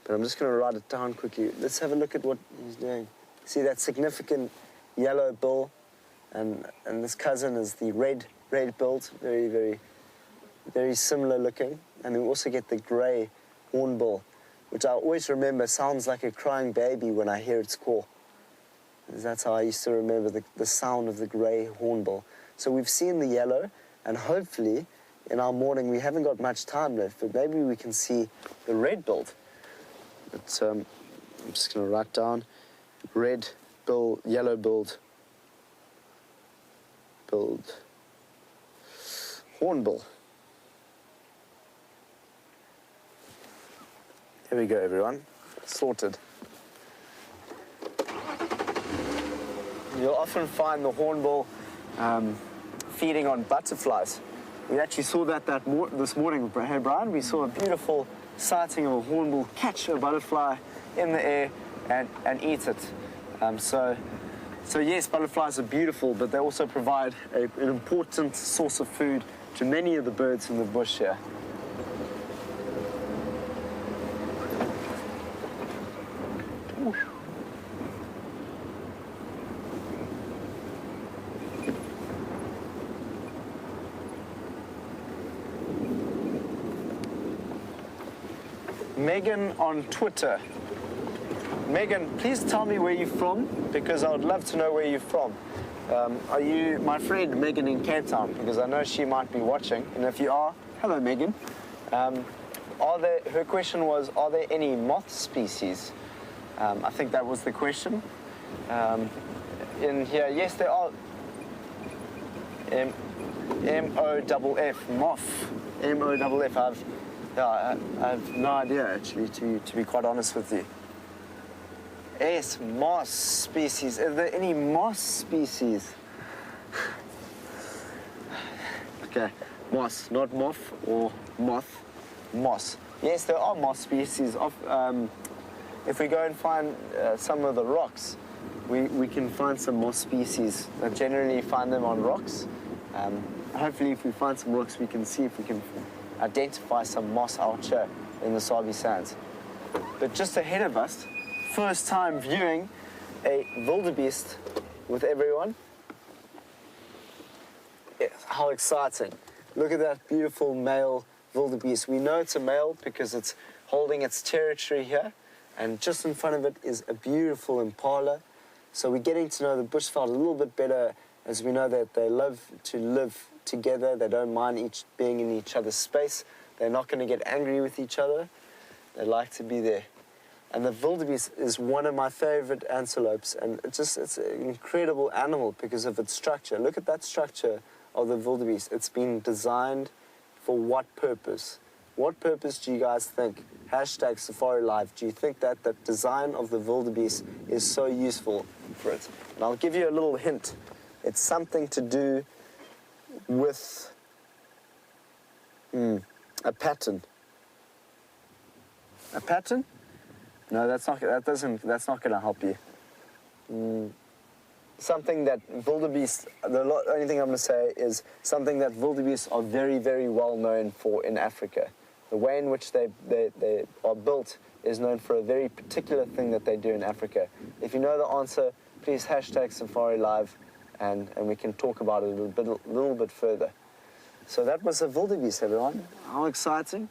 but I'm just going to write it down quickly. Let's have a look at what he's doing. See that significant yellow bill, and this cousin is the red-billed, very, very, very similar looking. And we also get the grey hornbill, which I always remember sounds like a crying baby when I hear its call. That's how I used to remember the sound of the grey hornbill. So we've seen the yellow, and hopefully in our morning, we haven't got much time left, but maybe we can see the red-billed. But I'm just going to write down red-bill, yellow-billed, hornbill. Here we go, everyone. Sorted. You'll often find the hornbill feeding on butterflies. We actually saw that this morning, hey Bryan? We saw a beautiful sighting of a hornbill catch a butterfly in the air and eat it. So yes, butterflies are beautiful, but they also provide an important source of food to many of the birds in the bush here. Megan on Twitter. Megan, please tell me where you're from, because I would love to know where you're from. Are you my friend Megan in Cape Town? Because I know she might be watching, and if you are, hello Megan. Her question was, are there any moth species? I think that was the question. In here, yes, there are. M-O-F-F, moth. M-O-F-F. Yeah, I have no idea, actually, to be quite honest with you. Yes, moss species. Are there any moss species? Okay, moss, not moth or moth, moss. Yes, there are moss species. If we go and find some of the rocks, we can find some moss species. I generally find them on rocks. Hopefully, if we find some rocks, we can see if we can identify some moss out here in the Sabi Sands. But just ahead of us, first time viewing a wildebeest with everyone. Yeah, how exciting. Look at that beautiful male wildebeest. We know it's a male because it's holding its territory here, and just in front of it is a beautiful impala. So we're getting to know the bushveld a little bit better, as we know that they love to live together. They don't mind being in each other's space. They're not going to get angry with each other. They like to be there. And the wildebeest is one of my favorite antelopes, and it's an incredible animal because of its structure. Look at that structure of the wildebeest. It's been designed for what purpose? What purpose do you guys think? Hashtag SafariLIVE. Do you think that the design of the wildebeest is so useful for it? And I'll give you a little hint. It's something to do with a pattern. A pattern? No, that's not going to help you. Something that wildebeest, the only thing I'm going to say is something that wildebeest are very, very well known for in Africa. The way in which they are built is known for a very particular thing that they do in Africa. If you know the answer, please hashtag SafariLIVE, and we can talk about it a little bit further. So that was a wildebeest, everyone. How exciting.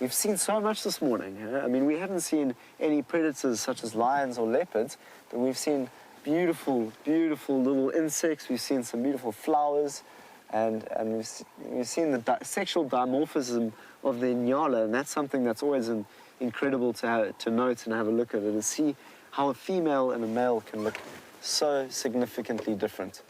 We've seen so much this morning. I mean, we haven't seen any predators such as lions or leopards, but we've seen beautiful, beautiful little insects. We've seen some beautiful flowers, and we've seen the sexual dimorphism of the nyala, and that's something that's always incredible to note and have a look at it, and see how a female and a male can look so significantly different.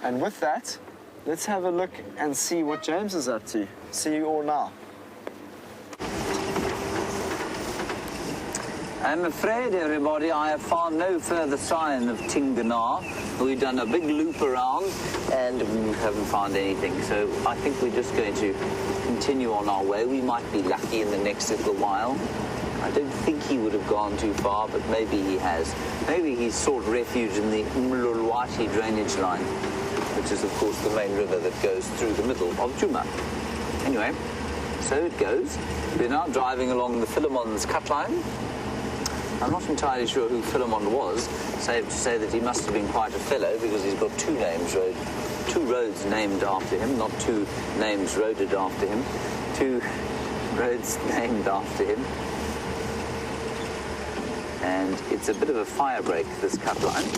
And with that, let's have a look and see what James is up to. See you all now. I'm afraid, everybody, I have found no further sign of Tingana. We've done a big loop around and we haven't found anything. So I think we're just going to continue on our way. We might be lucky in the next little while. I don't think he would have gone too far, but maybe he has. Maybe he's sought refuge in the Mlulwati drainage line, which is, of course, the main river that goes through the middle of Djuma. Anyway, so it goes. We're now driving along the Philemon's cut line. I'm not entirely sure who Philemon was, save to say that he must have been quite a fellow, because he's got two roads named after him, not two names roaded after him, two roads named after him. And it's a bit of a fire break, this cut line,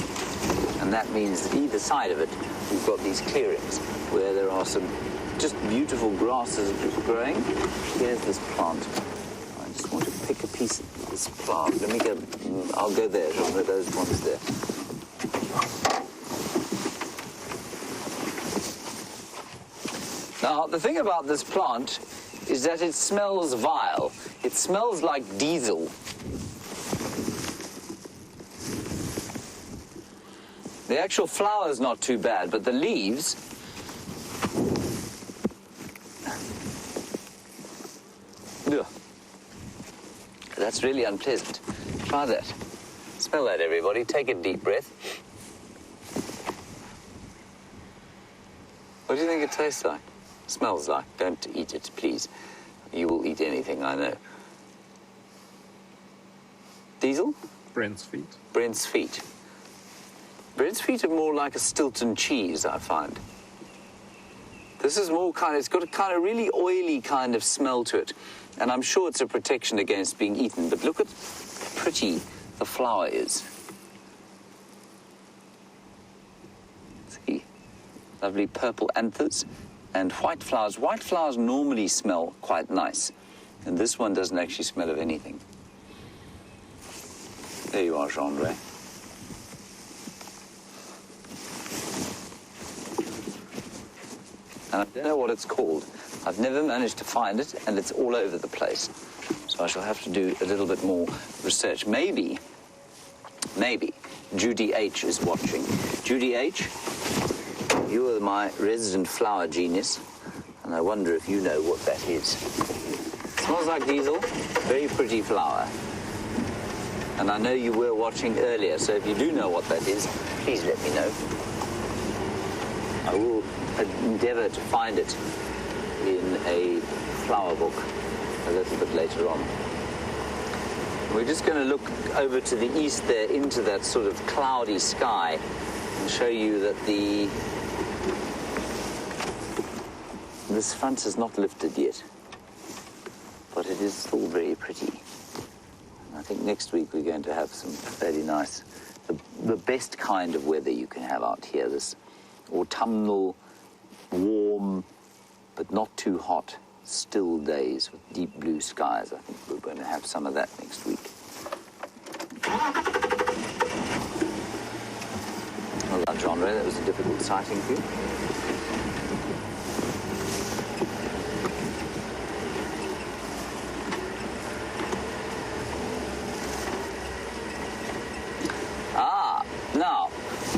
and that means that either side of it we've got these clearings where there are some just beautiful grasses growing. Here's this plant. I just want to pick a piece of this plant. I'll go there, Jeandre, those ones there. Now, the thing about this plant is that it smells vile. It smells like diesel. The actual flower is not too bad, but the leaves... Ugh. That's really unpleasant. Try that. Smell that, everybody. Take a deep breath. What do you think it tastes like? Smells like. Don't eat it, please. You will eat anything, I know. Diesel? Brent's feet. Brent's feet. Brent's feet are more like a Stilton cheese, I find. This is more it's got a kind of really oily kind of smell to it. And I'm sure it's a protection against being eaten, but look at how pretty the flower is. See? Lovely purple anthers and white flowers. White flowers normally smell quite nice, and this one doesn't actually smell of anything. There you are, Jeandre. and I don't know what it's called. I've never managed to find it, and it's all over the place. So I shall have to do a little bit more research. Maybe Judy H is watching. Judy H, you are my resident flower genius, and I wonder if you know what that is. Smells like diesel, very pretty flower. And I know you were watching earlier, so if you do know what that is, please let me know. I will endeavour to find it in a flower book a little bit later on. We're just going to look over to the east there into that sort of cloudy sky and show you that this front is not lifted yet, but it is still very pretty. I think next week we're going to have some fairly nice, the best kind of weather you can have out here, this autumnal, warm, but not too hot, still days with deep blue skies. I think we're going to have some of that next week. Well done, Jeandre. That was a difficult sighting for you. Now,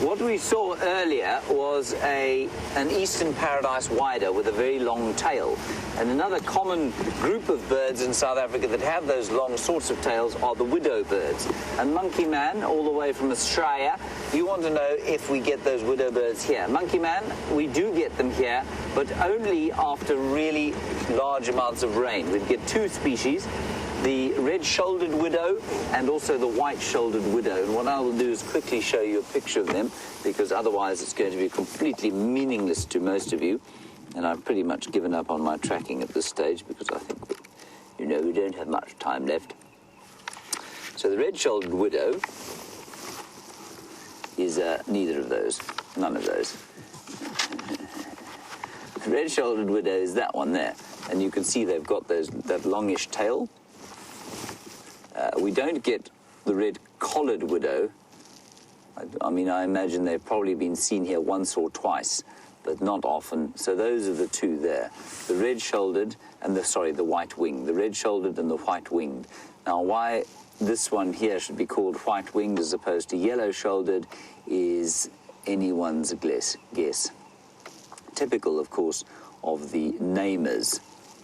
what we saw earlier was an eastern paradise wider with a very long tail. And another common group of birds in South Africa that have those long sorts of tails are the widow birds. And monkey man, all the way from Australia, you want to know if we get those widow birds here. Monkey man, we do get them here, but only after really large amounts of rain. We get two species, the red-shouldered widow and also the white-shouldered widow. And what I will do is quickly show you a picture of them, because otherwise it's going to be completely meaningless to most of you. And I've pretty much given up on my tracking at this stage because I think, we don't have much time left. So the red-shouldered widow is neither of those, none of those. The red-shouldered widow is that one there. And you can see they've got that longish tail. We don't get the red-collared widow. I mean, I imagine they've probably been seen here once or twice, but not often. So those are the two there. The red-shouldered and the white-winged. The red-shouldered and the white-winged. Now, why this one here should be called white-winged as opposed to yellow-shouldered is anyone's guess. Typical, of course, of the namers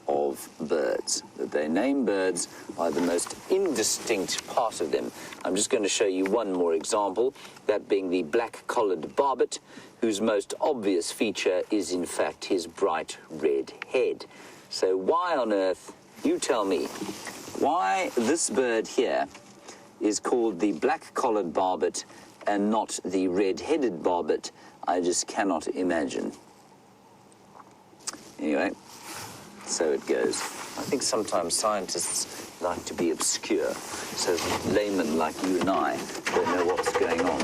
of birds. That they name birds by the most indistinct part of them. I'm just going to show you one more example, that being the black-collared barbet, whose most obvious feature is in fact his bright red head. So why on earth, you tell me, why this bird here is called the black-collared barbet and not the red-headed barbet, I just cannot imagine. Anyway, so it goes. I think sometimes scientists like to be obscure, so laymen like you and I don't know what's going on.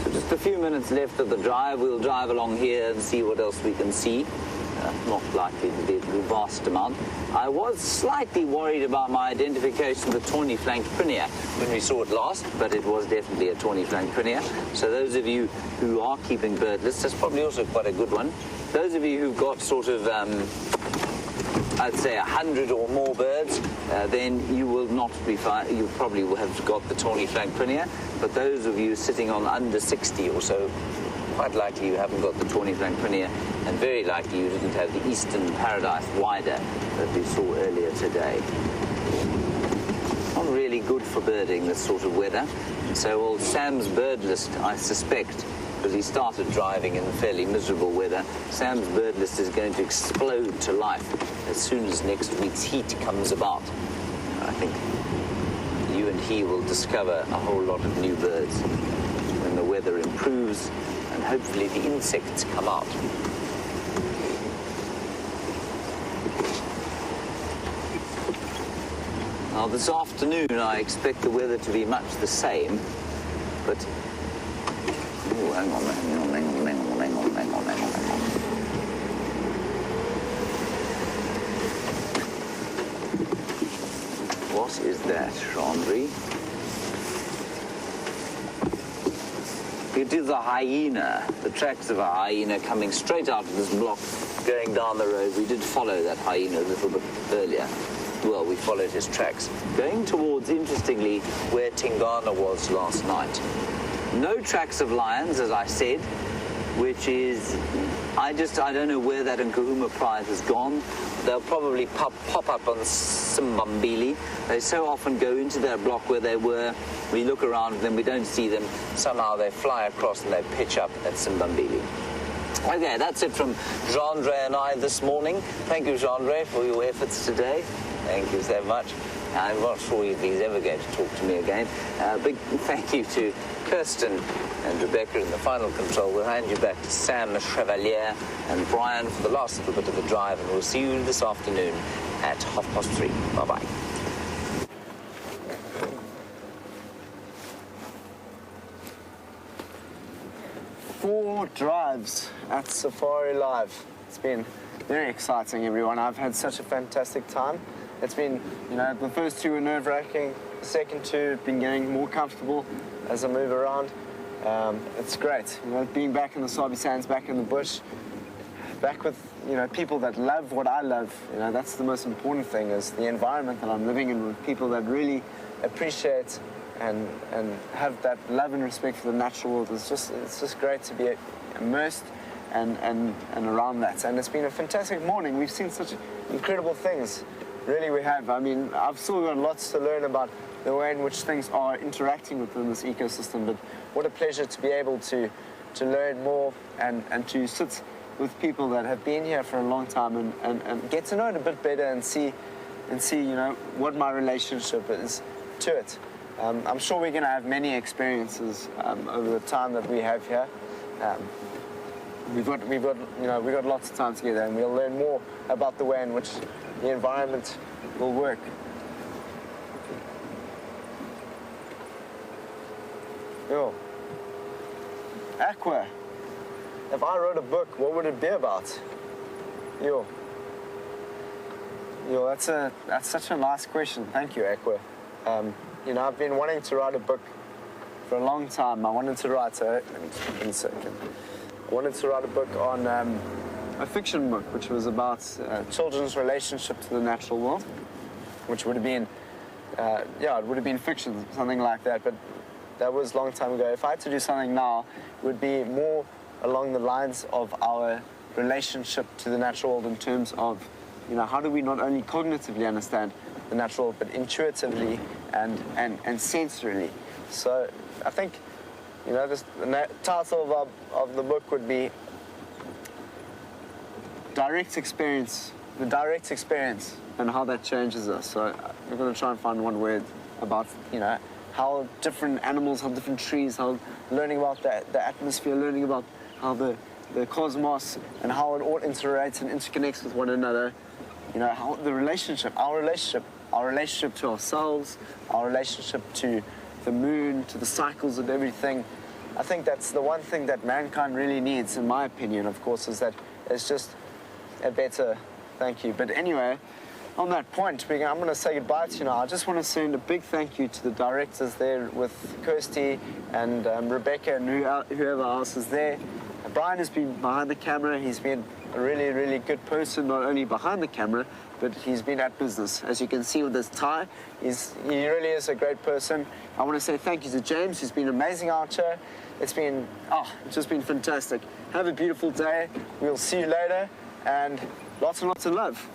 So just a few minutes left of the drive. We'll drive along here and see what else we can see. Not likely to be a vast amount. I was slightly worried about my identification of the tawny flanked prinia when we saw it last, but it was definitely a tawny flanked prinia. So those of you who are keeping bird lists, that's probably also quite a good one. Those of you who've got sort of, I'd say 100 or more birds, then you will not be fine. You probably will have got the tawny flanked prinia, but those of you sitting on under 60 or so, quite likely you haven't got the tawny flanked prinia, and very likely you didn't have the eastern paradise wider that we saw earlier today. Not really good for birding, this sort of weather. So old Sam's bird list, I suspect, because he started driving in fairly miserable weather, Sam's bird list is going to explode to life as soon as next week's heat comes about. I think you and he will discover a whole lot of new birds when the weather improves and hopefully the insects come out. Now this afternoon I expect the weather to be much the same, but... Oh, hang on. It is a hyena, the tracks of a hyena coming straight out of this block, going down the road. We did follow that hyena a little bit earlier. Well, we followed his tracks, going towards, interestingly, where Tingana was last night. No tracks of lions, as I said, which is, I don't know where that Nkahuma prize has gone. They'll probably pop up on Simbambili. They so often go into that block where they were. We look around them, we don't see them. Somehow they fly across and they pitch up at Simbambili. Okay, that's it from Jeandre and I this morning. Thank you, Jeandre, for your efforts today. Thank you so much. I'm not sure if he's ever going to talk to me again. Big thank you to Kirsten and Rebecca in the final control. We'll hand you back to Sam, Chevalier, and Bryan for the last little bit of the drive, and we'll see you this afternoon at 3:30. Bye-bye. Four drives at SafariLIVE. It's been very exciting, everyone. I've had such a fantastic time. It's been, the first two were nerve-wracking. The second two have been getting more comfortable as I move around. It's great, being back in the Sabi Sands, back in the bush, back with, people that love what I love. That's the most important thing, is the environment that I'm living in, with people that really appreciate and have that love and respect for the natural world. It's just great to be immersed and around that. And it's been a fantastic morning. We've seen such incredible things. Really, we have. I mean, I've still got lots to learn about the way in which things are interacting within this ecosystem, but what a pleasure to be able to learn more and to sit with people that have been here for a long time and get to know it a bit better and see what my relationship is to it. I'm sure we're going to have many experiences over the time that we have here. We've got lots of time together, and we'll learn more about the way in which the environment will work. Yo, Aqua. If I wrote a book, what would it be about? Yo, that's such a nice question. Thank you, Aqua. I've been wanting to write a book for a long time. I wanted to write let me just put in a second. I wanted to write a book on a fiction book, which was about children's relationship to the natural world, which would have been, it would have been fiction, something like that, but that was a long time ago. If I had to do something now, it would be more along the lines of our relationship to the natural world in terms of, how do we not only cognitively understand the natural world, but intuitively and sensorily. So I think, the title of the book would be the direct experience and how that changes us. So we're going to try and find one word about, how different animals, how different trees, how learning about the atmosphere, learning about how the cosmos and how it all interacts and interconnects with one another. How our relationship to ourselves, our relationship to the moon, to the cycles of everything. I think that's the one thing that mankind really needs, in my opinion, of course, is that it's just a better thank you. But anyway, on that point, I'm going to say goodbye to you now. I just want to send a big thank you to the directors there with Kirsten and Rebecca and whoever else is there. Bryan has been behind the camera. He's been a really, really good person, not only behind the camera, but he's been at business. As you can see with this tie, he really is a great person. I want to say thank you to James, who's been amazing out here. It's just been fantastic. Have a beautiful day. We'll see you later, and lots of love.